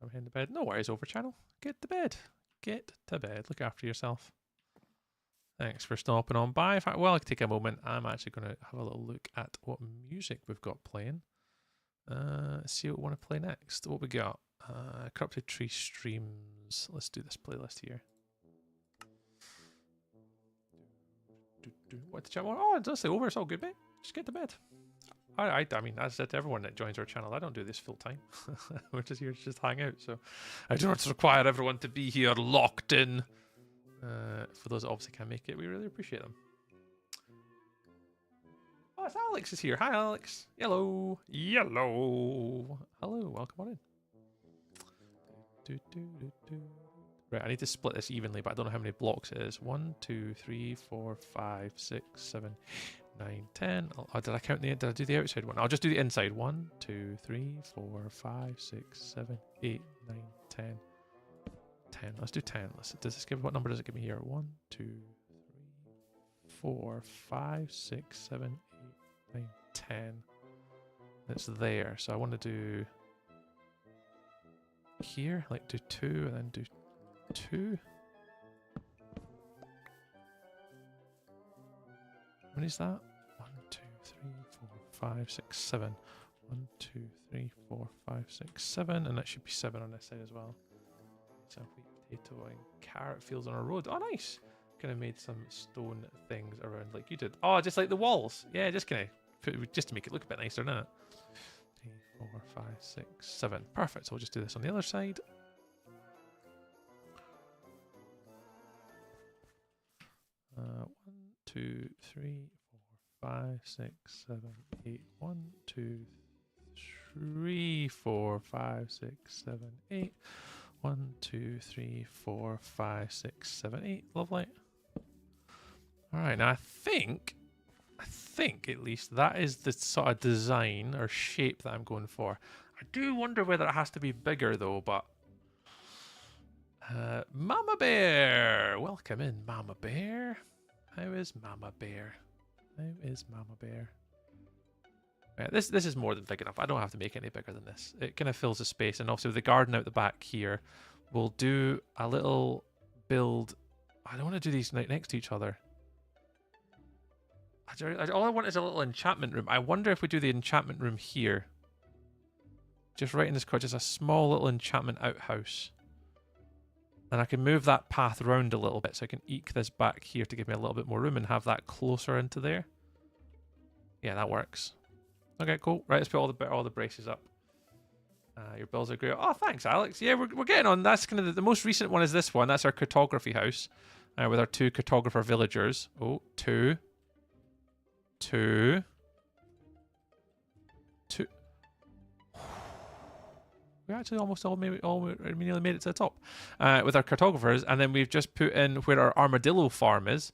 I'm heading to bed. No worries, over channel. Get to bed. Get to bed. Look after yourself. Thanks for stopping on by. In fact, while I take a moment, I'm actually going to have a little look at what music we've got playing. See what we want to play next. What we got? Corrupted Tree Streams. Let's do this playlist here. What the chat want? Oh, it's just over. It's all good, mate. Just get to bed. I mean, as I said to everyone that joins our channel, I don't do this full time. We're just here to just hang out. So I do not require everyone to be here locked in. For those that obviously can't make it, we really appreciate them. Oh, it's Alex is here. Hi, Alex. Hello. Hello. Hello. Welcome on in. Right, I need to split this evenly, but I don't know how many blocks it is. 1, 2, 3, 4, 5, 6, 7, 9, 10. Oh, did I count the? Did I do the outside one? I'll just do the inside. 1, 2, 3, 4, 5, 6, 7, 8, 9, 10. 10. Let's do 10. Does this give? What number does it give me here? 1, 2, 3, 4, 5, 6, 7, 8, 9, 10. It's there. So I want to do here, like do 2, and then do 2. How many is that? 1, 2, 3, 4, 5, 6, 7. 1, 2, 3, 4, 5, 6, 7, and that should be 7 on this side as well. So potato and carrot fields on a road. Oh, nice! Kind of made some stone things around like you did. Oh, just like the walls. Yeah, just kind of just to make it look a bit nicer, isn't it? 3, 4, 5, 6, 7. Perfect. So we'll just do this on the other side. Uh, 1, 2, 3, 4, 5, 6, 7, 8. 1, 2, 3, 4, 5, 6, 7, 8. 1, 2, 3, 4, 5, 6, 7, 8. Lovely. All right, now I think at least that is the sort of design or shape that I'm going for. I do wonder whether it has to be bigger though, but Mama Bear, welcome in, Mama Bear. How is Mama Bear? How is Mama Bear? Right, this is more than big enough. I don't have to make it any bigger than this. It kind of fills the space, and also with the garden out the back here, we'll do a little build. I don't want to do these next to each other. All I want is a little enchantment room. I wonder if we do the enchantment room here. Just right in this corner, just a small little enchantment outhouse. And I can move that path around a little bit so I can eke this back here to give me a little bit more room and have that closer into there. Yeah, that works. Okay, cool. Right, let's put all the braces up. Your bills are great. Oh, thanks, Alex. Yeah, we're getting on. That's kind of the most recent one is this one. That's our cartography house with our 2 cartographer villagers. Oh, 2. We actually almost nearly made it to the top with our cartographers, and then we've just put in where our armadillo farm is,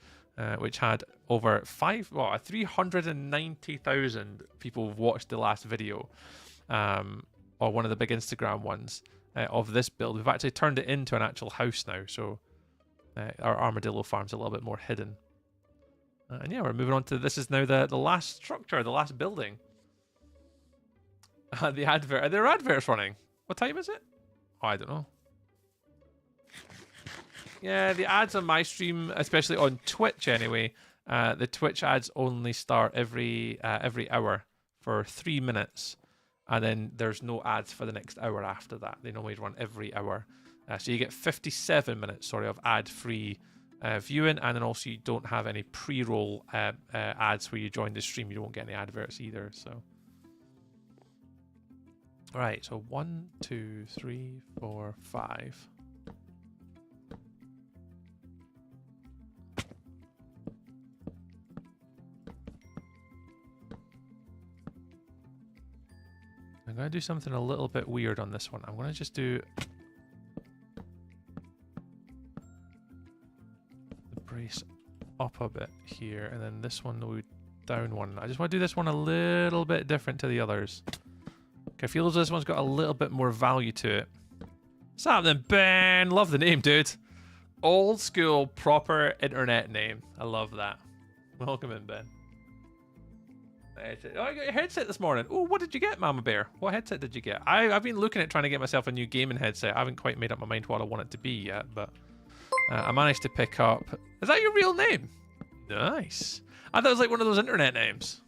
which had over 390,000 people watched the last video, or one of the big Instagram ones of this build. We've actually turned it into an actual house now, so our armadillo farm's a little bit more hidden. And yeah, we're moving on to this is now the last structure, the last building. The advert. Are there adverts running? What time is it? Oh, I don't know. Yeah, the ads on my stream, especially on Twitch anyway, the Twitch ads only start every hour for 3 minutes. And then there's no ads for the next hour after that. They normally run every hour. So you get 57 minutes, of ad-free viewing. And then also you don't have any pre-roll ads where you join the stream. You won't get any adverts either, so... Right, so 1, 2, 3, 4, 5. I'm going to do something a little bit weird on this one. I'm going to just do the brace up a bit here, and then this one will down one. I just want to do this one a little bit different to the others. I feel as though this one's got a little bit more value to it. What's happening, Ben? Love the name, dude. Old school, proper internet name. I love that. Welcome in, Ben. Oh, I got your headset this morning. Oh, what did you get, Mama Bear? What headset did you get? I've been looking at trying to get myself a new gaming headset. I haven't quite made up my mind what I want it to be yet, but I managed to pick up... Is that your real name? Nice. I thought it was like one of those internet names.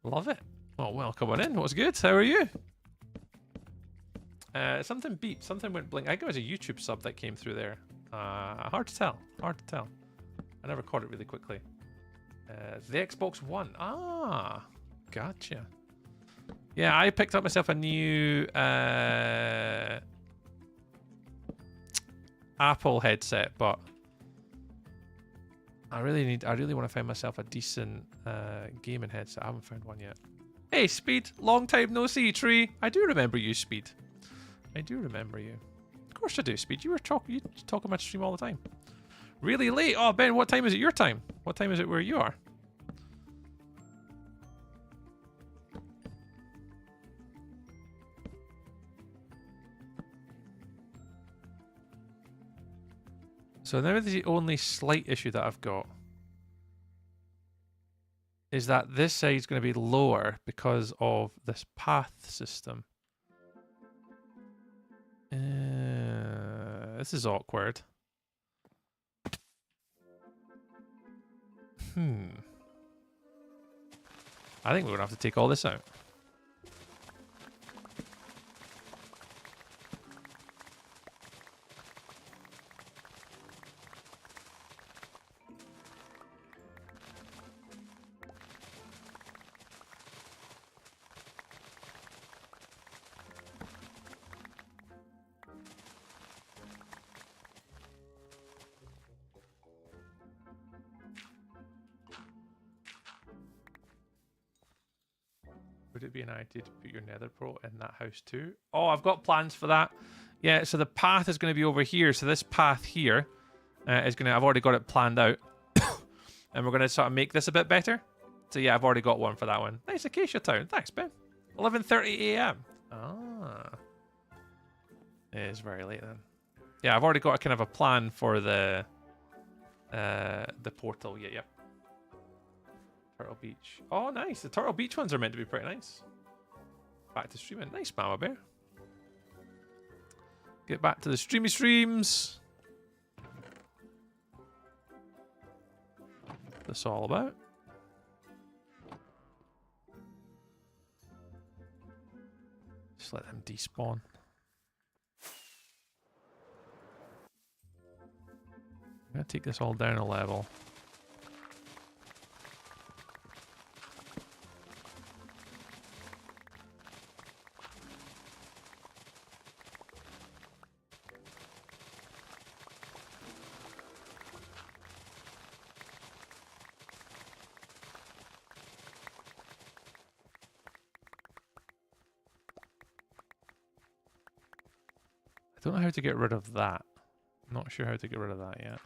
Love it. Oh, well, come on in. What's good? How are you? Something beeped. Something went blink. I think it was a YouTube sub that came through there. Hard to tell. Hard to tell. I never caught it really quickly. The Xbox One. Ah, gotcha. Yeah, I picked up myself a new Apple headset, but I really want to find myself a decent gaming headset. I haven't found one yet. Hey, Speed. Long time no see, Tree. I do remember you, Speed. I do remember you. Of course I do, Speed. You talk on my stream all the time. Really late. Oh, Ben, what time is it your time? What time is it where you are? So now the only slight issue that I've got is that this side's going to be lower because of this path system. This is awkward. I think we're going to have to take all this out. Would it be an idea to put your Nether Pro in that house too? Oh, I've got plans for that. Yeah, so the path is going to be over here. So this path here is going to... I've already got it planned out. And we're going to sort of make this a bit better. So yeah, I've already got one for that one. Nice Acacia Town. Thanks, Ben. 11:30 a.m. Ah. It is very late then. Yeah, I've already got a kind of a plan for the portal. Yeah, yep. Turtle Beach. Oh, nice. The Turtle Beach ones are meant to be pretty nice. Back to streaming. Nice, Mama Bear. Get back to the streamy streams. What's this all about? Just let them despawn. I'm going to take this all down a level. I don't know how to get rid of that. I'm not sure how to get rid of that yet.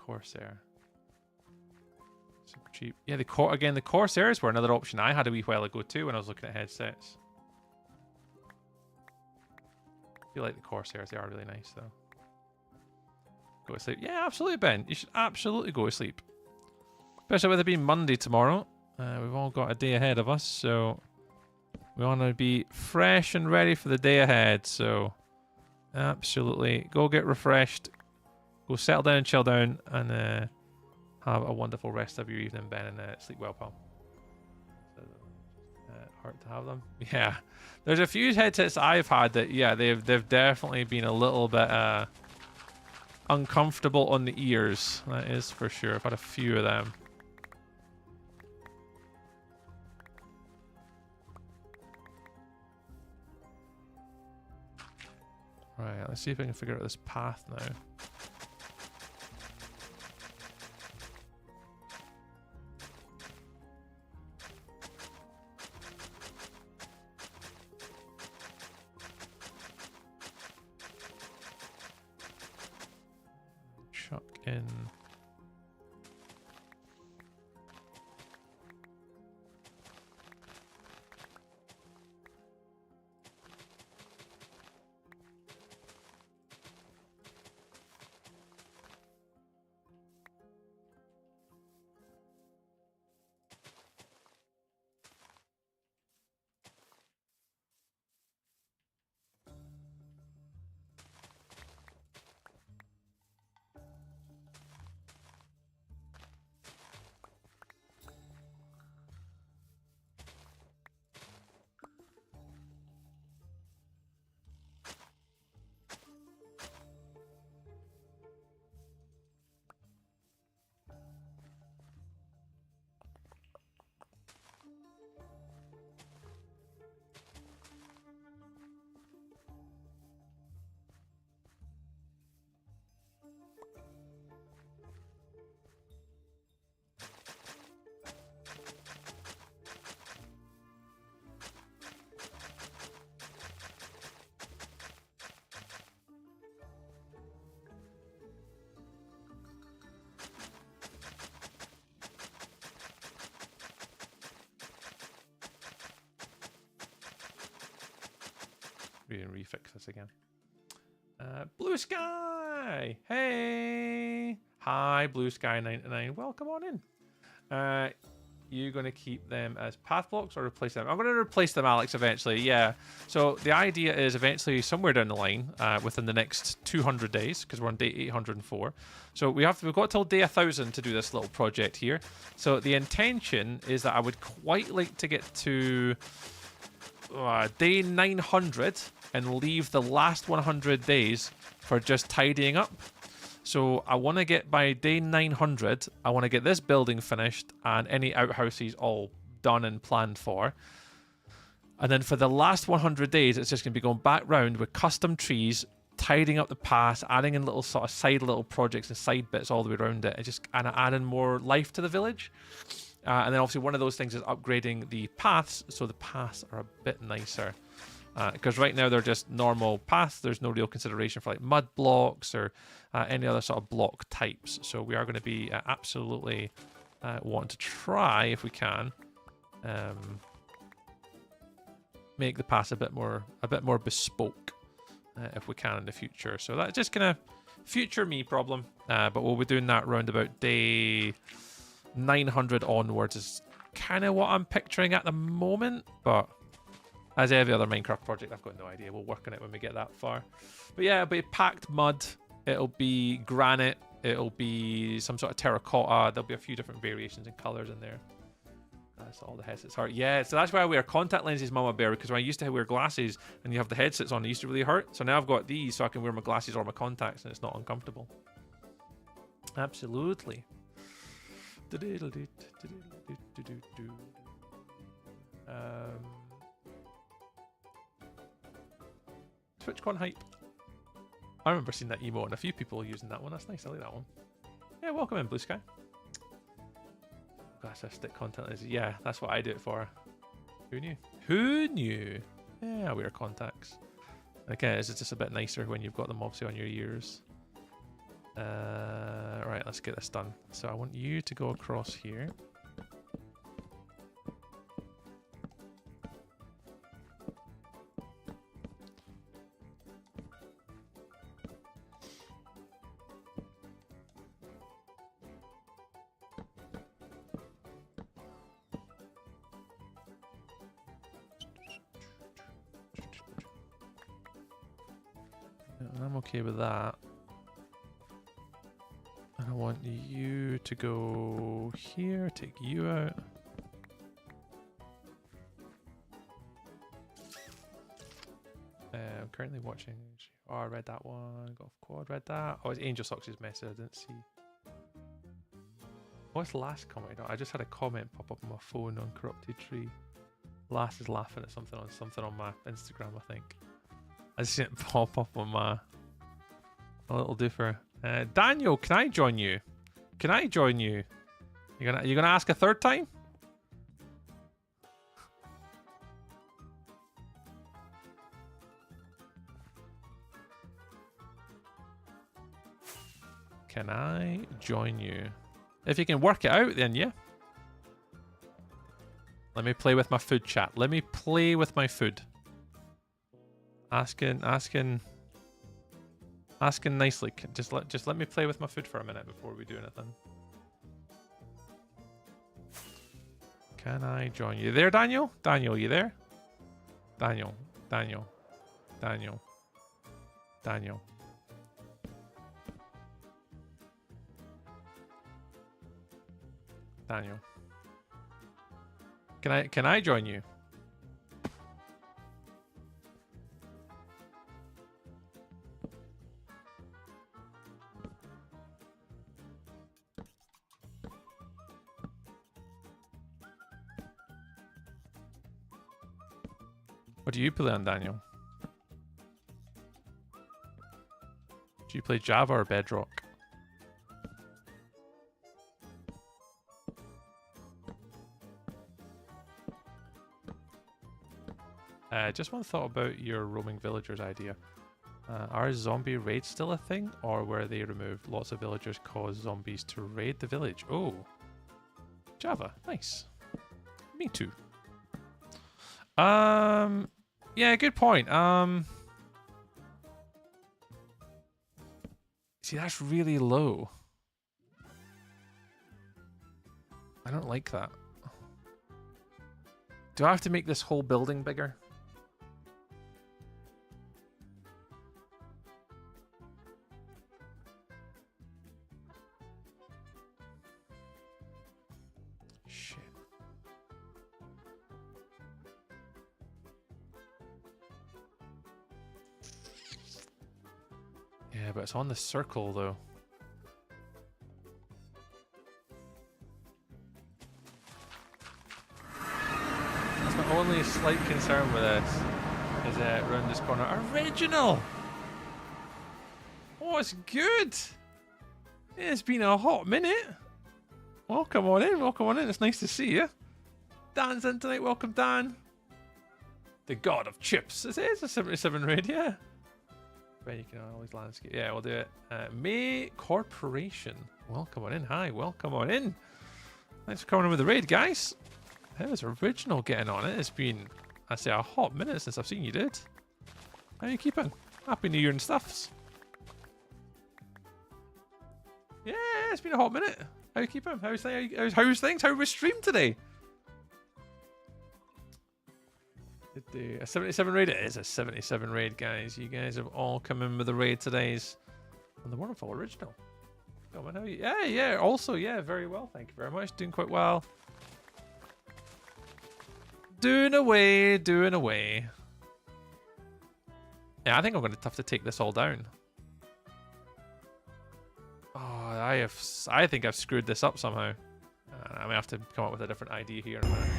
Corsair. Super cheap. Yeah, the Corsairs were another option I had a wee while ago too when I was looking at headsets. I feel like the Corsairs, they are really nice though. Go to sleep. Yeah, absolutely, Ben. You should absolutely go to sleep. Especially with it being Monday tomorrow. We've all got a day ahead of us, so we want to be fresh and ready for the day ahead. So absolutely, go get refreshed. Go settle down and chill down, and have a wonderful rest of your evening, Ben, and sleep well, pal. So, hard to have them. Yeah, there's a few headsets I've had that, yeah, they've definitely been a little bit uncomfortable on the ears. That is for sure. I've had a few of them. Right, let's see if I can figure out this path now. Chuck in. We can refix this again. Blue Sky! Hey! Hi, Blue Sky 99. Welcome on in. You going to keep them as path blocks or replace them? I'm going to replace them, Alex, eventually. Yeah. So the idea is eventually somewhere down the line, within the next 200 days, because we're on day 804. So we've got till day 1000 to do this little project here. So the intention is that I would quite like to get to day 900 and leave the last 100 days for just tidying up. So I want to get by day 900, I want to get this building finished and any outhouses all done and planned for. And then for the last 100 days, it's just going to be going back round with custom trees, tidying up the path, adding in little sort of side little projects and side bits all the way around it, and just kind of adding more life to the village. And then obviously one of those things is upgrading the paths, so the paths are a bit nicer. Because right now they're just normal paths. There's no real consideration for like mud blocks or any other sort of block types. So we are going to be absolutely wanting to try, if we can, make the paths a bit more bespoke, if we can in the future. So that's just gonna future me problem. But we'll be doing that round about day 900 onwards is kind of what I'm picturing at the moment, but as every other Minecraft project, I've got no idea. We'll work on it when we get that far. But yeah, it'll be packed mud, it'll be granite, it'll be some sort of terracotta. There'll be a few different variations and colors in there. That's all the headsets hurt. Yeah, so that's why I wear contact lenses, Mama Bear, because when I used to wear glasses and you have the headsets on, it used to really hurt. So now I've got these so I can wear my glasses or my contacts and it's not uncomfortable. Absolutely. TwitchCon hype. I remember seeing that emote and a few people using that one. That's nice. I like that one. Yeah, welcome in, Blue Sky. That's stick content is. Yeah, that's what I do it for. Who knew? Who knew? Yeah, I wear contacts. Okay, it's just a bit nicer when you've got them obviously on your ears. Right, let's get this done. So I want you to go across here. I'm okay with that. And I want you to go here, take you out. I'm currently watching. Oh, I read that one. Golf Quad, read that. Oh, it's Angel Socks' message. I didn't see. What's last comment? I just had a comment pop up on my phone on Corrupted Tree. Lass is laughing at something on my Instagram, I think. I just seen it pop up on my little doofer. Daniel, can I join you? Can I join you? You gonna ask a third time? Can I join you? If you can work it out, then yeah. Let me play with my food, chat. Let me play with my food. Asking nicely. Just let me play with my food for a minute before we do anything. Can I join you there, Daniel? Daniel, you there? Daniel. Daniel. Daniel. Daniel. Daniel. Can I join you? What do you play on, Daniel? Do you play Java or Bedrock? Just one thought about your roaming villagers idea. Are zombie raids still a thing, or were they removed? Lots of villagers cause zombies to raid the village. Oh, Java, nice. Me too. Yeah, good point. See, that's really low. I don't like that. Do I have to make this whole building bigger? Shit. Yeah, but it's on the circle though. That's my only slight concern with this. Is around this corner. Original! Oh, it's good! It's been a hot minute. Welcome on in, welcome on in. It's nice to see you. Dan's in tonight. Welcome, Dan. The god of chips. It is a 77 raid, yeah. But you can always landscape. Yeah, we'll do it. May Corporation. Welcome on in. Hi, welcome on in. Thanks for coming in with the raid, guys. How's Original getting on it? It's been, I say, a hot minute since I've seen you, dude. How you keeping? Happy New Year and stuffs. Yeah, it's been a hot minute. How you keeping? How's things? How was stream today? A 77 raid? It is a 77 raid, guys. You guys have all come in with the raid today's on the wonderful Original. Come on, how are you? Yeah. Also, yeah, very well. Thank you very much. Doing quite well. Doing away. Yeah, I think I'm going to have to take this all down. Oh, I think I've screwed this up somehow. I may have to come up with a different idea here in a minute.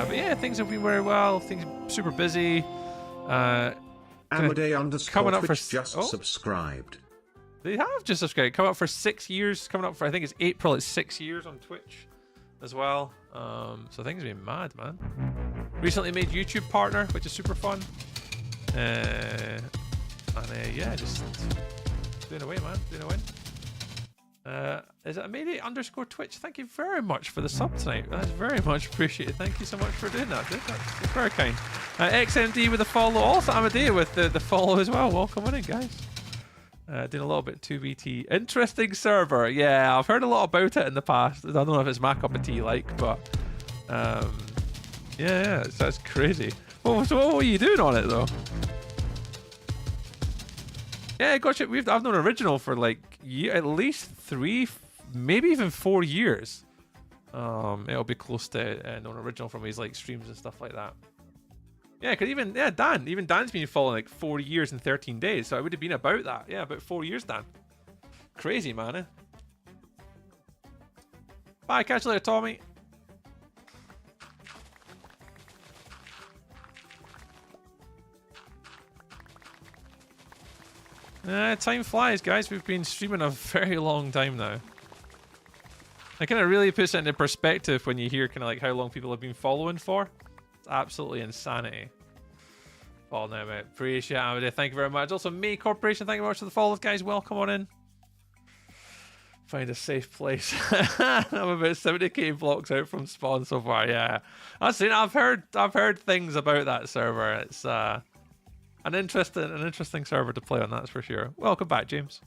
But yeah, things have been very well. Things are super busy. Amaday coming up for just subscribed. They have just subscribed. Coming up for 6 years. Coming up for, I think it's April. It's 6 years on Twitch as well. So things have been mad, man. Recently made YouTube partner, which is super fun. Yeah, just doing away, man. Doing away. Is it Amiri_Twitch? Thank you very much for the sub tonight. That's very much appreciated. Thank you so much for doing that, dude. That's very kind. XMD with the follow. Also, Amadea with the follow as well. Welcome in, guys. Doing a little bit 2BT. Interesting server. Yeah, I've heard a lot about it in the past. I don't know if it's my cup of tea like, but yeah, that's crazy. So what were you doing on it though? Yeah, gotcha. I've known Original for like at least 3, maybe even 4 years. It'll be close to known Original from his like streams and stuff like that. Yeah, because even Dan's been following like 4 years and 13 days, so I would have been about that. Yeah, about 4 years, Dan. Crazy, man. Eh? Bye, catch you later, Tommy. Time flies, guys. We've been streaming a very long time now. It kind of really puts it into perspective when you hear kind of like how long people have been following for. It's absolutely insanity. Follow now, mate. Appreciate it. Thank you very much. Also, May Corporation, thank you very much for the follows, guys. Welcome on in. Find a safe place. I'm about 70k blocks out from spawn so far. Yeah, I've heard things about that server. It's an interesting server to play on, that's for sure. Welcome back, James.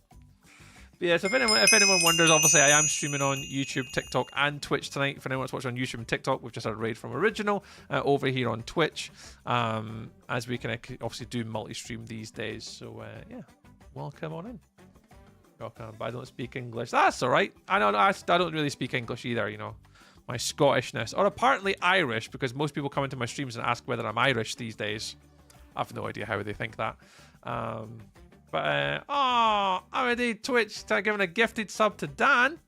But yes, if anyone wonders, obviously I am streaming on YouTube, TikTok, and Twitch tonight. If anyone wants to watch on YouTube and TikTok, we've just had a raid from Original over here on Twitch, as we can obviously do multi-stream these days. So yeah, welcome on in. Welcome. But I don't speak English. That's all right. I don't really speak English either. You know, my Scottishness, or apparently Irish, because most people come into my streams and ask whether I'm Irish these days. I have no idea how they think that. I'm indeed Twitch giving a gifted sub to Dan.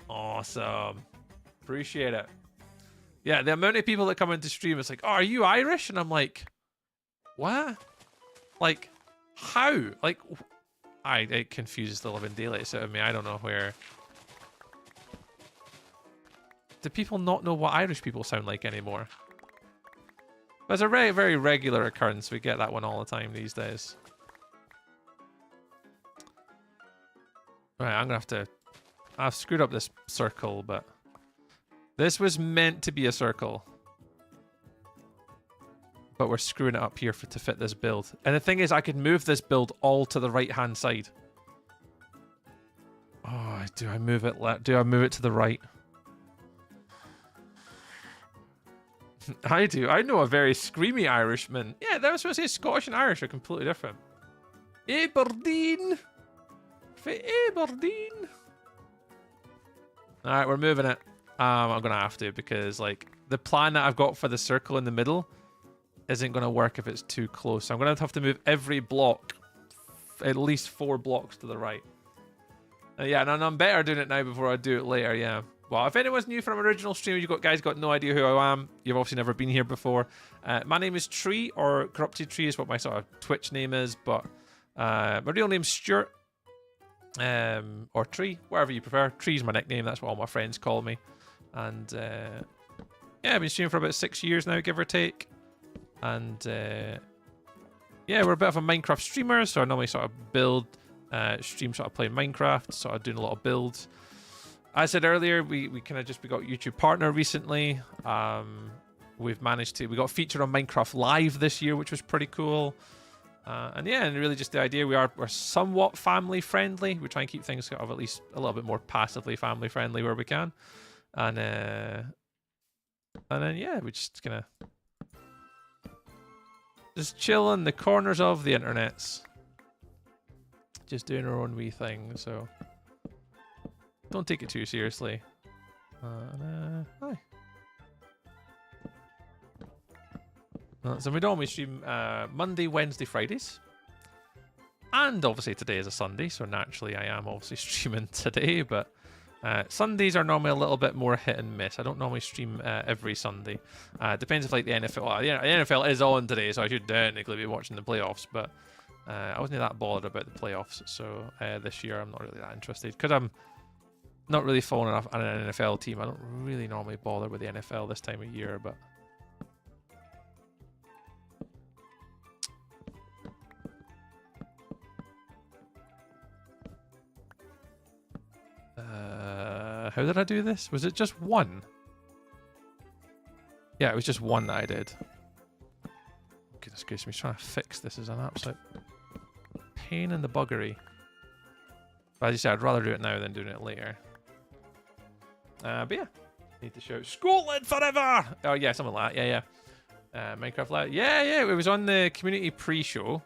Awesome. Appreciate it. Yeah, the amount of people that come into stream, it's like, oh, are you Irish? And I'm like, what? Like, how? Like, it confuses the living daylights out of me. I don't know where. Do people not know what Irish people sound like anymore? It's a very, very regular occurrence. We get that one all the time these days. Right, I'm going to have to... I've screwed up this circle, but... This was meant to be a circle. But we're screwing it up here to fit this build. And the thing is, I could move this build all to the right-hand side. Oh, do I move it to the right? I do. I know a very screamy Irishman. Yeah, that was supposed to say Scottish and Irish are completely different. Aberdeen! For Aberdeen! Alright, we're moving it. I'm going to have to, because like the plan that I've got for the circle in the middle isn't going to work if it's too close. So I'm going to have to move every block at least 4 blocks to the right. Yeah, and I'm better doing it now before I do it later, yeah. Well, if anyone's new from Original Stream, you guys got no idea who I am. You've obviously never been here before. My name is Tree, or Corrupted Tree is what my sort of Twitch name is, but my real name's Stuart, or Tree, whatever you prefer. Tree's my nickname. That's what all my friends call me. And yeah, I've been streaming for about 6 years now, give or take. And yeah, we're a bit of a Minecraft streamer, so I normally sort of build, stream, sort of playing Minecraft, sort of doing a lot of builds. As I said earlier, we got YouTube partner recently. We got featured on Minecraft Live this year, which was pretty cool. And yeah, and really just the idea, we're somewhat family friendly. We try and keep things sort of at least a little bit more passively family friendly where we can. And then yeah, we're just gonna chill in the corners of the internets, just doing our own wee thing. So don't take it too seriously. Hi. So we normally stream Monday, Wednesday, Fridays. And obviously today is a Sunday, so naturally I am obviously streaming today, but Sundays are normally a little bit more hit and miss. I don't normally stream every Sunday. Depends if like the NFL... Well, the NFL is on today, so I should technically be watching the playoffs, but I wasn't that bothered about the playoffs, so this year I'm not really that interested, because I'm not really following enough on an NFL team. I don't really normally bother with the NFL this time of year, but... How did I do this? Was it just one? Yeah, it was just one that I did. Goodness gracious me, trying to fix this is an absolute pain in the buggery. But as you said, I'd rather do it now than doing it later. But yeah, need to shout Scotland forever! Oh yeah, something like that. Yeah, yeah. Minecraft Live. Yeah. It was on the community pre-show,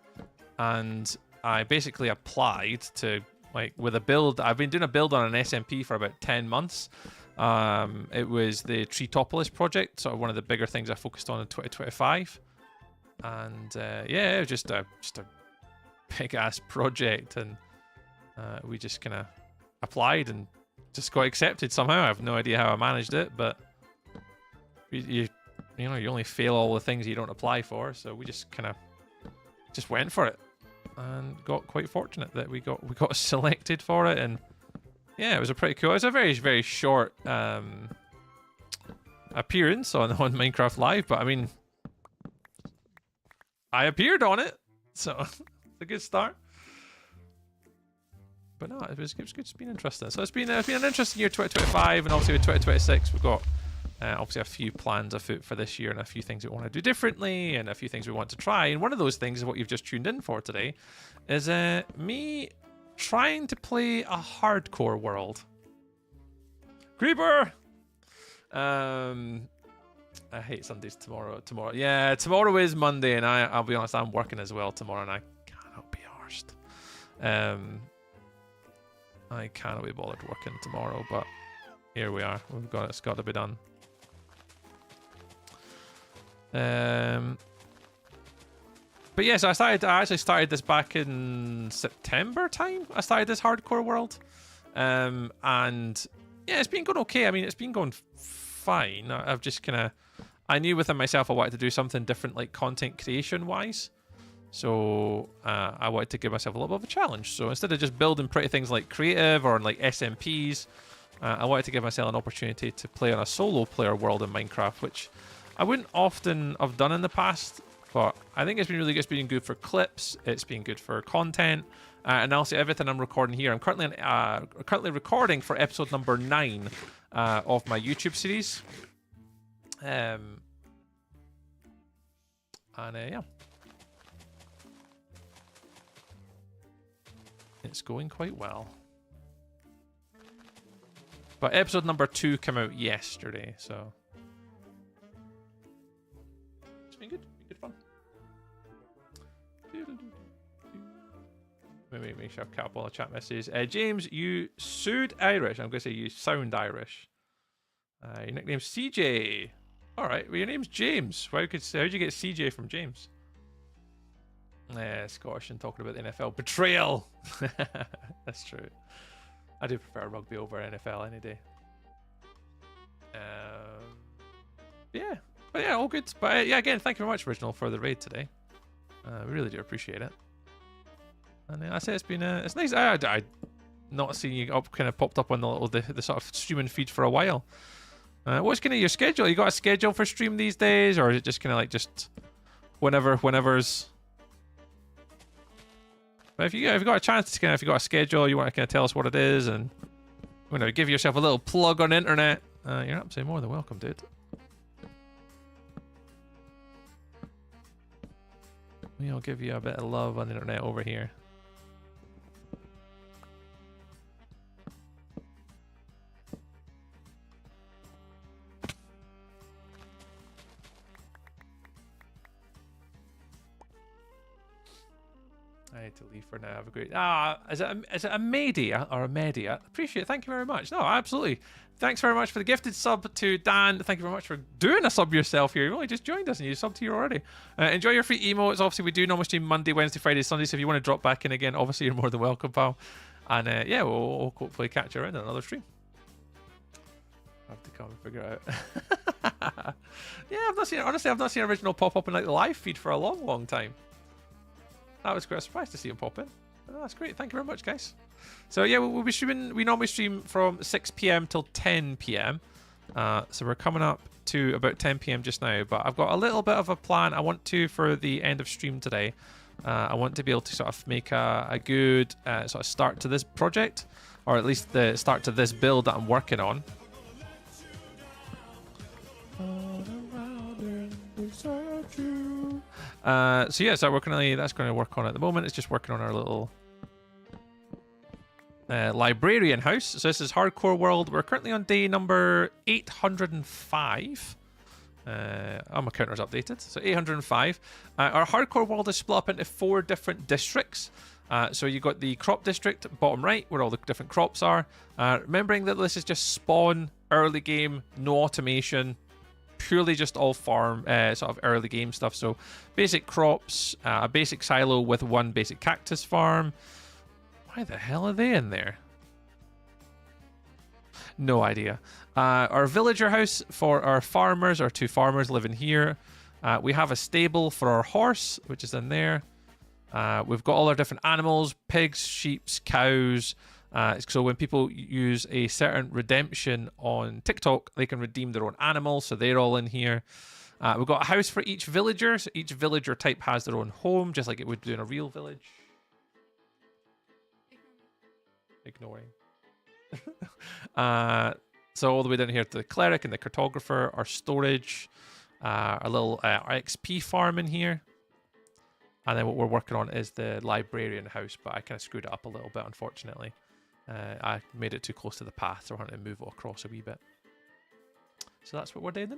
and I basically applied to, like, with a build. I've been doing a build on an SMP for about 10 months. It was the Treetopolis project, sort of one of the bigger things I focused on in 2025. And yeah, it was just a big ass project, and we just kind of applied and just got accepted somehow. I have no idea how I managed it, but you know, you only fail all the things you don't apply for, so we just kind of just went for it and got quite fortunate that we got selected for it. And yeah, it was a pretty cool. It was a very, very short appearance on Minecraft Live, but I mean, I appeared on it, so it's a good start. But no, it was good. It's been interesting. So it's been an interesting year, 2025, and obviously with 2026, we've got obviously a few plans afoot for this year, and a few things we want to do differently, and a few things we want to try. And one of those things is what you've just tuned in for today, is me trying to play a hardcore world. Creeper. I hate Sundays tomorrow. Yeah, tomorrow is Monday, and I'll be honest, I'm working as well tomorrow, and I cannot be arsed. I cannot be bothered working tomorrow, but here we are. It's got to be done. But yeah, so I actually started this back in September time. I started this hardcore world, and yeah, it's been going okay. I mean, it's been going fine. I've just I knew within myself I wanted to do something different, like content creation wise. So I wanted to give myself a little bit of a challenge. So instead of just building pretty things like creative or like SMPs, I wanted to give myself an opportunity to play on a solo player world in Minecraft, which I wouldn't often have done in the past, but I think it's been really good. It's been good for clips. It's been good for content. And also everything I'm recording here. I'm currently recording for episode number 9 of my YouTube series. Yeah. It's going quite well. But episode number 2 came out yesterday, so it's been good. Good fun. Maybe make sure I've cut up all the chat messages. James, you sued Irish. I'm going to say you sound Irish. Your nickname's CJ. All right. Well, your name's James. How'd you get CJ from James? Scottish and talking about the NFL. Betrayal! That's true. I do prefer rugby over NFL any day. Yeah. But yeah, all good. But yeah, again, thank you very much, Original, for the raid today. We really do appreciate it. And I say it's been it's nice. I not seeing you kind of popped up on the sort of streaming feed for a while. What's kind of your schedule? You got a schedule for stream these days, or is it just kind of like just whenever's? But if you've got a chance to if you got a schedule, you want to kind of tell us what it is, and give yourself a little plug on the internet. You're absolutely more than welcome, dude. We'll give you a bit of love on the internet over here. I need to leave for now. Have a great... is it a media or a media? Appreciate it. Thank you very much. No, absolutely. Thanks very much for the gifted sub to Dan. Thank you very much for doing a sub yourself here. You've only just joined us and you subbed here already. Enjoy your free emotes. Obviously, we do normally stream Monday, Wednesday, Friday, Sunday. So if you want to drop back in again, obviously you're more than welcome, pal. And yeah, we'll hopefully catch you around on another stream. I'll have to come and figure it out. Yeah, I've not seen Original pop up in like the live feed for a long, long time. That was quite a surprise to see him pop in. Oh, that's great. Thank you very much, guys. So yeah, we'll be streaming. We normally stream from 6 p.m. till 10 p.m. So we're coming up to about 10 p.m. just now. But I've got a little bit of a plan. I want to, for the end of stream today, I want to be able to sort of make a good sort of start to this project. or at least the start to this build that I'm working on. So yeah, so that's going to work on at the moment. It's just working on our little librarian house. So this is Hardcore World. We're currently on day number 805. My counter's updated, so 805. Our Hardcore World is split up into 4 different districts. So you got the crop district, bottom right, where all the different crops are. Remembering that this is just spawn, early game, no automation, purely just all farm, sort of early game stuff. So basic crops, a basic silo with 1 basic cactus farm. Why the hell are they in there? No idea. Our villager house for our farmers, our 2 farmers living here. We have a stable for our horse, which is in there. We've got all our different animals, pigs, sheep, cows. So when people use a certain redemption on TikTok, they can redeem their own animals. So they're all in here. We've got a house for each villager. So each villager type has their own home, just like it would do in a real village. Ignoring. So all the way down here to the cleric and the cartographer, our storage, our little XP farm in here. And then what we're working on is the librarian house, but I kind of screwed it up a little bit, unfortunately. I made it too close to the path, so we're having to move it across a wee bit. So that's what we're doing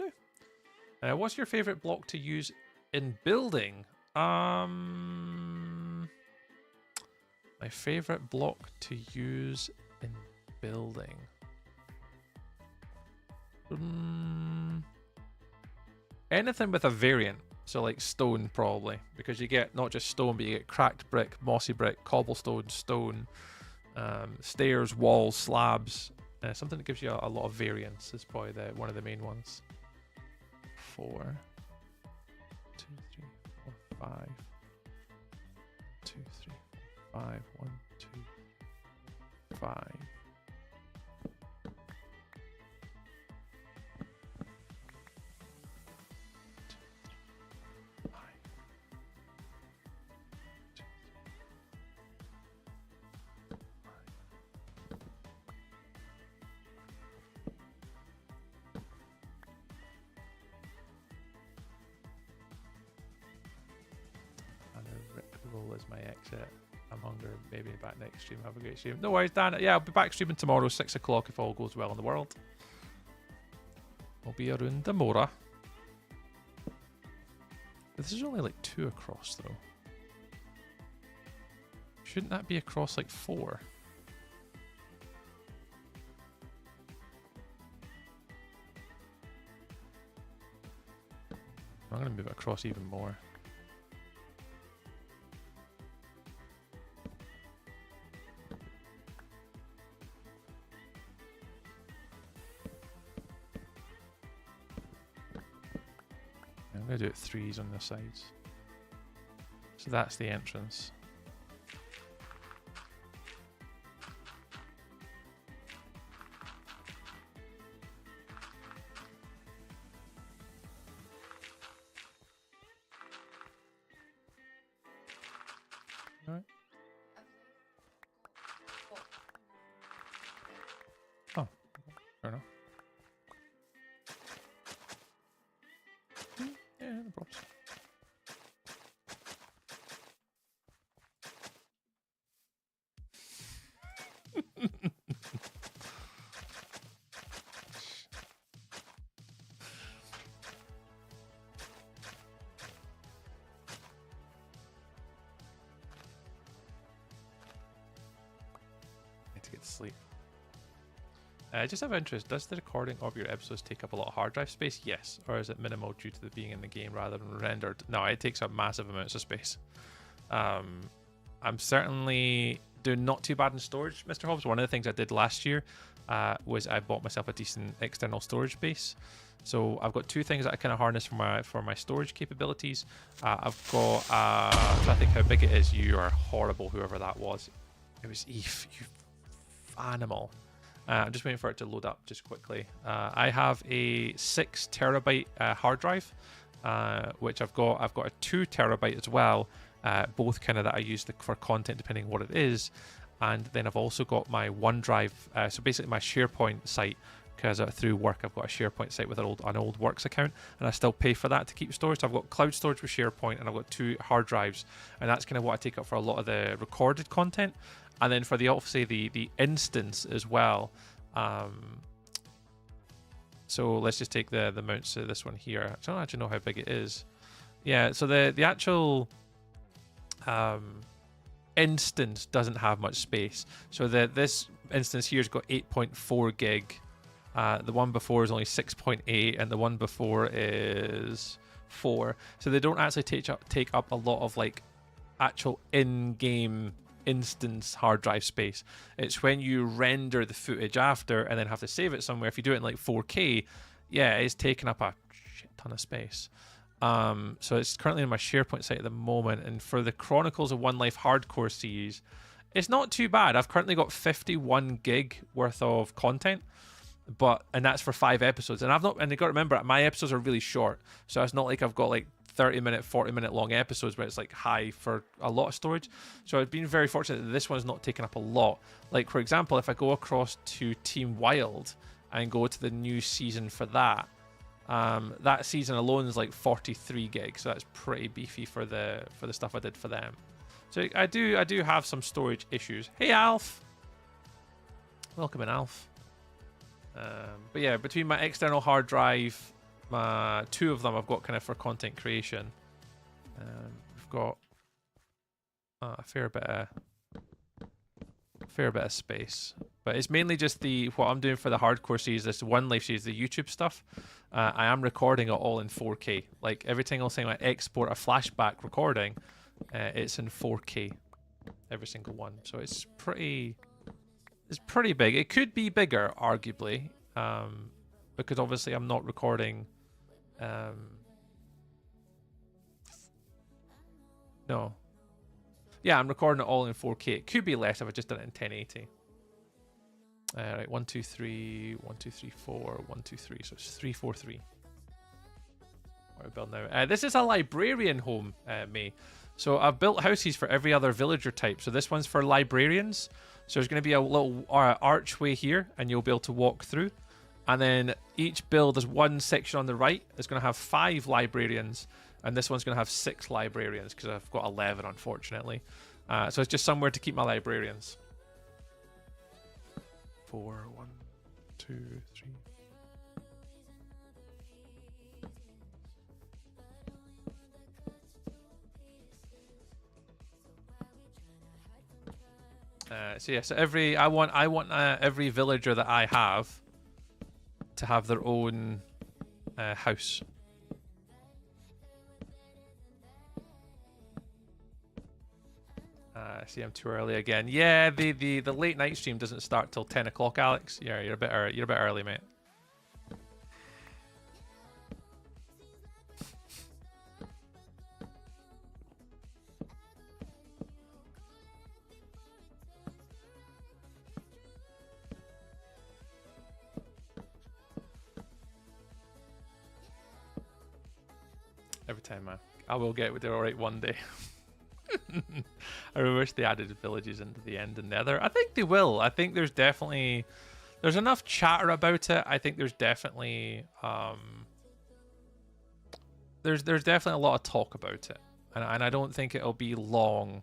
now. What's your favourite block to use in building? My favourite block to use in building. Anything with a variant. So like stone, probably, because you get not just stone, but you get cracked brick, mossy brick, cobblestone, stone, stairs, walls, slabs. Something that gives you a lot of variance is probably one of the main ones. 4, 2, 3, 4, 5. 2, 3, 4, 5. 1, 2, 5. As my exit. I'm hungry. Maybe back next stream. Have a great stream. No worries, Dan. Yeah, I'll be back streaming tomorrow, 6 o'clock, if all goes well in the world. I'll be around the Mora. This is only like 2 across, though. Shouldn't that be across like 4? I'm going to move it across even more. I'm going to do it 3s on the sides. So that's the entrance. All right. Oh, fair enough. Yeah, no problems. Need to get to sleep. Just out of interest, does the recording of your episodes take up a lot of hard drive space? Yes. Or is it minimal due to the being in the game rather than rendered? No, it takes up massive amounts of space. I'm certainly doing not too bad in storage, Mr. Hobbs. One of the things I did last year was I bought myself a decent external storage space. So I've got 2 things that I kind of harness for my storage capabilities. I've got, I'm trying to think how big it is. You are horrible, whoever that was. It was Eve, you animal. I'm just waiting for it to load up just quickly. I have a 6 terabyte hard drive, which I've got a 2 terabyte as well, both kind of that I use for content depending on what it is. And then I've also got my OneDrive, so basically my SharePoint site, because through work I've got a SharePoint site with an old Works account, and I still pay for that to keep storage. So I've got cloud storage with SharePoint, and I've got 2 hard drives, and that's kind of what I take up for a lot of the recorded content. And then for the obviously the instance as well. So let's just take the mounts to this one here. I don't actually know how big it is. Yeah, so the actual instance doesn't have much space. So this instance here's got 8.4 gig. The one before is only 6.8, and the one before is 4. So they don't actually take up a lot of like actual in-game instance hard drive space. It's when you render the footage after and then have to save it somewhere. If you do it in like 4K, yeah, it's taking up a shit ton of space. So it's currently in my SharePoint site at the moment, and for the Chronicles of One Life hardcore series, it's not too bad. I've currently got 51 gig worth of content, and that's for 5 episodes. And you got to remember, my episodes are really short, so it's not like I've got like 30-minute, 40-minute long episodes where it's like high for a lot of storage. So I've been very fortunate that this one's not taking up a lot. Like for example, if I go across to Team Wild and go to the new season for that, that season alone is like 43 gigs, so that's pretty beefy for the stuff I did for them. So I do have some storage issues. Hey Alf, welcome in Alf. But yeah, between my external hard drive, 2 of them I've got kind of for content creation. We've got a fair bit of space, but it's mainly just what I'm doing for the hardcore series, this One Life series, the YouTube stuff. I am recording it all in 4K. Like every single time I export a flashback recording, it's in 4K, every single one. So it's pretty big. It could be bigger, arguably, because obviously I'm not recording. No. Yeah, I'm recording it all in 4K. It could be less if I just did it in 1080. Right, 1, 2, 3, 1, 2, 3, 4, 1, 2, 3. So it's 3, 4, 3. What are we building now? This is a librarian home, May. So I've built houses for every other villager type. So this one's for librarians. So there's going to be a little archway here, and you'll be able to walk through. And then each build, there's one section on the right that's going to have 5 librarians, and this one's going to have 6 librarians because I've got 11, unfortunately. So it's just somewhere to keep my librarians. 4, 1, 2, 3. So yeah, so I want every villager that I have to have their own house. See, I'm too early again. Yeah, the late night stream doesn't start till 10 o'clock, Alex. Yeah, you're a bit early, mate. Every time, man. I will get with it alright one day. I wish they added villages into the end and nether. I think they will. I think there's enough chatter about it. I think there's definitely there's definitely a lot of talk about it, and I don't think it'll be long.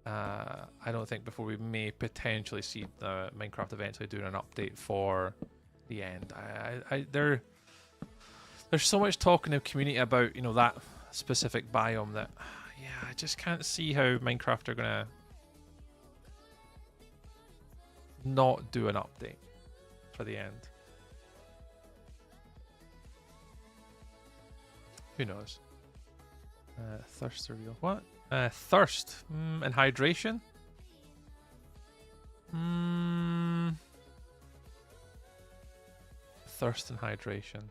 I don't think before we may potentially see the Minecraft eventually doing an update for the end. There's so much talk in the community about that specific biome that. Yeah, I just can't see how Minecraft are gonna not do an update for the end. Who knows? Thirst are real. What? Thirst and hydration? Thirst and hydration.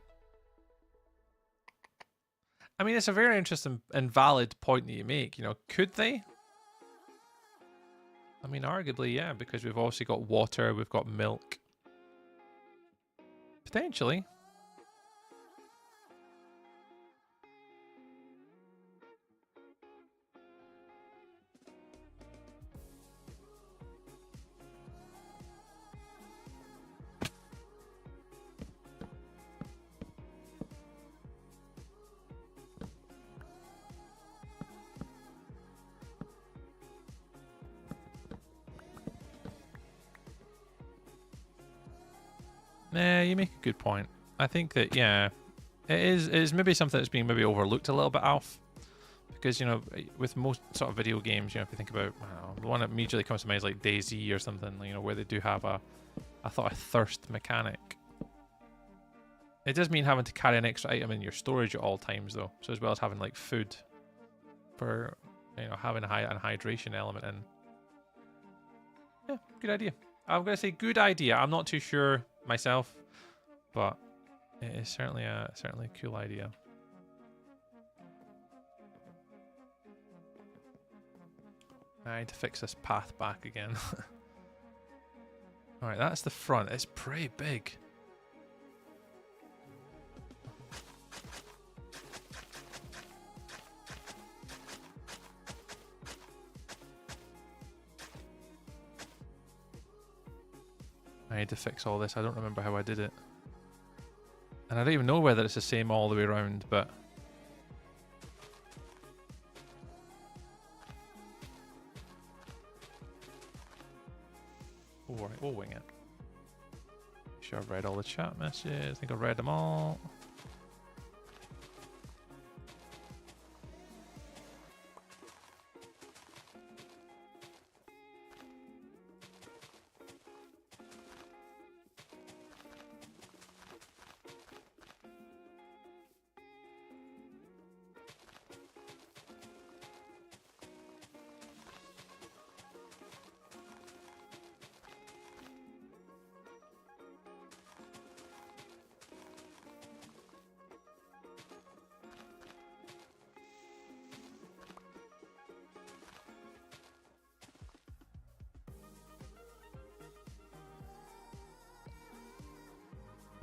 I mean, it's a very interesting and valid point that you make. Could they? I mean, arguably, yeah, because we've obviously got water, we've got milk. Potentially. You make a good point. I think that, yeah, it is maybe something that's being maybe overlooked a little bit, Alf. Because, you know, with most sort of video games, you know, if you think about, the one that immediately comes to mind is like DayZ or something, you know, where they do have a thirst mechanic. It does mean having to carry an extra item in your storage at all times, though. So as well as having like food for, you know, having an hydration element in. Yeah, good idea. I'm going to say good idea. I'm not too sure myself, but it is certainly a cool idea. I need to fix this path back again. Alright, that's the front. It's pretty big. I need to fix all this. I don't remember how I did it. And I don't even know whether it's the same all the way around, but... Alright, we'll wing it. Sure, I've read all the chat messages. I think I've read them all.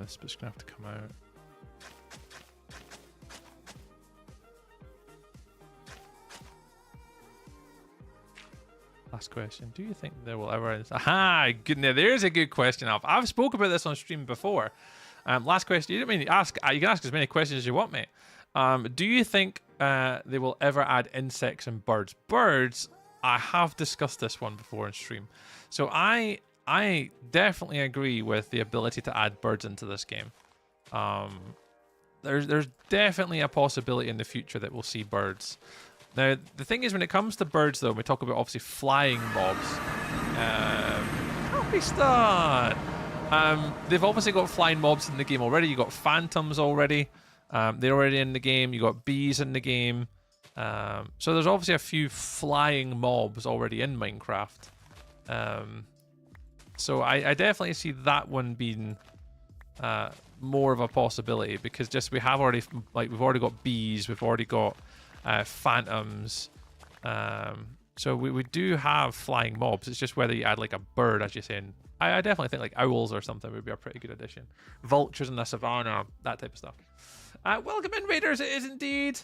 This bit's gonna have to come out. Last question. Do you think there will ever... Aha! Good. Now, there's a good question. I've spoke about this on stream before. Last question. You didn't mean to ask. You can ask as many questions as you want, mate. Do you think they will ever add insects and birds? Birds, I have discussed this one before in stream. So I definitely agree with the ability to add birds into this game. There's definitely a possibility in the future that we'll see birds. Now, the thing is, when it comes to birds, though, we talk about obviously flying mobs. Happy start! They've obviously got flying mobs in the game already. You got phantoms already. They're already in the game. You got bees in the game. So there's obviously a few flying mobs already in Minecraft. So I definitely see that one being more of a possibility, because just we've already got bees, we've already got phantoms. So we do have flying mobs. It's just whether you add like a bird, as you're saying. I definitely think like owls or something would be a pretty good addition. Vultures in the savannah, that type of stuff. Welcome in, Raiders. It is indeed.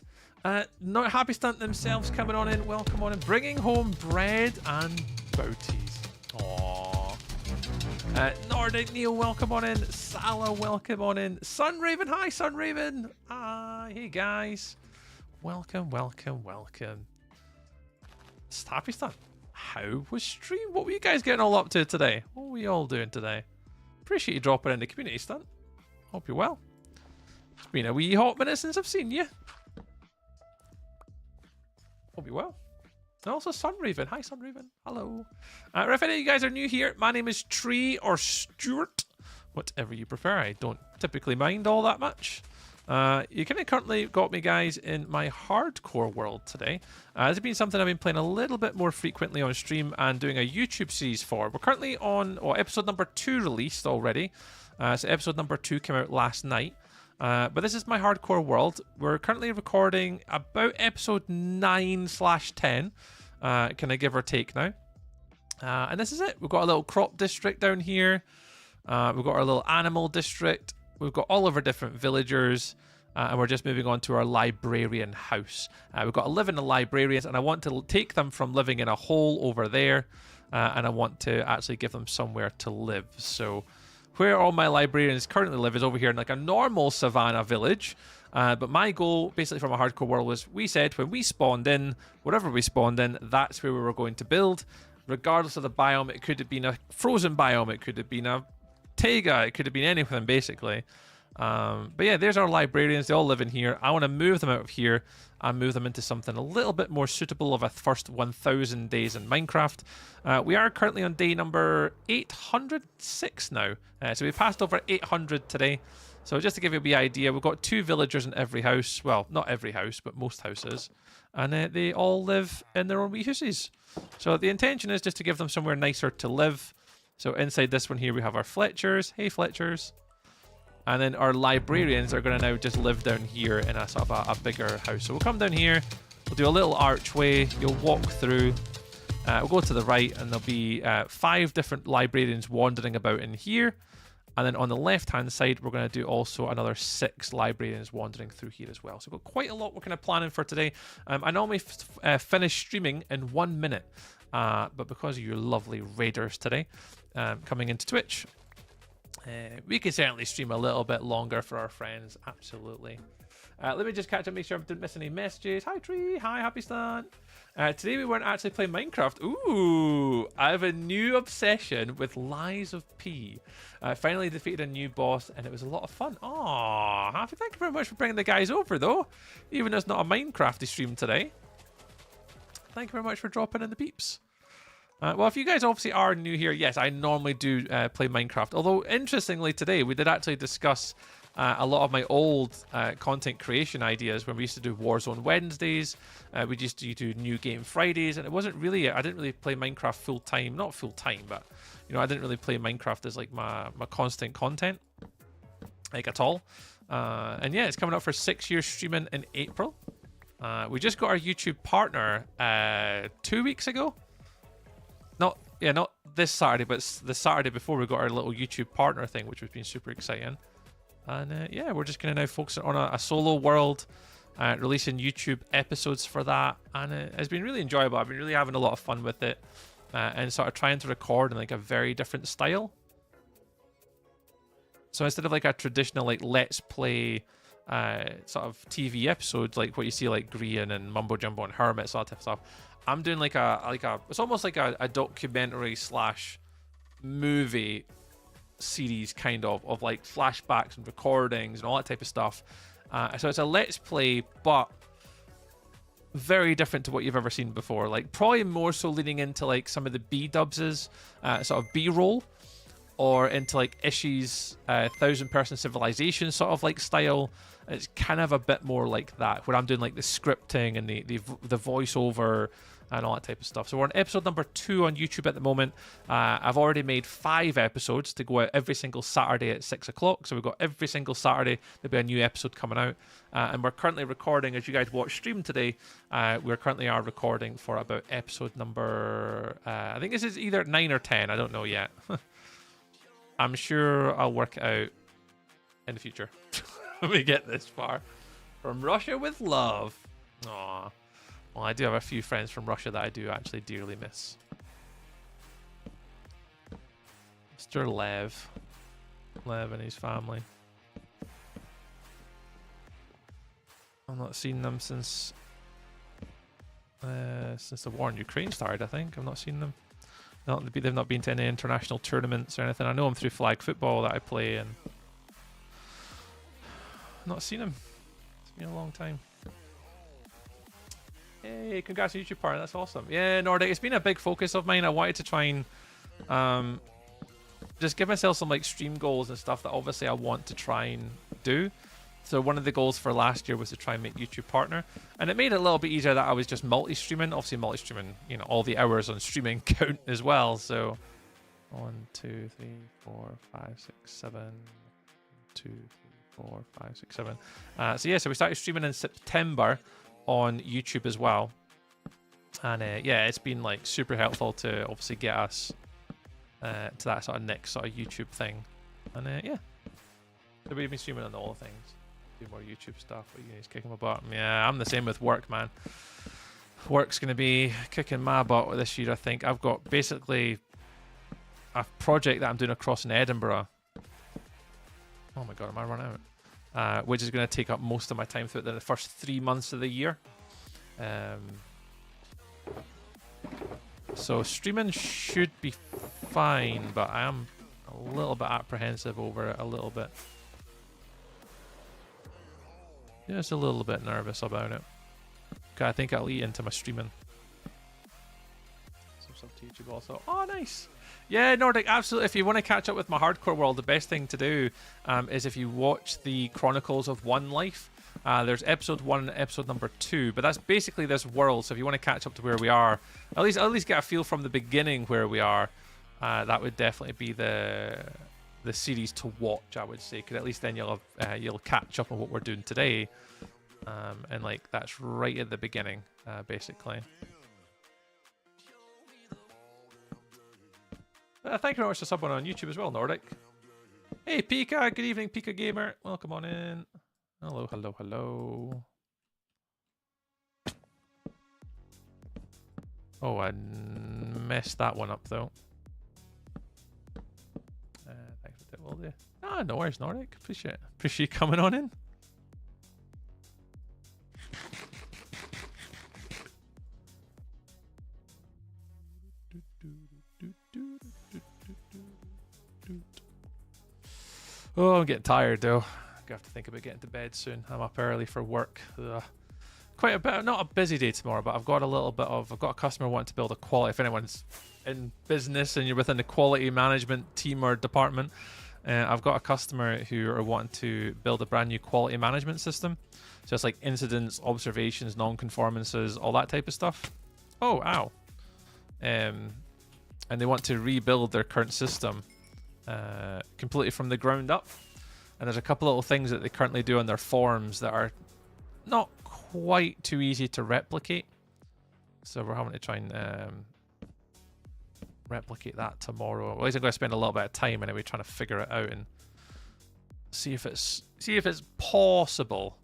Not Happy Stunt themselves coming on in. Welcome on in. Bringing home bread and boaties. Aww. Nordic Neil, welcome on in. Salah, welcome on in. Sunraven, hi Sunraven. Hey guys. Welcome, welcome, welcome. Happy Stunt. How was stream? What were you guys getting all up to today? What were you all doing today? Appreciate you dropping in the community, Stunt. Hope you're well. It's been a wee hot minute since I've seen you. Hope you're well. And also Sunraven. Hi Sunraven. Hello. If any of you guys are new here, my name is Tree or Stuart. Whatever you prefer. I don't typically mind all that much. You kind of currently got me, guys, in my hardcore world today. It's been something I've been playing a little bit more frequently on stream and doing a YouTube series for. We're currently on episode number 2 released already. So episode number 2 came out last night. But this is my hardcore world. We're currently recording about episode 9/10. Can I give or take now? And this is it. We've got a little crop district down here. We've got our little animal district. We've got all of our different villagers. And we're just moving on to our librarian house. We've got 11 librarians, and I want to take them from living in a hole over there. And I want to actually give them somewhere to live. So where all my librarians currently live is over here in like a normal savannah village. But my goal, basically from a hardcore world, was we said when we spawned in, whatever we spawned in, that's where we were going to build. Regardless of the biome, it could have been a frozen biome, it could have been a Ortega. It could have been anything, basically. But yeah, there's our librarians. They all live in here. I want to move them out of here and move them into something a little bit more suitable of a first 1,000 days in Minecraft. We are currently on day number 806 now. So we passed over 800 today. So just to give you a wee idea, we've got 2 villagers in every house. Well, not every house, but most houses. And they all live in their own wee houses. So the intention is just to give them somewhere nicer to live. So inside this one here, we have our Fletchers. Hey, Fletchers. And then our librarians are going to now just live down here in a sort of a bigger house. So we'll come down here. We'll do a little archway. You'll walk through. We'll go to the right, and there'll be 5 different librarians wandering about in here. And then on the left-hand side, we're going to do also another 6 librarians wandering through here as well. So we've got quite a lot we're kind of planning for today. I normally finish streaming in 1 minute. But because of your lovely raiders today coming into Twitch, we can certainly stream a little bit longer for our friends. Absolutely. Let me just catch up, make sure I didn't miss any messages. Hi, Tree. Hi, Happy Stan. Today we weren't actually playing Minecraft. Ooh, I have a new obsession with Lies of P. I finally defeated a new boss, and it was a lot of fun. Aw, Happy, thank you very much for bringing the guys over, though. Even though it's not a Minecrafty stream today. Thank you very much for dropping in the peeps. Well, if you guys obviously are new here, yes, I normally do play Minecraft. Although, interestingly, today we did actually discuss a lot of my old content creation ideas when we used to do Warzone Wednesdays. We used to do New Game Fridays, and it wasn't really, I didn't really play Minecraft full time. Not full time, but, you know, I didn't really play Minecraft as like my constant content, like at all. And yeah, it's coming up for 6 years streaming in April. We just got our YouTube partner 2 weeks ago. Not this Saturday, but the Saturday before we got our little YouTube partner thing, which has been super exciting. And yeah, we're just going to now focus on a solo world, releasing YouTube episodes for that. And it's been really enjoyable. I've been really having a lot of fun with it, and sort of trying to record in like a very different style. So instead of like a traditional like Let's Play sort of TV episodes, like what you see like Grian and Mumbo Jumbo and Hermits, all that type of stuff, I'm doing like a it's almost like a documentary / movie series kind of like flashbacks and recordings and all that type of stuff. So it's a Let's Play, but very different to what you've ever seen before. Like probably more so leaning into like some of the B-dubs, sort of B-roll, or into like Ishi's 1,000-person civilization sort of like style. It's kind of a bit more like that, where I'm doing like the scripting and the voiceover and all that type of stuff. So we're on episode number 2 on YouTube at the moment. I've already made 5 episodes to go out every single Saturday at 6 o'clock. So we've got every single Saturday there'll be a new episode coming out. And we're currently recording, as you guys watch stream today, we're currently recording for about episode number, I think this is either 9 or 10. I don't know yet. I'm sure I'll work it out in the future when we get this far. From Russia with love. Aww. Well, I do have a few friends from Russia that I do actually dearly miss. Mr. Lev and his family. I've not seen them since the war in Ukraine started, I think. I've not seen them. They've not been to any international tournaments or anything. I know them through flag football that I play, and I've not seen them. It's been a long time. Hey, congrats on YouTube partner. That's awesome. Yeah, Nordic, it's been a big focus of mine. I wanted to try and just give myself some like stream goals and stuff that obviously I want to try and do. So one of the goals for last year was to try and make YouTube partner, and it made it a little bit easier that I was just multi-streaming. Obviously, multi-streaming, you know, all the hours on streaming count as well. So 1, 2, 3, 4, 5, 6, 7. 2, 3, 4, 5, 6, 7. So yeah, so we started streaming in September on YouTube as well, and yeah, it's been like super helpful to obviously get us to that sort of next sort of YouTube thing. And yeah, so we've been streaming on all the things. Do more YouTube stuff, but he's kicking my butt. Yeah, I'm the same with work, man. Work's gonna be kicking my butt this year. I think I've got basically a project that I'm doing across in Edinburgh. Oh my god, am I run out? Which is going to take up most of my time throughout the first 3 months of the year. So streaming should be fine, but I am a little bit apprehensive over it, a little bit. Just a little bit nervous about it. Okay, I think I'll eat into my streaming. Some stuff to YouTube also. Oh, nice. Yeah, Nordic, absolutely. If you want to catch up with my hardcore world, the best thing to do is if you watch the Chronicles of One Life. There's episode 1 and episode number 2, but that's basically this world. So if you want to catch up to where we are, at least get a feel from the beginning where we are, that would definitely be the series to watch, I would say, because at least then you'll catch up on what we're doing today, and like that's right at the beginning, basically. Thank you very much for subbing on YouTube as well, Nordic. Hey, Pika. Good evening, Pika Gamer. Welcome on in. Hello, hello, hello. Oh, I messed that one up, though. Thanks for that, will do. Ah, no worries, Nordic. Appreciate you coming on in. Oh, I'm getting tired though. I have to think about getting to bed soon. I'm up early for work. Ugh. Quite a bit, not a busy day tomorrow, but I've got a customer wanting to build a quality. If anyone's in business and you're within the quality management team or department, I've got a customer who are wanting to build a brand new quality management system. So it's like incidents, observations, non-conformances, all that type of stuff. Oh, ow. And they want to rebuild their current system completely from the ground up. And there's a couple little things that they currently do on their forms that are not quite too easy to replicate. So we're having to try and replicate that tomorrow. At least I'm going to spend a little bit of time anyway trying to figure it out and see if it's possible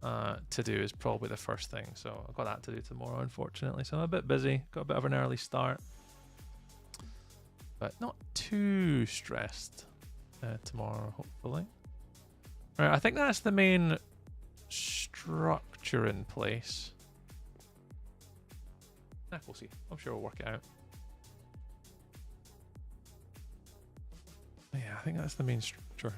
to do is probably the first thing. So I've got that to do tomorrow, unfortunately. So I'm a bit busy. Got a bit of an early start, but not too stressed tomorrow, hopefully. Right, I think that's the main structure in place. We'll see. I'm sure we'll work it out. Yeah, I think that's the main structure.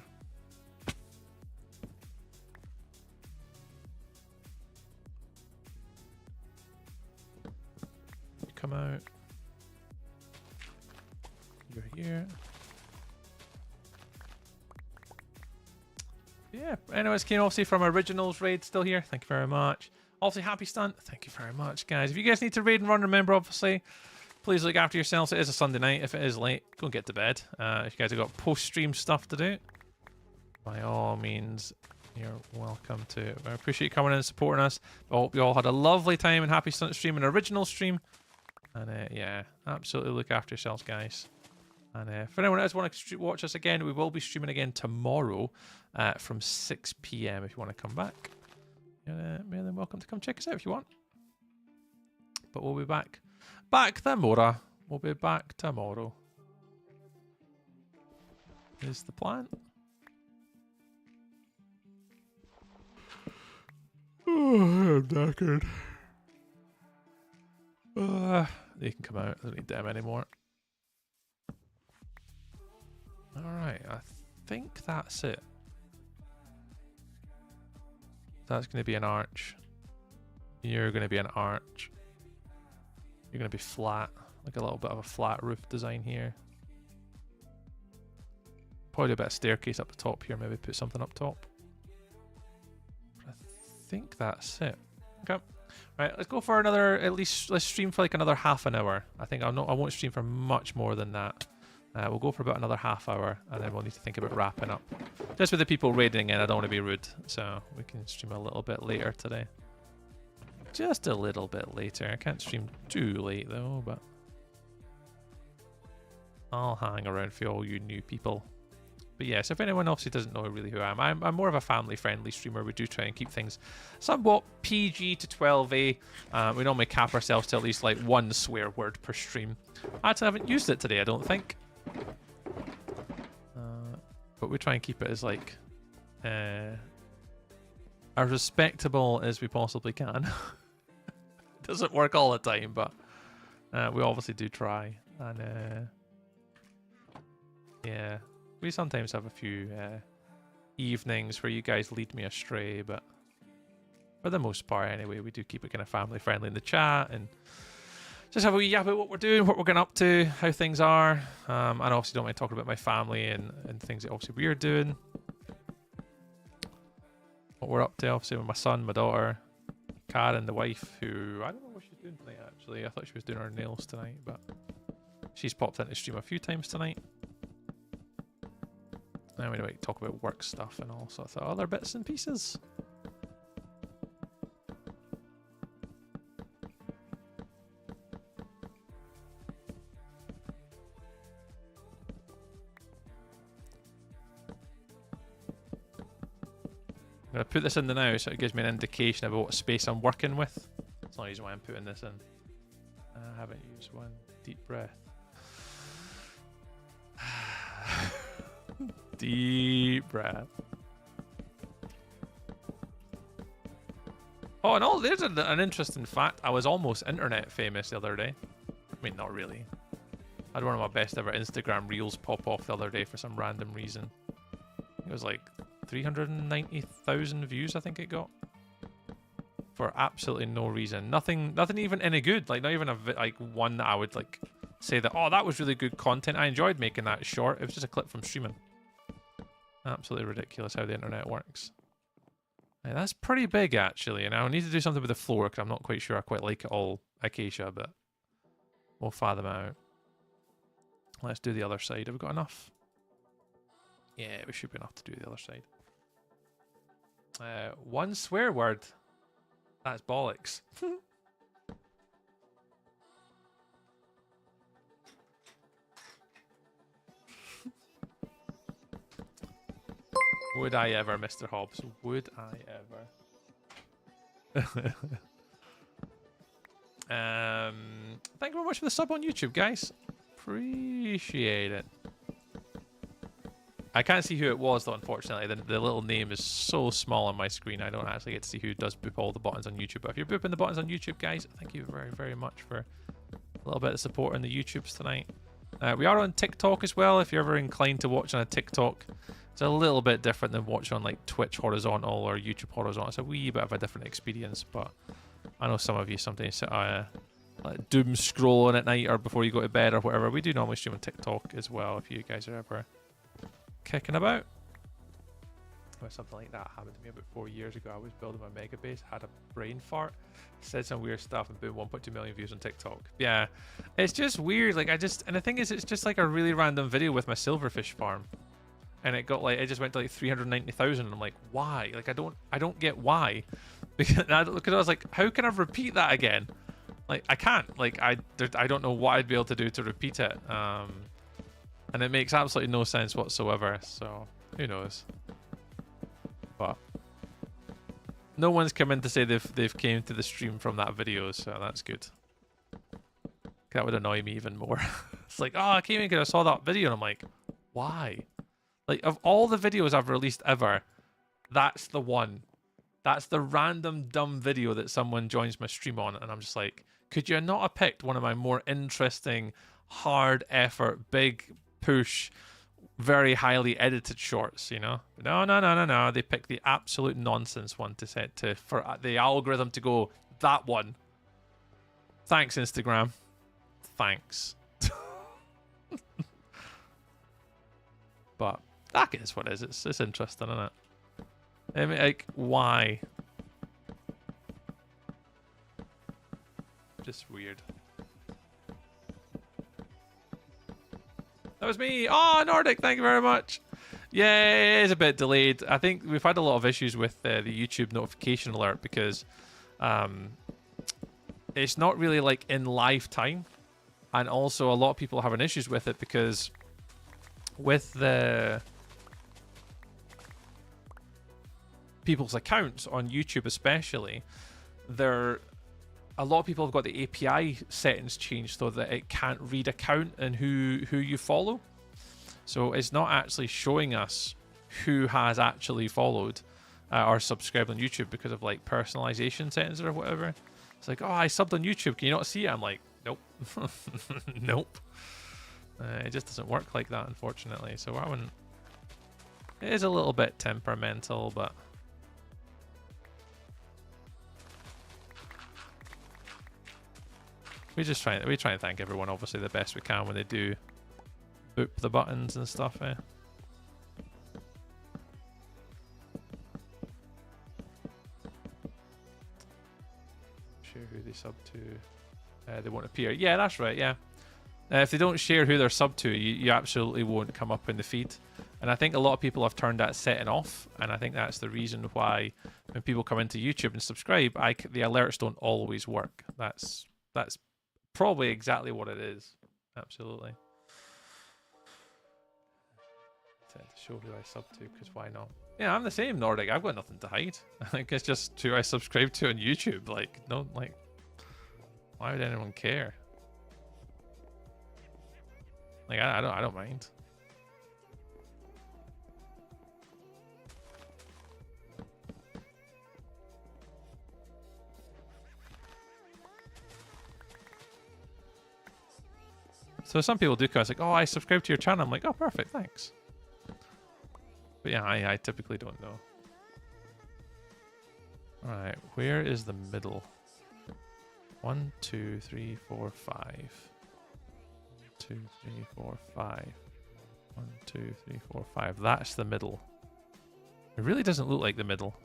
You come out. You're here. Yeah, anyways, Kane, obviously from Originals Raid, still here. Thank you very much. Obviously, Happy Stunt. Thank you very much, guys. If you guys need to raid and run, remember, obviously, please look after yourselves. It is a Sunday night. If it is late, go and get to bed. If you guys have got post-stream stuff to do, by all means, you're welcome to. I appreciate you coming in and supporting us. I hope you all had a lovely time in Happy Stunt stream and Original stream. And yeah, absolutely look after yourselves, guys. And if anyone else want to watch us again, we will be streaming again tomorrow from 6 PM if you want to come back. You're more than welcome to come check us out if you want. But we'll be back. Back tomorrow. We'll be back tomorrow. Is the plan. Oh, I'm knackered. They can come out. I don't need them anymore. Alright, I think that's it. That's going to be an arch. You're going to be an arch. You're going to be flat. Like a little bit of a flat roof design here. Probably a bit of staircase up the top here. Maybe put something up top. I think that's it. Okay. Right, let's go for another, let's stream for like another half an hour. I think I won't stream for much more than that. We'll go for about another half hour, and then we'll need to think about wrapping up. Just with the people raiding in, I don't want to be rude, so we can stream a little bit later today. Just a little bit later. I can't stream too late though, but I'll hang around for all you new people. But yes, if anyone else who doesn't know really who I am, I'm more of a family-friendly streamer. We do try and keep things somewhat PG to 12A. We normally cap ourselves to at least like one swear word per stream. I actually haven't used it today, I don't think. But we try and keep it as like as respectable as we possibly can. It doesn't work all the time, but we obviously do try. And Yeah, we sometimes have a few evenings where you guys lead me astray, but for the most part, anyway, we do keep it kind of family friendly in the chat and just have a wee yap about what we're doing, what we're getting up to, how things are. And obviously don't mind talking about my family and things that obviously we're doing. What we're up to, obviously, with my son, my daughter, Karen, the wife, who I don't know what she's doing tonight, actually. I thought she was doing her nails tonight, but she's popped into the stream a few times tonight. And we might talk about work stuff and all sorts of other bits and pieces. I'm going to put this in the now so it gives me an indication about what space I'm working with. That's not usually why I'm putting this in. I haven't used one. Deep breath. Deep breath. Oh, and all there's an interesting fact. I was almost internet famous the other day. I mean, not really. I had one of my best ever Instagram reels pop off the other day for some random reason. It was like 390,000 views, I think it got, for absolutely no reason. Nothing even any good. Like not even like one that I would like say that, oh, that was really good content. I enjoyed making that short. It was just a clip from streaming. Absolutely ridiculous how the internet works. Yeah, that's pretty big actually. And I need to do something with the floor because I'm not quite sure I quite like it all, Acacia, but we'll fathom out. Let's do the other side. Have we got enough? Yeah, we should be enough to do the other side. One swear word. That's bollocks. Would I ever, Mr. Hobbs? Would I ever? Thank you very much for the sub on YouTube, guys. Appreciate it. I can't see who it was, though, unfortunately. The little name is so small on my screen, I don't actually get to see who does boop all the buttons on YouTube. But if you're booping the buttons on YouTube, guys, thank you very, very much for a little bit of support on the YouTubes tonight. We are on TikTok as well, if you're ever inclined to watch on a TikTok. It's a little bit different than watching on like Twitch horizontal or YouTube horizontal. It's a wee bit of a different experience, but I know some of you sometimes like doom scrolling at night or before you go to bed or whatever. We do normally stream on TikTok as well if you guys are ever kicking about. Or something like that happened to me about 4 years ago. I was building my mega base, had a brain fart, said some weird stuff, and boom, 1.2 million views on TikTok. Yeah, it's just weird. Like and the thing is, it's just like a really random video with my silverfish farm, and it got like, it just went to like 390,000. I'm like, why? Like I don't get why, because I was like, how can I repeat that again? Like I can't. Like I don't know what I'd be able to do to repeat it. And it makes absolutely no sense whatsoever. So who knows? But no one's come in to say they've came to the stream from that video, so that's good. That would annoy me even more. It's like, oh, I came in because I saw that video, and I'm like, why? Like, of all the videos I've released ever, that's the one. That's the random dumb video that someone joins my stream on, and I'm just like, could you not have picked one of my more interesting, hard effort, big push, very highly edited shorts, you know? No. They pick the absolute nonsense one to set to for the algorithm to go, that one. Thanks, Instagram. Thanks. But that is what it is. It's interesting, isn't it? I mean, like, why? Just weird. That was me. Oh, Nordic, thank you very much. Yeah, it is a bit delayed. I think we've had a lot of issues with the YouTube notification alert because it's not really like in live time. And also a lot of people are having issues with it because with the people's accounts on YouTube especially, a lot of people have got the API settings changed so that it can't read account and who you follow. So it's not actually showing us who has actually followed or subscribed on YouTube because of like personalization settings or whatever. It's like, oh, I subbed on YouTube. Can you not see it? I'm like, nope. Nope. It just doesn't work like that, unfortunately. So I wouldn't. It is a little bit temperamental, but we try and thank everyone obviously the best we can when they do boop the buttons and stuff. Share who they sub to. They won't appear. Yeah, that's right. Yeah. If they don't share who they're sub to, you absolutely won't come up in the feed. And I think a lot of people have turned that setting off, and I think that's the reason why when people come into YouTube and subscribe, the alerts don't always work. That's probably exactly what it is. Absolutely. To show who I sub to, because why not? Yeah, I'm the same, Nordic. I've got nothing to hide. I think it's just who I subscribe to on YouTube. Like, no, like, why would anyone care? Like, I don't mind. So some people do kind of like, oh, I subscribe to your channel. I'm like, oh, perfect, thanks. But yeah, I typically don't know. All right, where is the middle? 1, 2, 3, 4, 5. 2, 3, 4, 5. 1, 2, 3, 4, 5. That's the middle. It really doesn't look like the middle.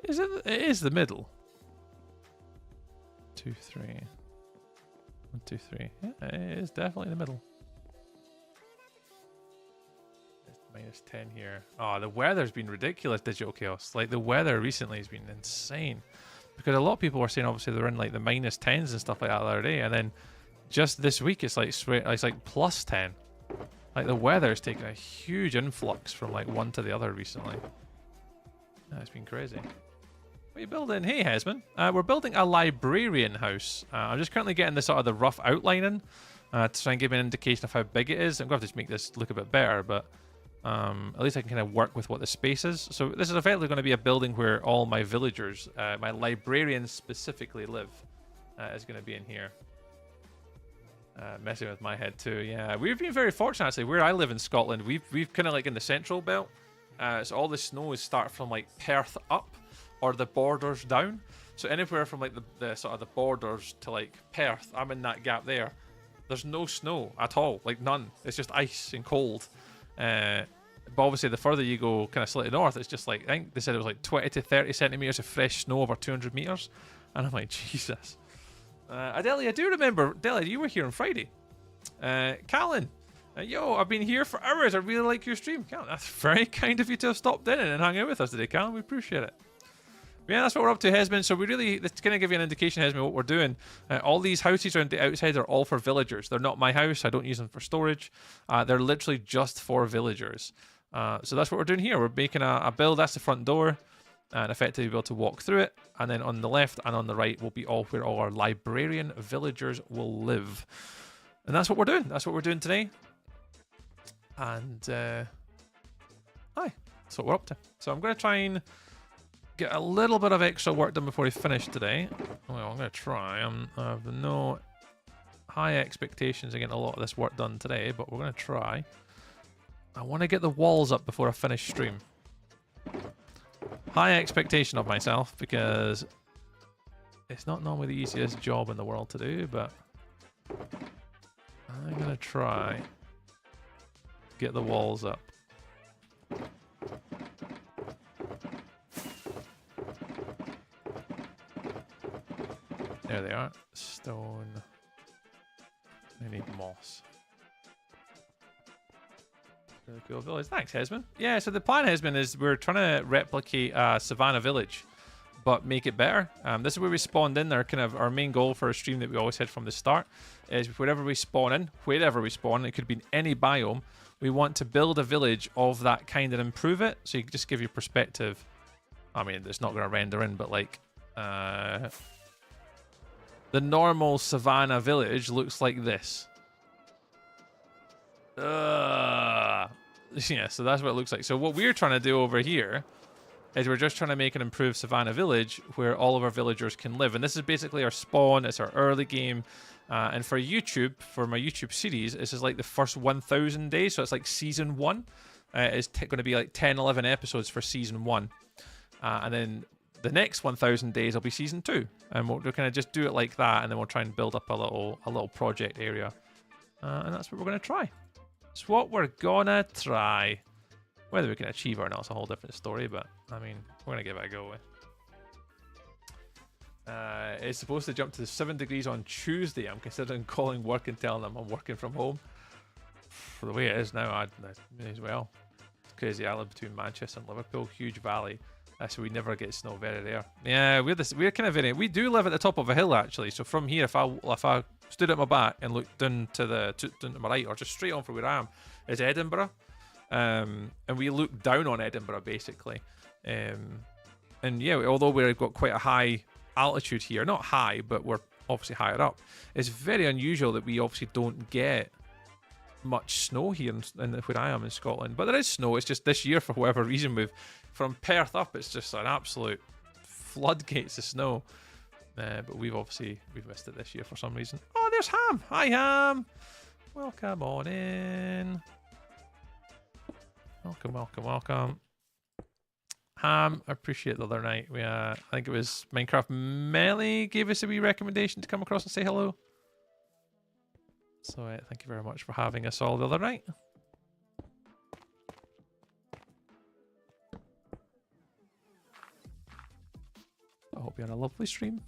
Is it? It is the middle. 2, 3. 1, 2, 3. Yeah, it is definitely the middle. It's -10 here. Oh, the weather's been ridiculous, Digital Chaos. Like, the weather recently has been insane. Because a lot of people were saying, obviously, they're in like the -10s and stuff like that the other day. And then just this week, it's like +10. Like, the weather's taken a huge influx from like one to the other recently. It's been crazy. What are you building? Hey, Hesman. We're building a librarian house. I'm just currently getting the rough outline in to try and give me an indication of how big it is. I'm going to have to make this look a bit better, but at least I can kind of work with what the space is. So this is effectively going to be a building where all my villagers, my librarians specifically live, is going to be in here. Messing with my head too. Yeah, we've been very fortunate actually. Where I live in Scotland, we've kind of like in the central belt. So all the snows start from like Perth up, or the borders down. So anywhere from like the borders to like Perth, I'm in that gap there. There's no snow at all, like none. It's just ice and cold. But obviously the further you go kind of slightly north, it's just like, I think they said it was like 20 to 30 centimeters of fresh snow over 200 meters. And I'm like, Jesus. Adelia, I do remember, Adelia, you were here on Friday. Callan, yo, I've been here for hours. I really like your stream. Callan, that's very kind of you to have stopped in and hung out with us today, Callan. We appreciate it. Yeah, that's what we're up to, Hesman. So it's going to give you an indication, Hesman, what we're doing. All these houses around the outside are all for villagers. They're not my house. I don't use them for storage. They're literally just for villagers. So that's what we're doing here. We're making a build. That's the front door. And effectively be able to walk through it. And then on the left and on the right will be where all our librarian villagers will live. And that's what we're doing. That's what we're doing today. And that's what we're up to. So I'm going to try and get a little bit of extra work done before we finish today. Well, I'm going to try. I have no high expectations of getting a lot of this work done today, but we're going to try. I want to get the walls up before I finish stream. High expectation of myself, because it's not normally the easiest job in the world to do, but I'm going to try get the walls up. There they are. Stone. I need moss. Really cool village. Thanks, Hesman. Yeah, so the plan, Hesman, is we're trying to replicate Savannah Village, but make it better. This is where we spawned in. Our main goal for a stream that we always had from the start is wherever we spawn, it could be in any biome, we want to build a village of that kind and improve it. So you can just give you perspective. I mean, it's not going to render in, but like... the normal savannah village looks like this. Yeah, so that's what it looks like. So what we're trying to do over here is we're just trying to make an improved savannah village where all of our villagers can live. And this is basically our spawn. It's our early game. And for YouTube, for my YouTube series, this is like the first 1,000 days. So it's like season 1. It's going to be like 10, 11 episodes for season 1. And then the next 1,000 days will be season 2. And we'll kind of just do it like that. And then we'll try and build up a little project area. And that's what we're going to try. It's what we're going to try. Whether we can achieve or not is a whole different story. But, I mean, we're going to give it a go. It's supposed to jump to 7 degrees on Tuesday. I'm considering calling work and telling them I'm working from home. For the way it is now, I may as well. It's crazy. I live between Manchester and Liverpool, huge valley. So we never get snow, very rare. Yeah, we're kind of very. We do live at the top of a hill actually. So from here, if I stood at my back and looked down to my right, or just straight on from where I am, is Edinburgh. And we look down on Edinburgh basically. And yeah, although we've got quite a high altitude here, not high, but we're obviously higher up. It's very unusual that we obviously don't get much snow here in where I am in Scotland. But there is snow. It's just this year, for whatever reason, from Perth up, it's just an absolute floodgates of snow. But we've missed it this year for some reason. Oh, there's Ham. Hi, Ham. Welcome on in. Welcome. Ham, I appreciate the other night. I think it was Minecraft Melly gave us a wee recommendation to come across and say hello. So thank you very much for having us all the other night. I hope you had a lovely stream.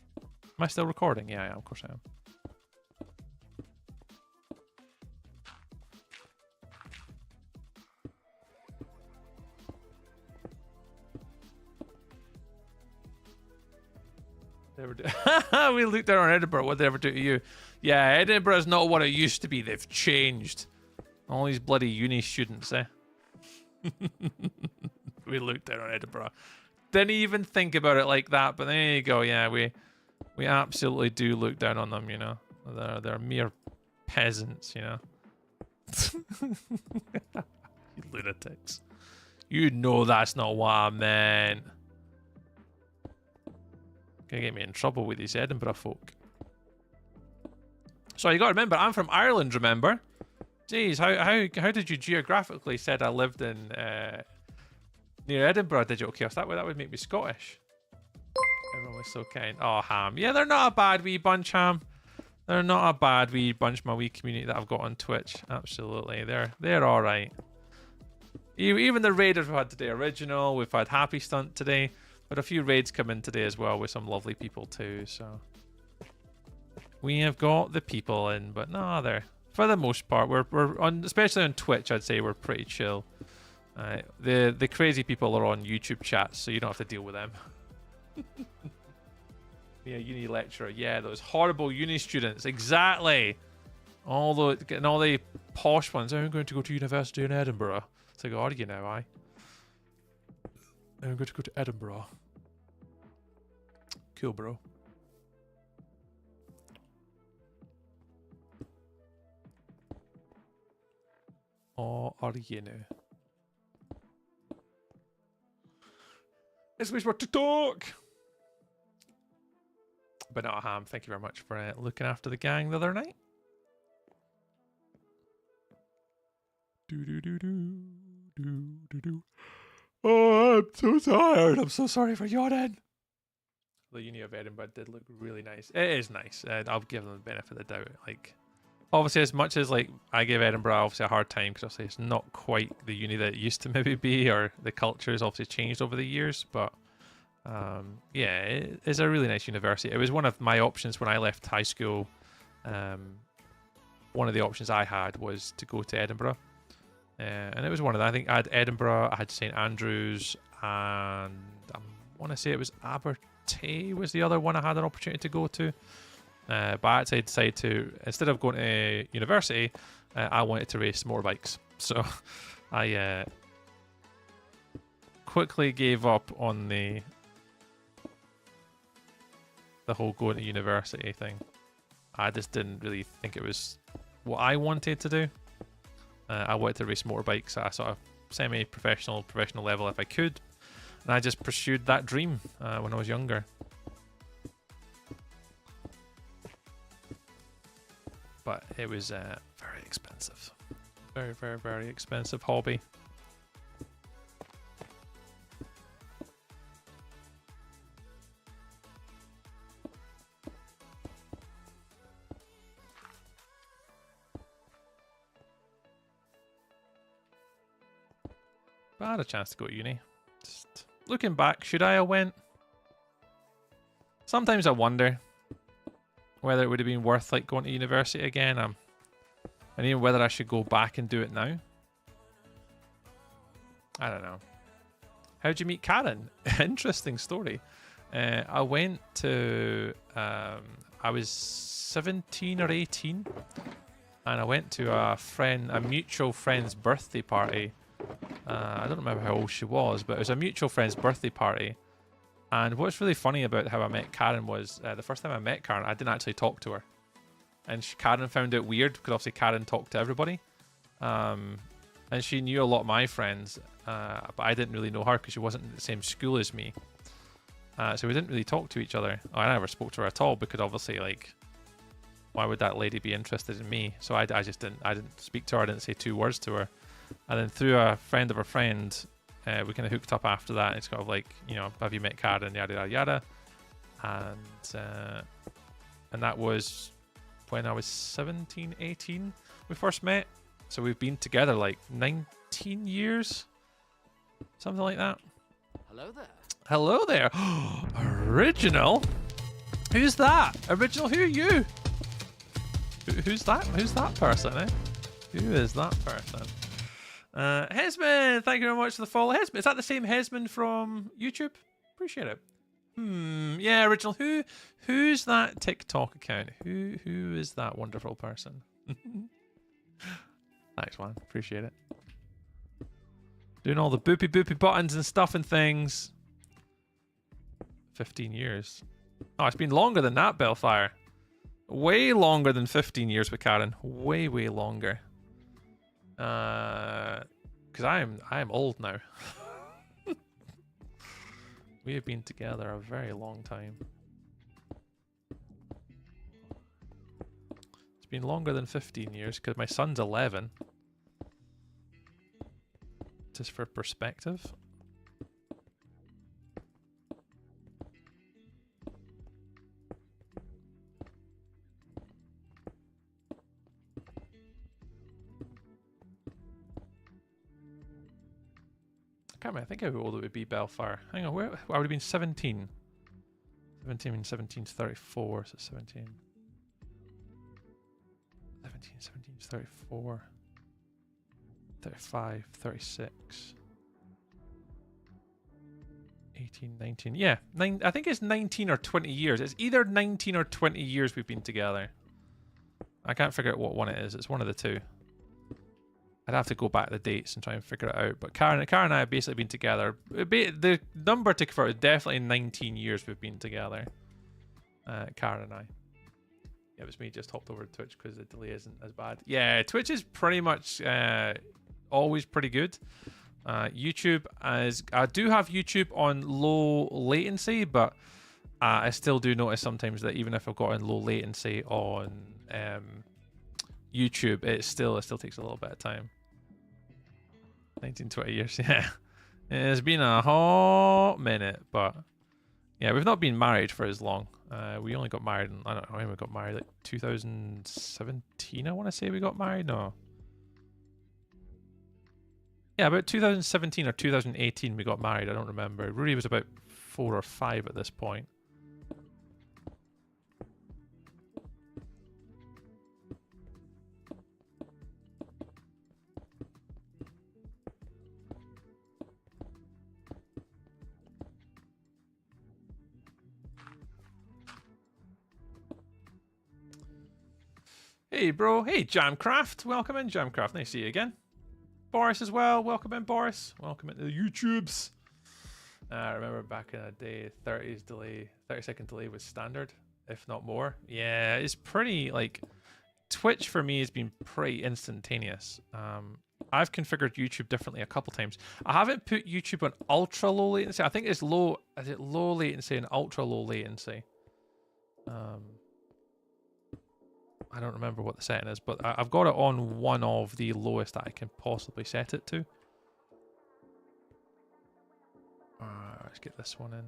Am I still recording? Yeah, of course I am. We looked down on Edinburgh. What did they ever do to you? Yeah, Edinburgh is not what it used to be. They've changed. All these bloody uni students, eh? We looked down on Edinburgh. Didn't even think about it like that, but there you go. Yeah, we absolutely do look down on them, you know. They're mere peasants, you know. You lunatics. You know that's not what I meant. Gonna get me in trouble with these Edinburgh folk. So you gotta remember, I'm from Ireland, remember? Jeez, how did you geographically said I lived in near Edinburgh Digital Chaos? That would make me Scottish. Everyone was so kind. Oh, Ham. Yeah, they're not a bad wee bunch, Ham. They're not a bad wee bunch, my wee community that I've got on Twitch. Absolutely. They're alright. Even the raiders we've had today, Original, we've had Happy Stunt today. But a few raids come in today as well with some lovely people too, so we have got the people in, but no, they're for the most part we're on, especially on Twitch. I'd say we're pretty chill. The crazy people are on YouTube chats, so you don't have to deal with them. Yeah, uni lecturer. Yeah, those horrible uni students. Exactly. Getting all the posh ones. I'm going to go to university in Edinburgh. It's like, are you now? I'm going to go to Edinburgh. Cool, bro. Oh, are you now? It's always worth to talk. But no, Ham, thank you very much for looking after the gang the other night. Oh, I'm so tired. I'm so sorry for yawning. The Uni of Edinburgh did look really nice. It is nice. I'll give them the benefit of the doubt. Like, obviously, as much as like I give Edinburgh obviously a hard time because obviously it's not quite the uni that it used to maybe be, or the culture has obviously changed over the years. But yeah, it is a really nice university. It was one of my options when I left high school. One of the options I had was to go to Edinburgh. And it was one of them. I think I had Edinburgh, I had St Andrews, and I want to say it was Abertay was the other one I had an opportunity to go to. But I actually decided to, instead of going to university, I wanted to race motorbikes. So I quickly gave up on the the whole going to university thing. I just didn't really think it was what I wanted to do. I wanted to race motorbikes at a sort of semi-professional, professional level if I could. And I just pursued that dream when I was younger. But it was very expensive. Very, very, very expensive hobby. But I had a chance to go to uni. Just looking back, should I have went? Sometimes I wonder whether it would have been worth like going to university again. And even whether I should go back and do it now. I don't know. How'd you meet Karen? Interesting story. I went to, I was 17 or 18, and I went to a mutual friend's birthday party. I don't remember how old she was, but it was a mutual friend's birthday party. And what's really funny about how I met Karen was the first time I met Karen, I didn't actually talk to her. And Karen found it weird because obviously Karen talked to everybody. And she knew a lot of my friends, but I didn't really know her because she wasn't in the same school as me. So we didn't really talk to each other. I never spoke to her at all because obviously, like, why would that lady be interested in me? So I just didn't. I didn't speak to her. I didn't say 2 words to her. And then through a friend of a friend, we kind of hooked up after that. It's kind of like, you know, have you met Karen? Yada yada yada. And that was when I was 17, 18. We first met. So we've been together like 19 years, something like that. Hello there. Hello there. Original? Who's that? Original, who are you? Who's that? Who's that person, eh? Who is that person? Hesman, thank you very much for the follow. Hesman, is that the same Hesman from YouTube? Appreciate it. Yeah, Original. Who's that TikTok account? Who is that wonderful person? Thanks, man. Appreciate it. Doing all the boopy buttons and stuff and things. 15 years. Oh, it's been longer than that, Bellfire. Way longer than 15 years with Karen. Way longer. Because I am old now. We have been together a very long time. It's been longer than 15 years because my son's 11. Just for perspective. I can't remember. I think how old it would be, Belfire. Hang on, where I would have been 17. 17 and 17 is 34, so 17. 17 is 34. 35, 36. 18, 19. Yeah, I think it's 19 or 20 years. It's either 19 or 20 years we've been together. I can't figure out what one it is. It's one of the two. I'd have to go back the dates and try and figure it out. But Karen and I have basically been together. The number to convert is definitely 19 years we've been together. Karen and I. Yeah, it was me just hopped over to Twitch because the delay isn't as bad. Yeah, Twitch is pretty much always pretty good. YouTube, I do have YouTube on low latency, but I still do notice sometimes that even if I've got on low latency on YouTube, it still takes a little bit of time. 19, 20 years, yeah. It's been a hot minute, but yeah, we've not been married for as long. We only got married, I don't know when we got married, like 2017, I want to say we got married, no. Yeah, about 2017 or 2018 we got married, I don't remember. Rudy was about 4 or 5 at this point. Hey, bro. Hey, Jamcraft. Welcome in, Jamcraft. Nice to see you again. Boris as well. Welcome in, Boris. Welcome into the YouTubes. Remember back in the day, 30-second delay was standard, if not more. Yeah, it's pretty, like, Twitch for me has been pretty instantaneous. I've configured YouTube differently a couple times. I haven't put YouTube on ultra low latency. I think it's low. Is it low latency and ultra low latency? I don't remember what the setting is, but I've got it on one of the lowest that I can possibly set it to. Let's get this one in.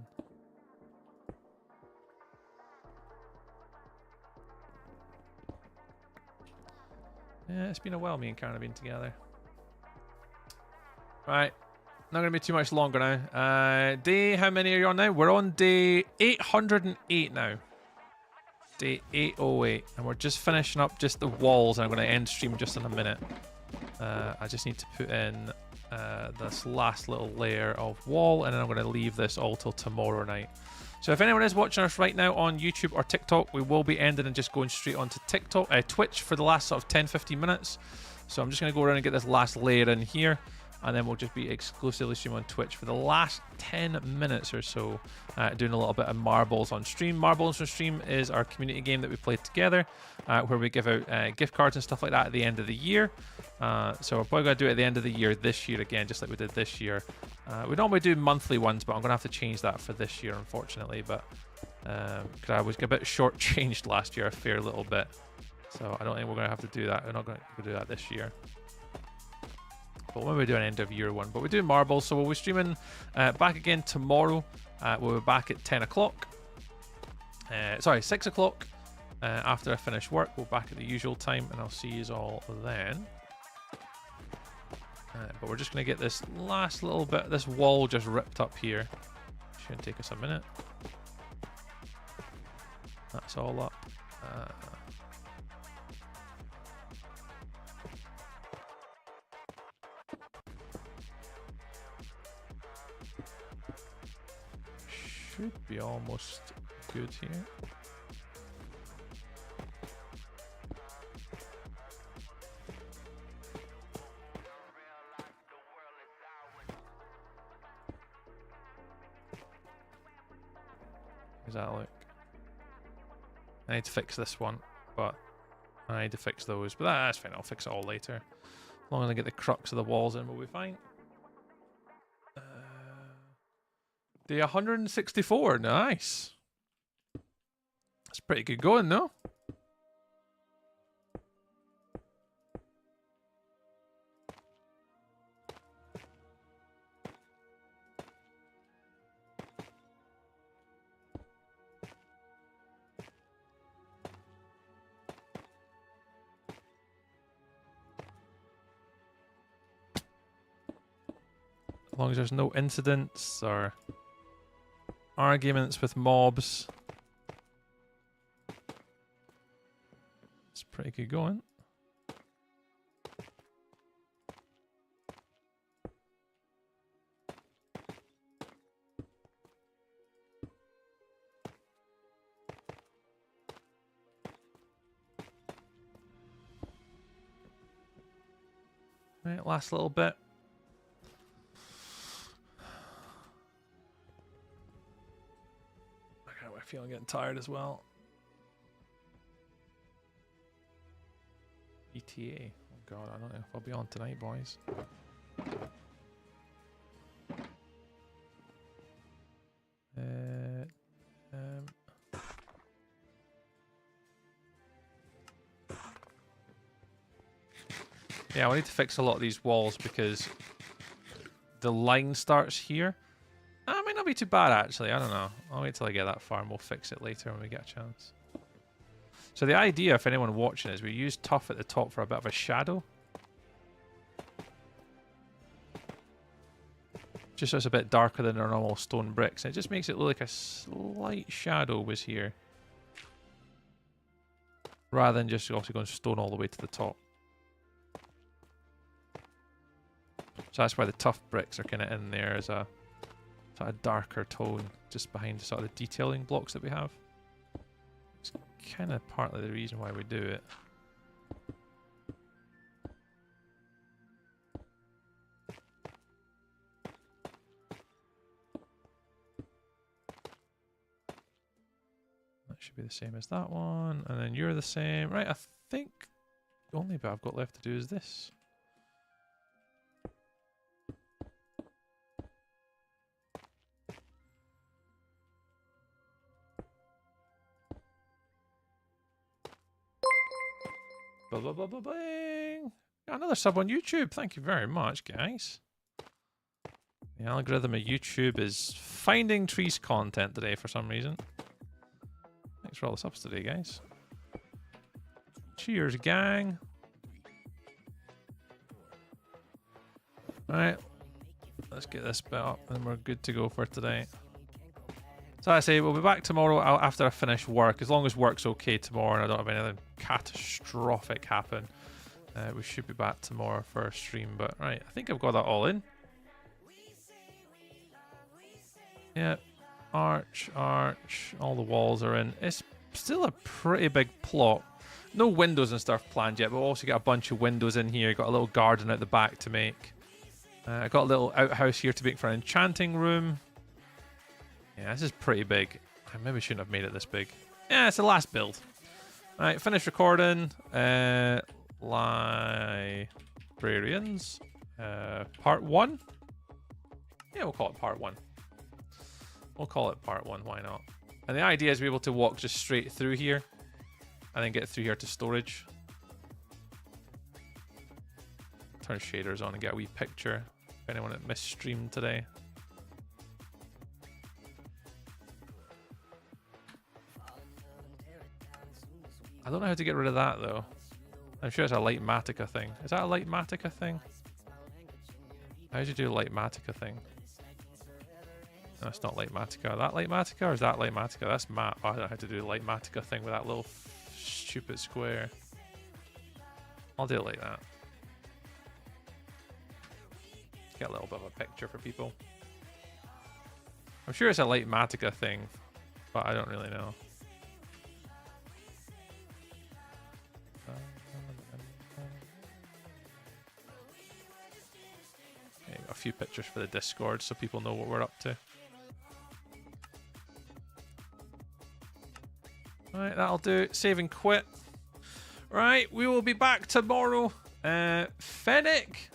Yeah, it's been a while me and Karen have been together. Right, not going to be too much longer now. Day, how many are you on now? We're on day 808 now. Day 808, and we're just finishing up just the walls, and I'm going to end stream just in a minute. I just need to put in this last little layer of wall, and then I'm going to leave this all till tomorrow night. So if anyone is watching us right now on YouTube or TikTok, we will be ending and just going straight onto Twitch for the last sort of 10-15 minutes. So I'm just going to go around and get this last layer in here, and then we'll just be exclusively streaming on Twitch for the last 10 minutes or so, doing a little bit of Marbles on stream. Marbles on stream is our community game that we play together, where we give out gift cards and stuff like that at the end of the year. So we're probably going to do it at the end of the year this year again, just like we did this year. We normally do monthly ones, but I'm going to have to change that for this year, unfortunately, but because I was a bit shortchanged last year a fair little bit. So I don't think we're going to have to do that. We're not going to do that this year. But when we do an end of year one, but we do Marbles, so we'll be streaming back again tomorrow. We'll be back at 10 o'clock. Sorry, 6 o'clock. After I finish work, we'll be back at the usual time, and I'll see you all then. But we're just going to get this last little bit, this wall just ripped up here. Shouldn't take us a minute. That's all up. Should be almost good here. How does that look? I need to fix this one, but I need to fix those. But that's fine, I'll fix it all later. As long as I get the crux of the walls in, we'll be fine. Day 164, nice. That's pretty good going, no? As long as there's no incidents or arguments with mobs. It's pretty good going. Right, last little bit. I feel I'm getting tired as well. ETA. Oh god, I don't know if I'll be on tonight, boys. Yeah, I need to fix a lot of these walls because the line starts here. That might not be too bad, actually. I don't know. I'll wait till I get that far and we'll fix it later when we get a chance. So the idea, if anyone watching, is we use tuff at the top for a bit of a shadow. Just so it's a bit darker than our normal stone bricks. And it just makes it look like a slight shadow was here. Rather than just also going stone all the way to the top. So that's why the tuff bricks are kind of in there as a sort of darker tone, just behind sort of the detailing blocks that we have. It's kind of partly the reason why we do it. should be the same as that one, and then you're the same. Right, I think the only bit I've got left to do is this. Blah, blah, blah, blah, bling. Got another sub on YouTube. Thank you very much, guys. The algorithm of YouTube is finding Trees content today for some reason. Thanks for all the subs today, guys. Cheers, gang. Alright. Let's get this bit up and we're good to go for today. So I say we'll be back tomorrow after I finish work. As long as work's okay tomorrow and I don't have anything catastrophic happen, we should be back tomorrow for a stream. But right, I think I've got that all in. Yeah, arch, all the walls are in. It's still a pretty big plot. No windows and stuff planned yet, but we'll also got a bunch of windows in here. Got a little garden at the back to make. I got a little outhouse here to make for an enchanting room. Yeah, this is pretty big. I maybe shouldn't have made it this big. Yeah, it's the last build. Alright, finish recording. Librarians. Part 1? Yeah, we'll call it part 1. We'll call it part 1, why not? And the idea is to be able to walk just straight through here. And then get through here to storage. Turn shaders on and get a wee picture. If anyone that missed stream today. I don't know how to get rid of that though. I'm sure it's a light Matica thing. Is that a light Matica thing? How do you do a light Matica thing? No, it's not light Matica. That light Matica or is that light Matica? That's matte. Oh, I don't know how to do a light Matica thing with that little stupid square. I'll do it like that. Get a little bit of a picture for people. I'm sure it's a light Matica thing, but I don't really know. Okay, got a few pictures for the Discord so people know what we're up to. Alright, that'll do. Save and quit. Right, we will be back tomorrow. Fennec.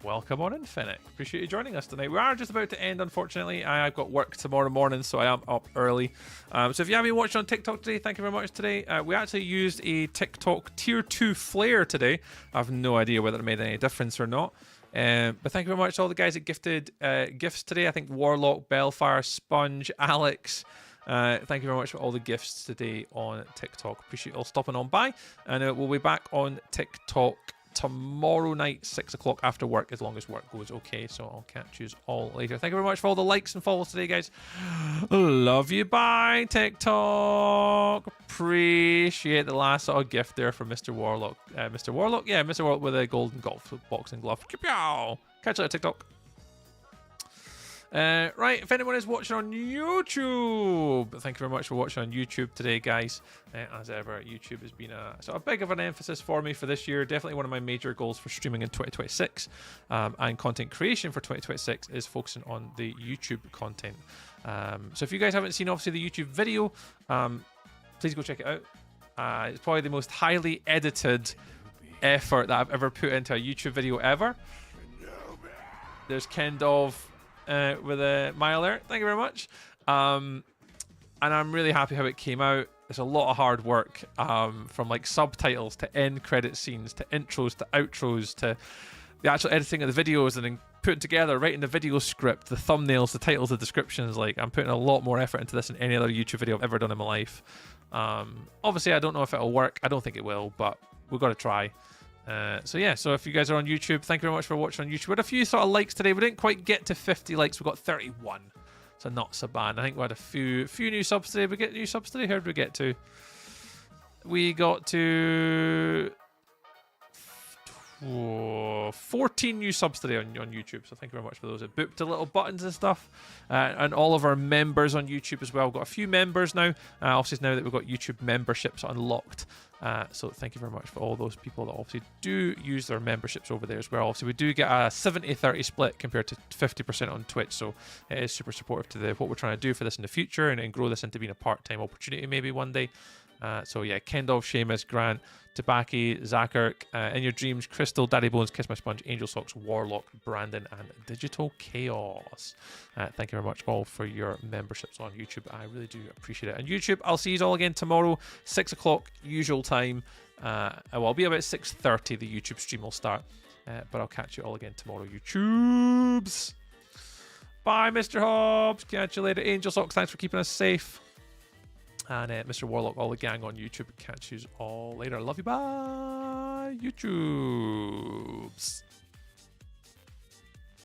Welcome on in, Fennec. Appreciate you joining us tonight. We are just about to end, unfortunately. I've got work tomorrow morning, so I am up early. So if you haven't been watching on TikTok today, thank you very much today. We actually used a TikTok Tier 2 flare today. I have no idea whether it made any difference or not. But thank you very much to all the guys that gifted gifts today. I think Warlock, Bellfire, Sponge, Alex. Thank you very much for all the gifts today on TikTok. Appreciate you all stopping on by. And we'll be back on TikTok tomorrow night, 6 o'clock after work, as long as work goes okay. So I'll catch you all later. Thank you very much for all the likes and follows today, guys. Love you. Bye, TikTok. Appreciate the last sort of gift there from Mr. Warlock. Mr. Warlock? Yeah, Mr. Warlock with a golden golf boxing glove. Catch you later, TikTok. Right, if anyone is watching on YouTube, thank you very much for watching on YouTube today, guys. As ever, YouTube has been a sort of big of an emphasis for me for this year. Definitely one of my major goals for streaming in 2026 and content creation for 2026 is focusing on the YouTube content. So if you guys haven't seen, obviously, the YouTube video, please go check it out. It's probably the most highly edited effort that I've ever put into a YouTube video ever. There's Kendov with my alert. Thank you very much. And I'm really happy how it came out. It's a lot of hard work, from like subtitles to end credit scenes to intros to outros to the actual editing of the videos and then putting together, writing the video script, the thumbnails, the titles, the descriptions. Like, I'm putting a lot more effort into this than any other YouTube video I've ever done in my life. Obviously, I don't know if it'll work. I don't think it will, but we've got to try. So yeah, so if you guys are on YouTube, thank you very much for watching on YouTube. We had a few sort of likes today. We didn't quite get to 50 likes. We got 31. So not so bad. I think we had a few new subs today. We get new subs today. How did we get to? We got to 14 new subs today on YouTube, so thank you very much for those. It booped to little buttons and stuff, and all of our members on YouTube as well. We've got a few members now. Obviously, now that we've got YouTube memberships unlocked, so thank you very much for all those people that obviously do use their memberships over there as well. Obviously, we do get a 70-30 split compared to 50% on Twitch, so it is super supportive to what we're trying to do for this in the future and grow this into being a part-time opportunity maybe one day. So yeah, Kendall, Seamus, Grant, Tabaki, Zakirk, In Your Dreams, Crystal, Daddy Bones, Kiss My Sponge, Angel Socks, Warlock, Brandon, and Digital Chaos. Thank you very much all for your memberships on YouTube. I really do appreciate it. And YouTube, I'll see you all again tomorrow, 6 o'clock, usual time. Well, it'll be about 6:30 the YouTube stream will start. But I'll catch you all again tomorrow, YouTubes. Bye, Mr. Hobbs. Catch you later. Angel Socks, thanks for keeping us safe. And Mr. Warlock, all the gang on YouTube. Catch you all later. Love you. Bye, YouTubes.